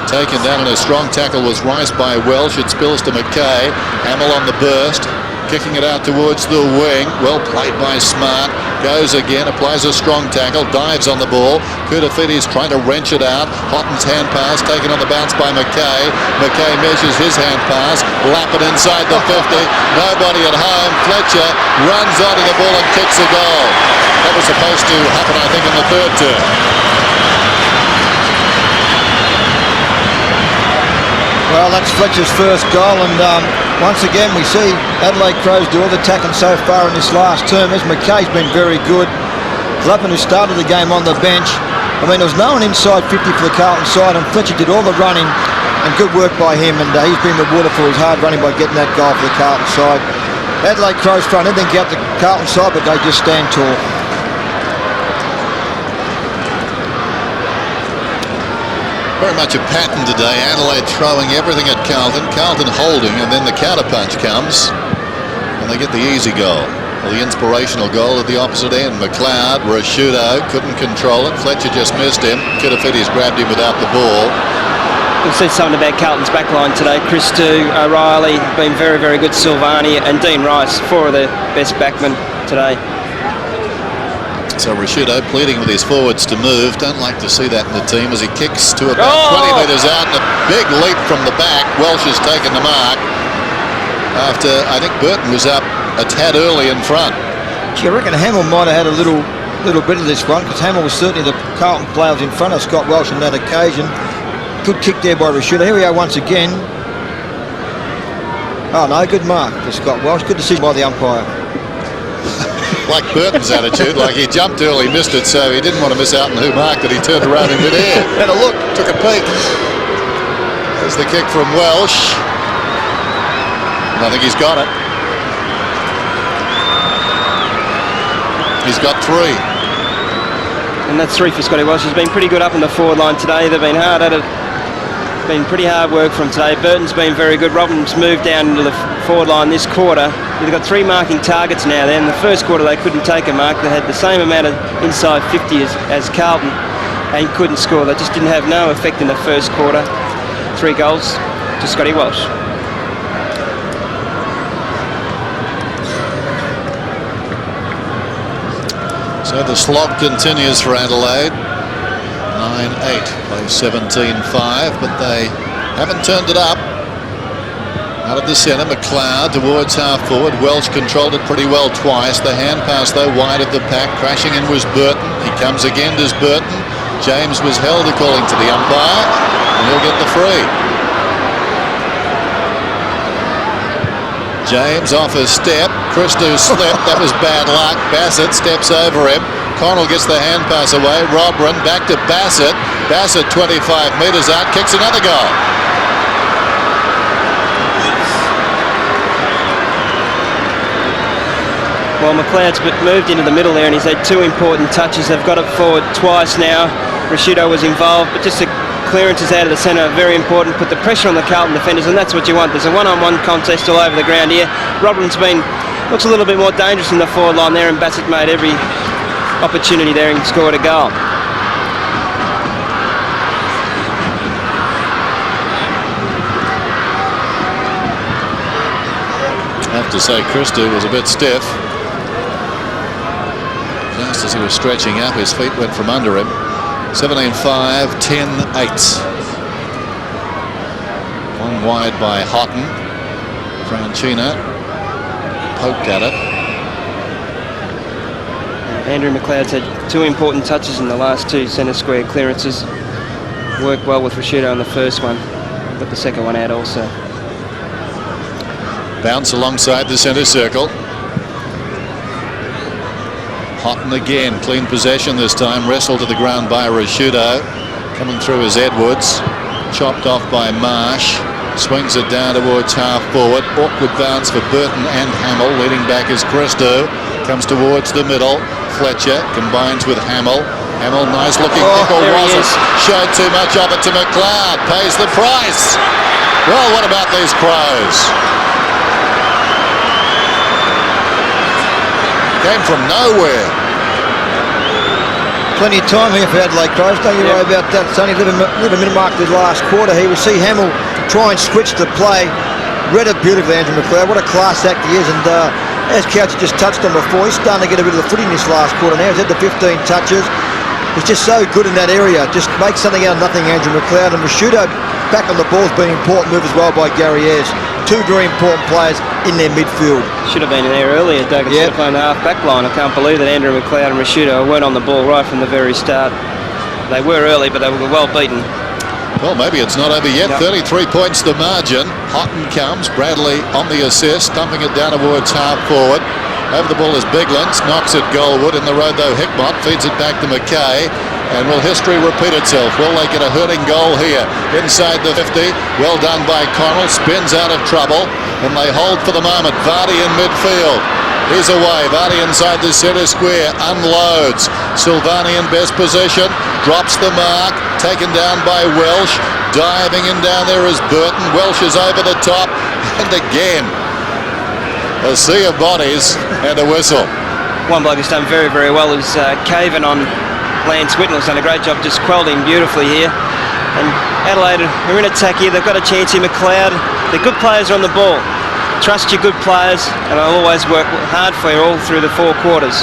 Taken down in a strong tackle was Rice by Welsh. It spills to McKay. Hamill on the burst. Kicking it out towards the wing. Well played by Smart. Goes again, applies a strong tackle, dives on the ball. Kutafiti's trying to wrench it out. Hotton's hand pass taken on the bounce by McKay. McKay measures his hand pass. Lap it inside the 50. Nobody at home. Fletcher runs onto the ball and kicks a goal. That was supposed to happen, I think, in the third term. Well, that's Fletcher's first goal, and once again we see Adelaide Crows do all the attacking so far in this last term. As McKay's been very good. Lappin, who started the game on the bench. I mean, there was no one inside 50 for the Carlton side, and Fletcher did all the running, and good work by him, and he's been rewarded for his hard running by getting that goal for the Carlton side. Adelaide Crows front, anything out the Carlton side, but they just stand tall. Very much a pattern today. Adelaide throwing everything at Carlton. Carlton holding, and then the counter-punch comes, and they get the easy goal. Well, the inspirational goal at the opposite end. McLeod, Rashudo, couldn't control it. Fletcher just missed him. Kutafiti's grabbed him without the ball. We've said something about Carlton's backline today. Christou, O'Reilly, been very, very good. Silvani and Dean Rice, four of the best backmen today. So Rashudo pleading with his forwards to move. Don't like to see that in the team as he kicks to about 20 metres out, and a big leap from the back. Welsh has taken the mark after I think Burton was up a tad early in front. Gee, I reckon Hamill might have had a little bit of this one, because Hamill was certainly the Carlton players in front of Scott Welsh on that occasion. Good kick there by Rashudo. Here we are once again. Oh no, good mark for Scott Welsh. Good decision by the umpire. Like Burton's attitude, like he jumped early, missed it, so he didn't want to miss out on who marked it. He turned around in midair. Had a look, took a peek. There's the kick from Welsh. And I think he's got it. He's got three. And that's three for Scotty Welsh. He's been pretty good up in the forward line today. They've been hard at it. Been pretty hard work from today. Burton's been very good. Robin's moved down into the forward line this quarter. They've got three marking targets now. Then in the first quarter they couldn't take a mark. They had the same amount of inside 50 as Carlton and couldn't score. They just didn't have no effect in the first quarter. 3 goals to Scotty Welsh. So the slog continues for Adelaide. 9-8 by 17-5, but they haven't turned it up. Out of the centre, McLeod towards half forward. Welsh controlled it pretty well twice. The hand pass though wide of the pack. Crashing in was Burton. He comes again, does Burton. James was held according to the umpire, and he'll get the free. James off his step. Christou slipped. That was bad luck. Bassett steps over him. Connell gets the hand pass away. Robran back to Bassett. Bassett 25 metres out, kicks another goal. Well, McLeod's moved into the middle there, and he's had 2 important touches. They've got it forward twice now. Rashudo was involved, but just the clearances out of the centre are very important. Put the pressure on the Carlton defenders, and that's what you want. There's a one-on-one contest all over the ground here. Robin's looks a little bit more dangerous in the forward line there, and Bassett made every opportunity there and scored a goal. I have to say Christou was a bit stiff. Just as he was stretching up, his feet went from under him. 17-5, 10-8. One wide by Hotton. Franchina poked at it. Andrew McLeod's had 2 important touches in the last 2 centre square clearances. Worked well with Rashudo on the first one. Got the second one out also. Bounce alongside the centre circle. Hotton again, clean possession this time. Wrestled to the ground by Rashudo. Coming through is Edwards. Chopped off by Marsh. Swings it down towards half forward. Awkward bounce for Burton and Hamill. Leading back is Christou. Comes towards the middle. Fletcher combines with Hamill. Hamill, nice looking kick, or was it? Showed too much of it to McLeod. Pays the price. Well, what about these Crows? Came from nowhere. plenty of time here for Adelaide Crows. Don't you worry about that. It's only 11 minute mark of the last quarter here. We see Hamill try and switch the play. Read it beautifully, Andrew McLeod. What a class act he is. And as Couch just touched on before, he's starting to get a bit of the footing this last quarter now. He's had the 15 touches. He's just so good in that area. Just make something out of nothing, Andrew McLeod. And Rashudo back on the ball has been an important move as well by Gary Ayres. Two very important players in their midfield. Should have been in there earlier, Doug. Instead of playing the half-back line. I can't believe that Andrew McLeod and Rashudo weren't on the ball right from the very start. They were early, but they were well beaten. Well, maybe it's not over yet. 33 points the margin. Houghton comes. Bradley on the assist, dumping it down towards half forward. Over the ball is Biglands, knocks it goalward. In the road, though, Hickmott feeds it back to McKay. And will history repeat itself? Will they get a hurting goal here? Inside the 50. Well done by Connell. Spins out of trouble. And they hold for the moment. Vardy in midfield. He's away. Vardy inside the centre square. Unloads. Silvani in best position. Drops the mark. Taken down by Welsh. Diving in down there is Burton. Welsh is over the top. And again, a sea of bodies and a whistle. One bloke who's done very, very well is Caven on Lance Whitnell's done a great job, just quelled him beautifully here. And Adelaide are in attack here. They've got a chance here. McLeod, the good players are on the ball. Trust your good players, and I'll always work hard for you all through the 4 quarters.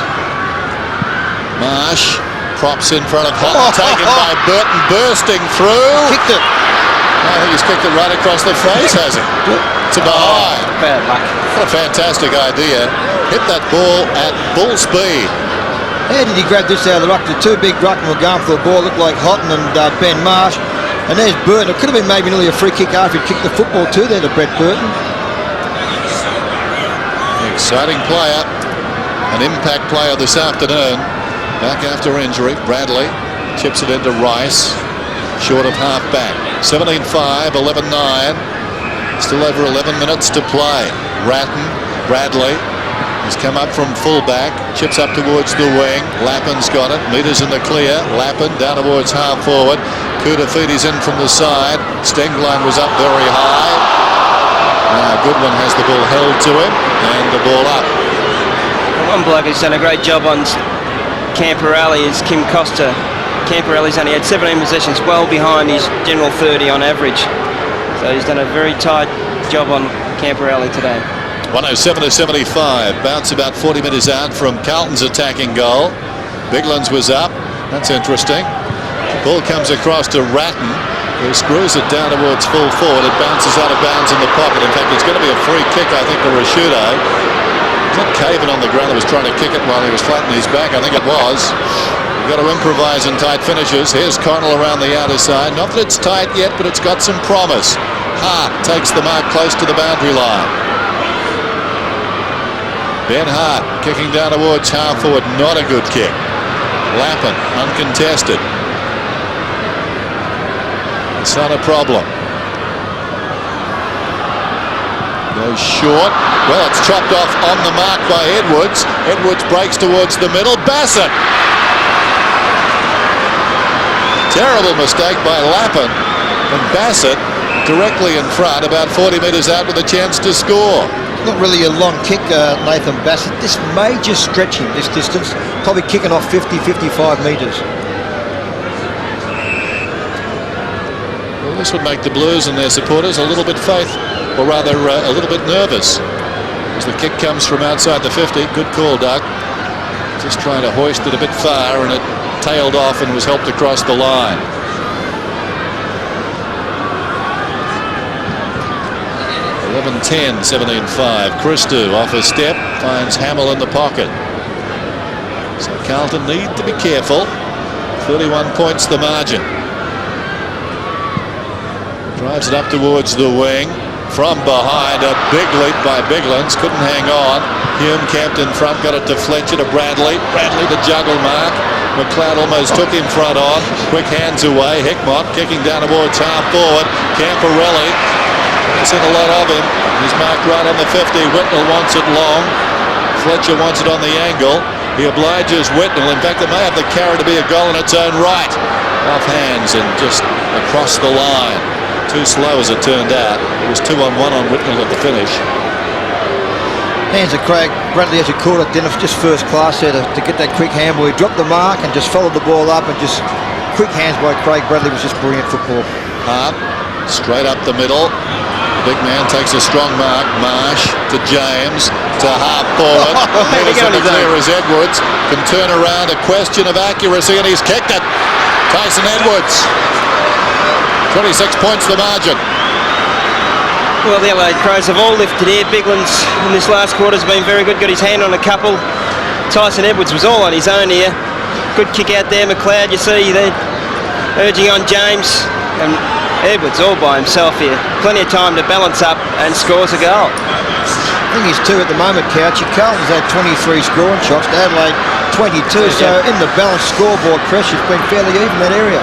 Marsh props in front of Houghton, taken by Burton, bursting through. Kicked it. I think he's kicked it right across the face, has he? To behind. Bad luck. What a fantastic idea. Hit that ball at full speed. How did he grab this out of the ruck? The two big ruckmen were going for the ball. Looked like Houghton and Ben Marsh. And there's Burton. It could have been maybe nearly a free kick after he'd kicked the football too there to Brett Burton. Exciting player. An impact player this afternoon. Back after injury. Bradley chips it into Rice. Short of half back. 17-5, 11-9. Still over 11 minutes to play. Bradley. He's come up from full-back, chips up towards the wing. Lappin's got it, meters in the clear. Lappin down towards half-forward. Koutafidis in from the side. Stenglein was up very high. Goodwin has the ball held to him, and the ball up. One bloke who's done a great job on Camporelli is Kim Costa. Camporelli's only had 17 possessions, well behind his general 30 on average. So he's done a very tight job on Camporelli today. 107-75. Bounce about 40 metres out from Carlton's attacking goal. Biglands was up. That's interesting. The ball comes across to Ratton, who screws it down towards full forward. It bounces out of bounds in the pocket. In fact, it's going to be a free kick, I think, to Rashudo. Was that Caven on the ground that was trying to kick it while he was flat on his back? I think it was. You've got to improvise in tight finishes. Here's Connell around the outer side. Not that it's tight yet, but it's got some promise. Hart takes the mark close to the boundary line. Ben Hart kicking down towards half forward. Not a good kick. Lappin uncontested. It's not a problem. Goes short. Well, it's chopped off on the mark by Edwards. Edwards breaks towards the middle. Bassett. Terrible mistake by Lappin. And Bassett directly in front, about 40 metres out with a chance to score. Not really a long kick, Nathan Bassett. This may just stretch him this distance. Probably kicking off 50-55 metres. Well, this would make the Blues and their supporters a little bit or rather a little bit nervous, as the kick comes from outside the 50. Good call, Doug. Just trying to hoist it a bit far, and it tailed off and was helped across the line. 11-10, 17-5. Christou off a step, finds Hamill in the pocket. So Carlton need to be careful. 31 points the margin. Drives it up towards the wing. From behind, a big leap by Biglands. Couldn't hang on. Hume camped in front, got it to Fletcher, to Bradley. Bradley the juggle mark. McLeod almost took him front on. Quick hands away. Hickmott kicking down towards half forward. Camporelli. We've seen a lot of him. He's marked right on the 50. Whitnell wants it long. Fletcher wants it on the angle. He obliges Whitnell. In fact, it may have the carry to be a goal in its own right. Off hands and just across the line. Too slow as it turned out. It was 2-on-1 on Whitnell at the finish. hands of Craig Bradley, as you called it, Dennis, just first class there to get that quick handball. He dropped the mark and just followed the ball up, and just quick hands by Craig Bradley was just brilliant football. Hart, straight up the middle. The big man takes a strong mark. Marsh to James, to half forward. Here's in the clear as Edwards can turn around. A question of accuracy, and he's kicked it. Tyson Edwards. 26 points the margin. Well, the Adelaide Crows have all lifted here. Bigland's in this last quarter has been very good. Got his hand on a couple. Tyson Edwards was all on his own here. Good kick out there. McLeod, you see, they're urging on James. And Edwards all by himself here. Plenty of time to balance up and scores a goal. I think he's 2 at the moment, Couchy. Carlton's had 23 scoring shots. Adelaide 22. So in the balanced scoreboard pressure, it's been fairly even that area.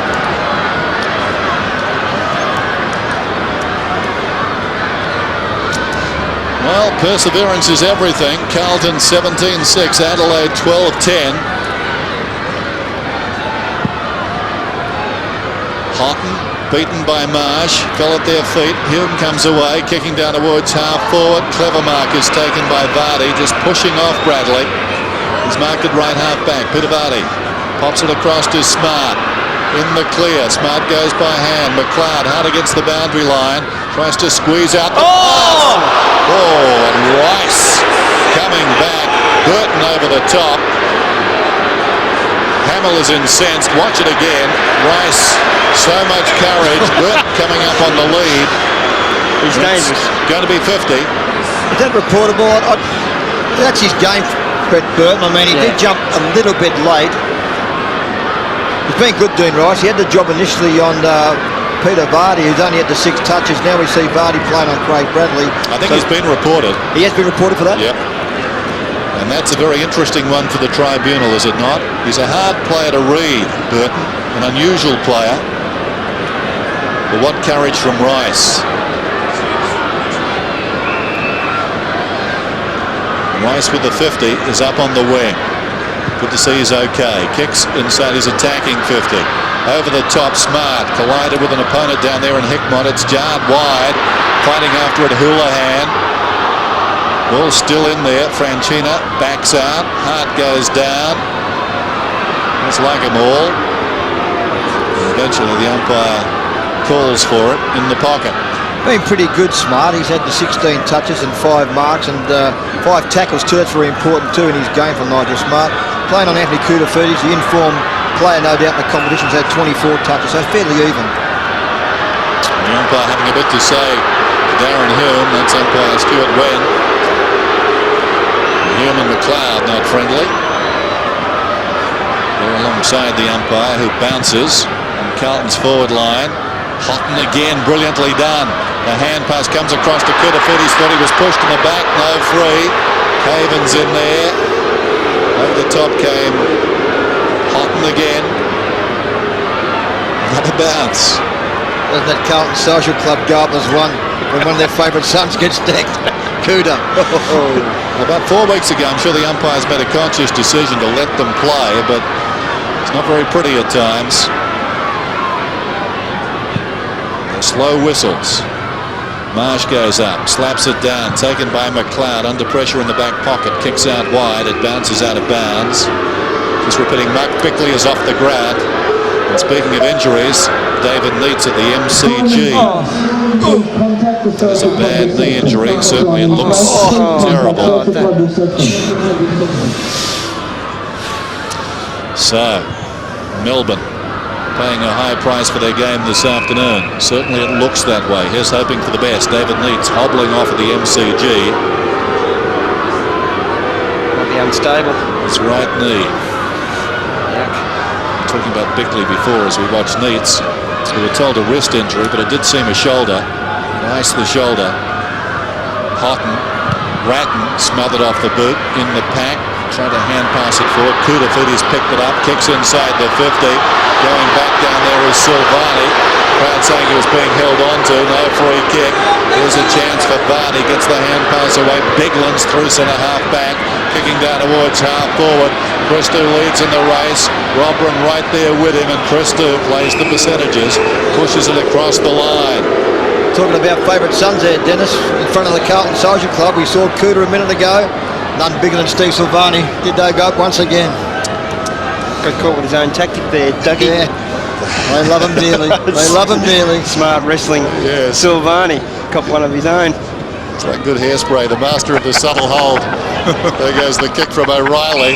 Well, perseverance is everything. Carlton 17-6, Adelaide 12-10. Houghton beaten by Marsh, fell at their feet. Hume comes away, kicking down towards half forward. Clever mark is taken by Vardy, just pushing off Bradley. He's marked at right half back. Peter Vardy pops it across to Smart. In the clear, Smart goes by hand. McLeod hard against the boundary line, tries to squeeze out the pass. Oh, and Rice coming back. Burton over the top. Hamill is incensed. Watch it again. Rice, so much courage. Burton coming up on the lead. He's dangerous. Going to be 50. Is that reportable? That's his game, Brett Burton. I mean, he did jump a little bit late. He's been good doing Rice. He had the job initially on Peter Vardy, who's only had the 6 touches. Now we see Vardy playing on Craig Bradley. I think he's been reported. He has been reported for that? Yep. And that's a very interesting one for the tribunal, is it not? He's a hard player to read, Burton. An unusual player. But what courage from Rice. Rice with the 50 is up on the wing. Good to see he's okay. Kicks inside his attacking 50. Over the top, Smart collided with an opponent down there in Hickmott. It's jarred wide. Fighting after it, Houlihan. Ball still in there. Franchina backs out. Hart goes down. It's like them all. And eventually the umpire calls for it in the pocket. Been pretty good, Smart. He's had the 16 touches and 5 marks and 5 tackles too. That's very important too in his game for Nigel Smart. Playing on Anthony Koutafidis, the informed player no doubt in the competition's had 24 touches, so fairly even. The umpire having a bit to say to Darren Hume. That's umpire Stuart Wen. Hume and McLeod not friendly. They're alongside the umpire, who bounces on Carlton's forward line. Houghton again, brilliantly done. The hand pass comes across to Koutafidis. Thought he was pushed in the back. No, free. Caven's in there. Over the top came Houghton again. Another bounce. Doesn't that Carlton Social Club go up as one when one of their favourite sons gets decked? Kuda. About 4 weeks ago, I'm sure the umpires made a conscious decision to let them play, but it's not very pretty at times. Slow whistles. Marsh goes up, slaps it down, taken by McLeod, under pressure in the back pocket, kicks out wide, it bounces out of bounds. Just repeating, Mark Bickley is off the ground. And speaking of injuries, David Neitz at the MCG. There's a bad knee injury, certainly it looks terrible. So, Melbourne paying a high price for their game this afternoon. Certainly it looks that way. Here's hoping for the best. David Neitz hobbling off at the MCG. Might be unstable. His right knee. Talking about Bickley before as we watched Neitz. We were told a wrist injury, but it did seem a shoulder. Nice the shoulder. Houghton. Ratton smothered off the boot in the pack. Tried to hand pass it forward. Koutafidis picked it up. Kicks inside the 50. Going back down there is Silvani. Crowd saying he was being held on to. No free kick. Here's a chance for Vardy. Gets the hand pass away. Bigland's through centre half back. Kicking down towards half forward. Christou leads in the race. Robran right there with him. And Christou plays the percentages. Pushes it across the line. Talking about favourite sons there, Dennis. In front of the Carlton Social Club. We saw Cooter a minute ago. None bigger than Steve Silvani. Did they go up once again? Got caught with his own tactic there, Dougie. Yeah. They love him dearly. They love him dearly. Smart wrestling. Yes. Silvani copped one of his own. It's like good hairspray, the master of the subtle hold. There goes the kick from O'Reilly.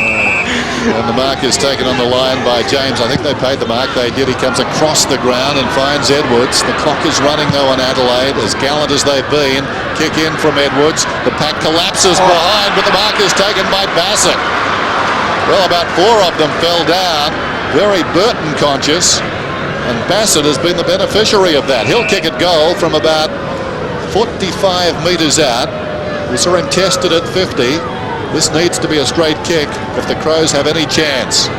And the mark is taken on the line by James. I think they paid the mark. They did. He comes across the ground and finds Edwards. The clock is running, though, on Adelaide. As gallant as they've been. Kick in from Edwards. The pack collapses behind, but the mark is taken by Bassett. Well, about 4 of them fell down. Very Burton conscious. And Bassett has been the beneficiary of that. He'll kick it goal from about 45 metres out. We saw him tested at 50. This needs to be a straight kick if the Crows have any chance.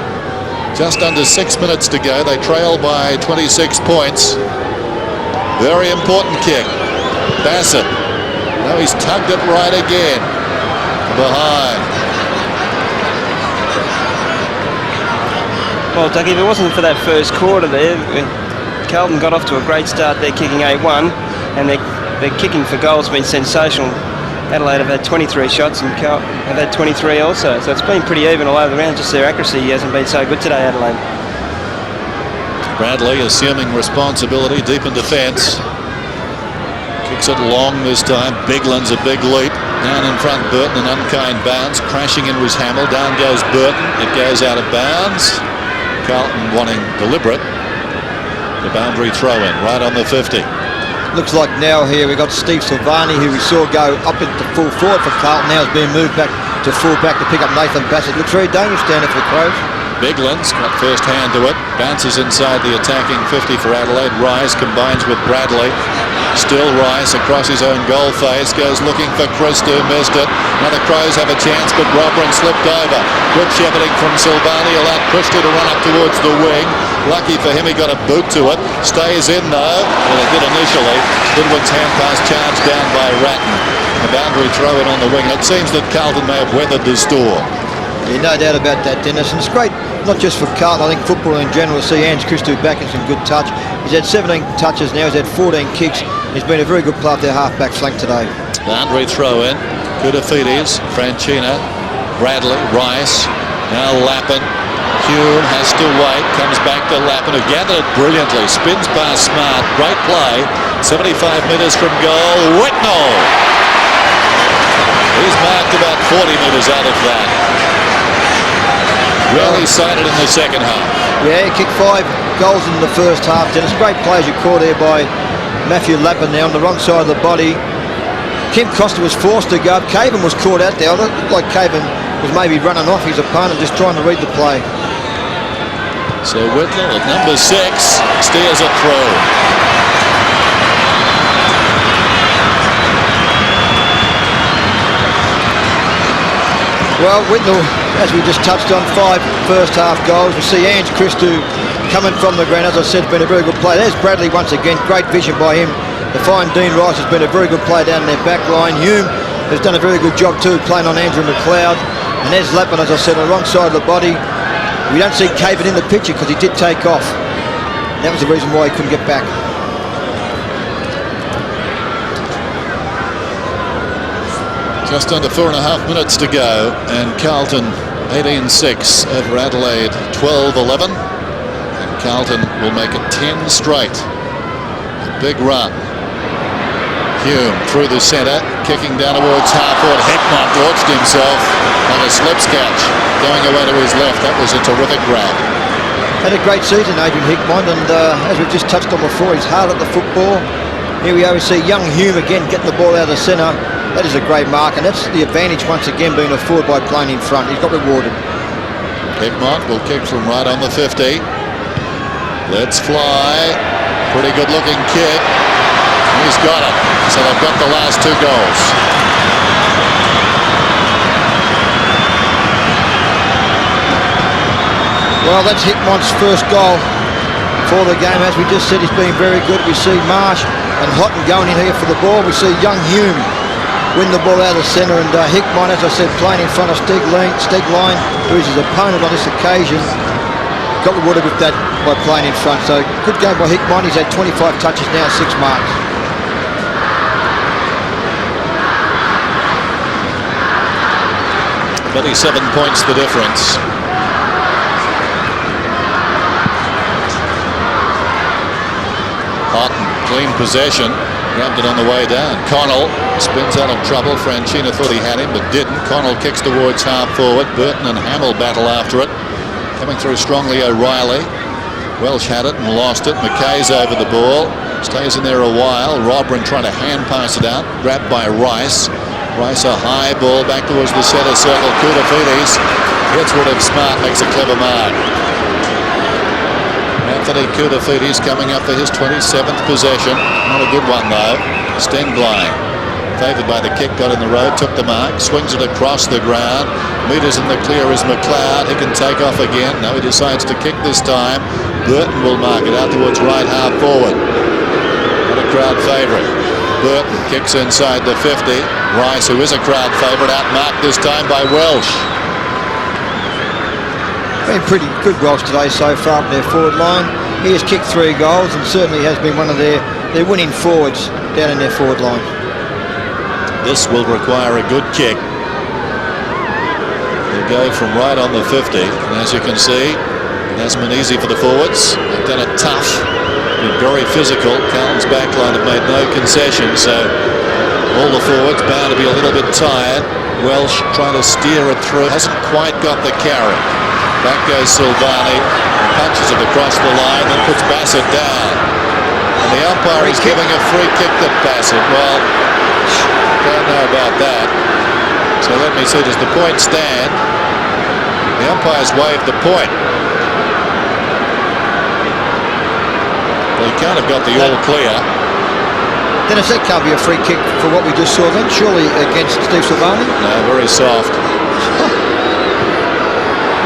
Just under 6 minutes to go. They trail by 26 points. Very important kick. Bassett. Now he's tugged it right again. Behind. Well, Dougie, if it wasn't for that first quarter there, Carlton got off to a great start there, kicking 8-1, and their kicking for goals has been sensational. Adelaide have had 23 shots and Carlton have had 23 also, so it's been pretty even all over the round. Just their accuracy hasn't been so good today, Adelaide. Bradley assuming responsibility deep in defence. Kicks it long this time. Bigland's a big leap. Down in front, Burton, an unkind bounce. Crashing into his Hamill. Down goes Burton. It goes out of bounds. Carlton wanting deliberate. The boundary throw-in right on the 50. Looks like now here we've got Steve Silvani, who we saw go up into full forward for Carlton. Now is being moved back to full back to pick up Nathan Bassett. Looks very dangerous down there for the Crows. Bigland's got first hand to it. Bounces inside the attacking 50 for Adelaide. Rice combines with Bradley. Still Rice across his own goal face. Goes looking for Christou. Missed it. Now the Crows have a chance, but Robrin slipped over. Good shepherding from Silvani. Allowed Christou to run up towards the wing. Lucky for him, he got a boot to it. Stays in though. Well, it did initially. Goodwin's hand pass charged down by Ratton. The boundary throw in on the wing. It seems that Carlton may have weathered the storm. Yeah, no doubt about that, Dennis. And it's great, not just for Carlton, I think football in general, to see Ange Christou back in some good touch. He's had 17 touches now, he's had 14 kicks. He's been a very good player up their half-back flank today. Boundary throw in. Kudafides, Franchina, Bradley, Rice, now Lappin. Hume has to wait, comes back to Lappin, who gathered it brilliantly. Spins past Smart, great play. 75 metres from goal, Whitnall. He's marked about 40 metres out of that. Really sighted in the second half. Yeah, he kicked 5 goals in the first half. Dennis, great play as you caught there by Matthew Lappin there on the wrong side of the body. Kim Costa was forced to go up. Caven was caught out there. It looked like Caven was maybe running off his opponent, just trying to read the play. So Whitnall at number 6 steers it through. Well, Whitnall, as we just touched on, 5 first half goals. We see Ange Christou coming from the ground. As I said, it's been a very good play. There's Bradley once again. Great vision by him. The fine Dean Rice has been a very good play down their back line. Hume has done a very good job too, playing on Andrew McLeod. And there's Lappin, as I said, on the wrong side of the body. We don't see Caven in the picture because he did take off. And that was the reason why he couldn't get back. Just under 4.5 minutes to go, and Carlton 18-6 over Adelaide 12-11. And Carlton will make it 10 straight. A big run. Hume through the centre, kicking down towards half-forward. Heckmont launched himself on a slips catch, going away to his left. That was a terrific grab. Had a great season, Adrian Hickmont, and as we've just touched on before, he's hard at the football. Here we are, we see young Hume again getting the ball out of the centre. That is a great mark, and that's the advantage once again being afforded by playing in front. He's got rewarded. Hickmont will kick from right on the 50. Let's fly. Pretty good looking kick. He's got it. So they've got the last 2 goals. Well, that's Hickmont's first goal for the game. As we just said, he's been very good. We see Marsh and Houghton going in here for the ball. We see young Hume win the ball out of the centre, and Hickmont, as I said, playing in front of Steg Line, who is his opponent on this occasion, got rewarded with that by playing in front. So good game by Hickmont. He's had 25 touches now, 6 marks. 27 points the difference. Carlton, clean possession. Grabbed it on the way down. Connell spins out of trouble. Franchina thought he had him, but didn't. Connell kicks towards half forward. Burton and Hamill battle after it. Coming through strongly, O'Reilly. Welsh had it and lost it. McKay's over the ball. Stays in there a while. Robrin trying to hand pass it out. Grabbed by Rice. Rice a high ball back towards the centre circle. Koutafidis gets rid of Smart, makes a clever mark. Anthony Koutafidis coming up for his 27th possession. Not a good one though. Stenglai, favoured by the kick, got in the road, took the mark, swings it across the ground. Metres in the clear is McLeod. He can take off again. No, he decides to kick this time. Burton will mark it out towards right half forward. Not a crowd favourite. Burton kicks inside the 50. Rice, who is a crowd favourite, outmarked this time by Welsh. Been pretty good Welsh today so far up their forward line. He has kicked 3 goals and certainly has been one of their winning forwards down in their forward line. This will require a good kick. They'll go from right on the 50, and as you can see, it hasn't been easy for the forwards. They've done it tough, been very physical. Carlton's backline have made no concessions, so all the forwards bound to be a little bit tired. Welsh trying to steer it through, hasn't quite got the carry. Back goes Silvani, punches it across the line, then puts Bassett down. And the umpire is giving a free kick to Bassett. Well, don't know about that. So let me see, does the point stand? The umpire's waved the point. Well, he can't have got the all clear. Dennis, that can't be a free kick for what we just saw then, surely against Steve Silvani? No, very soft.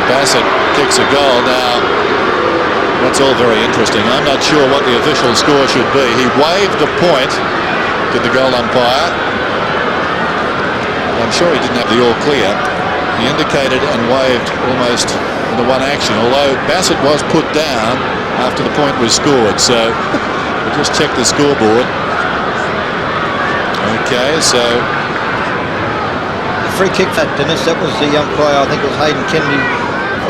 Bassett kicks a goal. Now, that's all very interesting. I'm not sure what the official score should be. He waved the point to the goal umpire. I'm sure he didn't have the all clear. He indicated and waved almost in the one action, although Bassett was put down after the point was scored. So we'll just check the scoreboard. Okay, so the free kick that Dennis, that was the umpire, I think it was Hayden Kennedy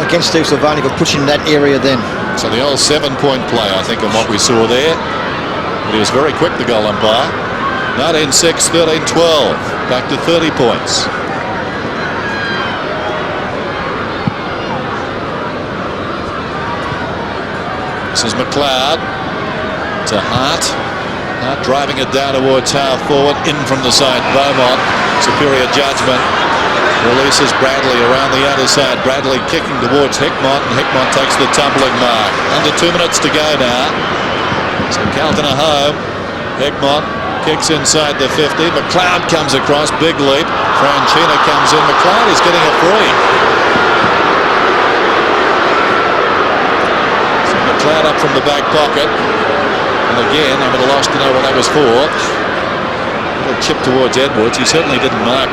against Steve Silvani for pushing that area then. So the old 7-point play, I think, on what we saw there. But he was very quick, the goal umpire. 19-6, 13-12, back to 30 points. This is McLeod to Hart. Hart driving it down towards half forward, in from the side, Beaumont. Superior judgment. Releases Bradley around the outer side. Bradley kicking towards Hickmott, and Hickmott takes the tumbling mark. Under 2 minutes to go now. So Carlton are home. Hickmott kicks inside the 50. McLeod comes across, big leap. Franchina comes in. McLeod is getting a free. So McLeod up from the back pocket. And again, I'm at a loss to know what that was for. A little chip towards Edwards. He certainly didn't mark.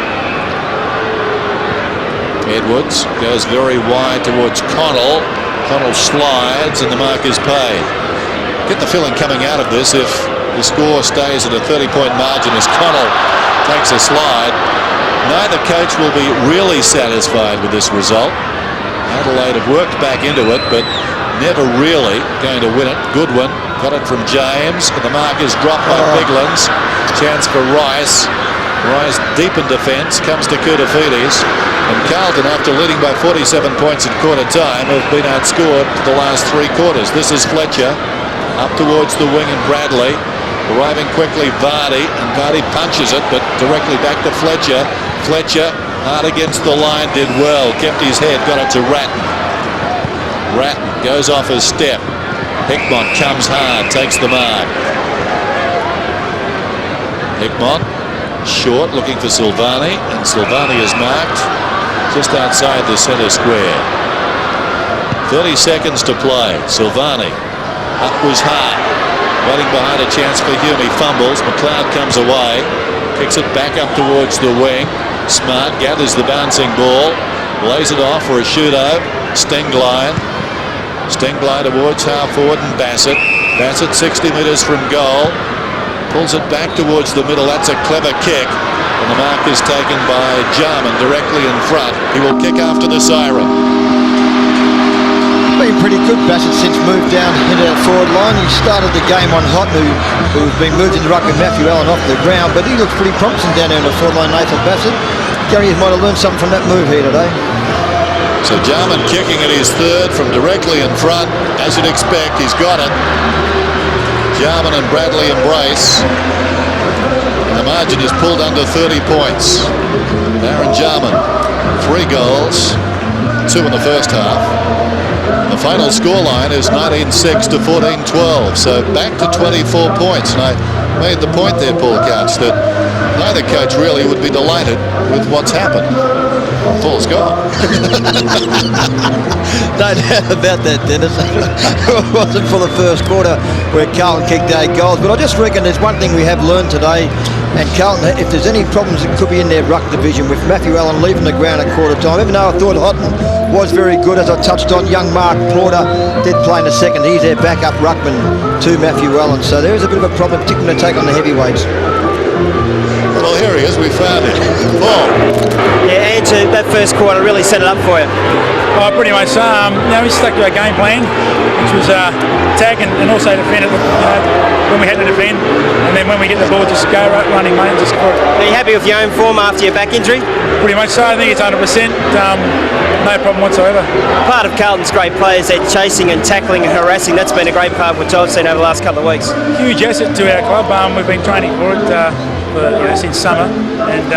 Edwards goes very wide towards Connell. Connell slides and the mark is paid. Get the feeling coming out of this, if the score stays at a 30-point margin as Connell takes a slide, neither coach will be really satisfied with this result. Adelaide have worked back into it, but never really going to win it. Goodwin got it from James, and the mark is dropped by Biglands. Chance for Rice. Rice deep in defence, comes to Koutafidis. And Carlton, after leading by 47 points in quarter time, have been outscored for the last 3 quarters. This is Fletcher, up towards the wing, and Bradley. Arriving quickly, Vardy, and Vardy punches it, but directly back to Fletcher. Fletcher, hard against the line, did well, kept his head, got it to Ratton. Ratton goes off his step. Hickmott comes hard, takes the mark. Hickmott, short, looking for Silvani, and Silvani is marked just outside the centre square. 30 seconds to play. Silvani, up was Hart, waiting behind a chance for Hume. He fumbles, McLeod comes away, kicks it back up towards the wing. Smart gathers the bouncing ball, lays it off for a shootout. Stenglai towards half forward, and Bassett 60 metres from goal, pulls it back towards the middle. That's a clever kick. And the mark is taken by Jarman directly in front. He will kick after the siren. Been pretty good, Bassett, since moved down into that forward line. He started the game on Houghton, who's been moved into ruck with Matthew Allen off the ground, but he looks pretty promising down there in the forward line, Nathan Bassett. Gary might have learned something from that move here today. So Jarman kicking at his third from directly in front. As you'd expect, he's got it. Jarman and Bradley embrace. And the margin is pulled under 30 points. Aaron Jarman, 3 goals, 2 in the first half. The final scoreline is 19-6 to 14-12, so back to 24 points. And I made the point there, Paul Couch, that neither coach really would be delighted with what's happened. Full score. No doubt about that, Dennis. It wasn't for the first quarter where Carlton kicked 8 goals, but I just reckon there's one thing we have learned today, and Carlton, if there's any problems, it could be in their ruck division with Matthew Allen leaving the ground at quarter time. Even though I thought Houghton was very good, as I touched on, young Mark Porter did play in the second. He's their backup ruckman to Matthew Allen, so there is a bit of a problem, particularly to take on the heavyweights. Well, here he is. We found it. Paul. Yeah, Andrew, that first quarter really set it up for you. Oh, pretty much. We stuck to our game plan, which was attack and also defend it when we had to defend, and then when we get the ball, just go running, mate, and just score. Are you happy with your own form after your back injury? Pretty much so. I think it's 100%. No problem whatsoever. Part of Carlton's great players, they're chasing and tackling and harassing. That's been a great part of what I've seen over the last couple of weeks. Huge asset to our club. We've been training for it since summer, and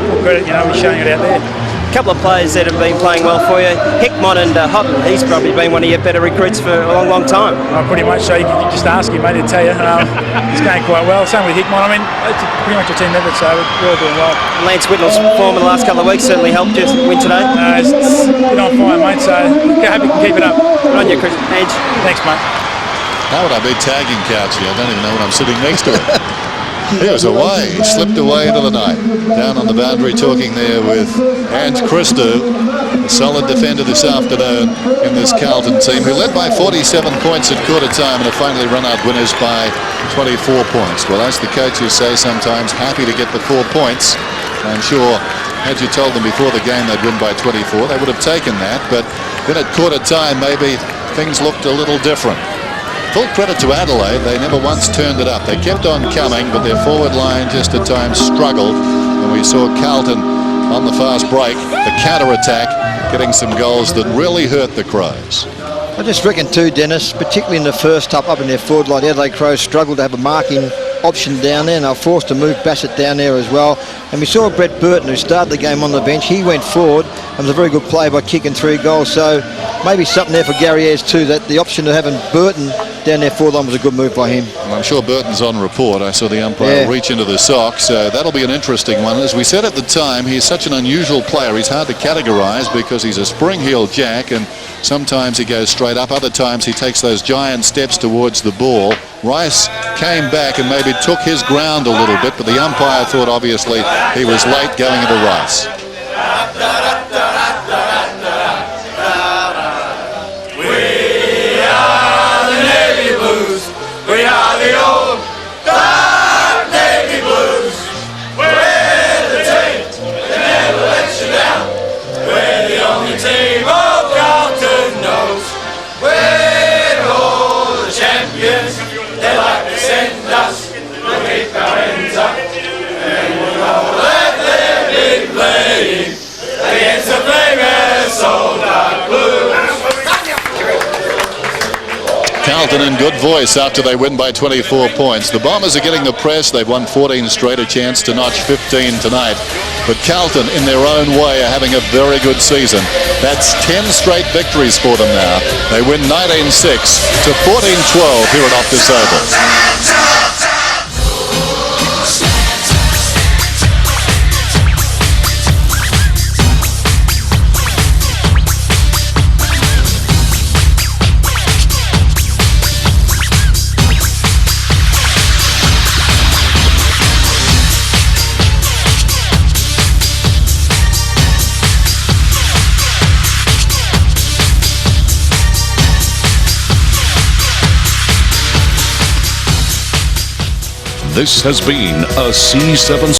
full credit, we're showing it out there. A couple of players that have been playing well for you. Hickmott and Houghton, he's probably been one of your better recruits for a long, long time. Pretty much so. You can just ask him, mate, he'll tell you. He's going quite well. Same with Hickmott. I mean, it's pretty much a team effort, so we're all doing well. Lance Whitnell's form in the last couple of weeks certainly helped you win today. It's been on fire, mate, so I hope you can keep it up. Good on you, Chris. Edge. Thanks, mate. How would I be tagging Couchy? I don't even know when I'm sitting next to him. He was away. He slipped away into the night. Down on the boundary talking there with Ant Christou, a solid defender this afternoon in this Carlton team, who led by 47 points at quarter time and have finally run out winners by 24 points. Well, as the coaches say sometimes, happy to get the 4 points. I'm sure had you told them before the game they'd win by 24, they would have taken that. But then at quarter time, maybe things looked a little different. Full credit to Adelaide, they never once turned it up. They kept on coming, but their forward line just at times struggled. And we saw Carlton on the fast break, the counter-attack, getting some goals that really hurt the Crows. I just reckon too, Dennis, particularly in the first half up in their forward line, the Adelaide Crows struggled to have a marking option down there, and they were forced to move Bassett down there as well. And we saw Brett Burton, who started the game on the bench. He went forward and was a very good player by kicking 3 goals. So maybe something there for Gary Ayres too, that the option of having Burton down there forward line was a good move by him. Well, I'm sure Burton's on report. I saw the umpire reach into the sock, so that'll be an interesting one. As we said at the time, he's such an unusual player. He's hard to categorise because he's a spring-heeled jack, and sometimes he goes straight up, other times he takes those giant steps towards the ball. Rice came back and maybe took his ground a little bit, but the umpire thought obviously he was late going into Rice. We are the Navy Blues. We are the old dark Navy Blues. We're the team that never lets you down. We're the only team of Carlton knows. We're all the champions. They like to send us. We'll keep our hands up. And we won't let them be playing against the famous old dark blues. Carlton in good voice after they win by 24 points. The Bombers are getting the press. They've won 14 straight, a chance to notch 15 tonight. But Carlton, in their own way, are having a very good season. That's 10 straight victories for them now. They win 19-6 to 14-12 here at Optus Oval. This has been a C7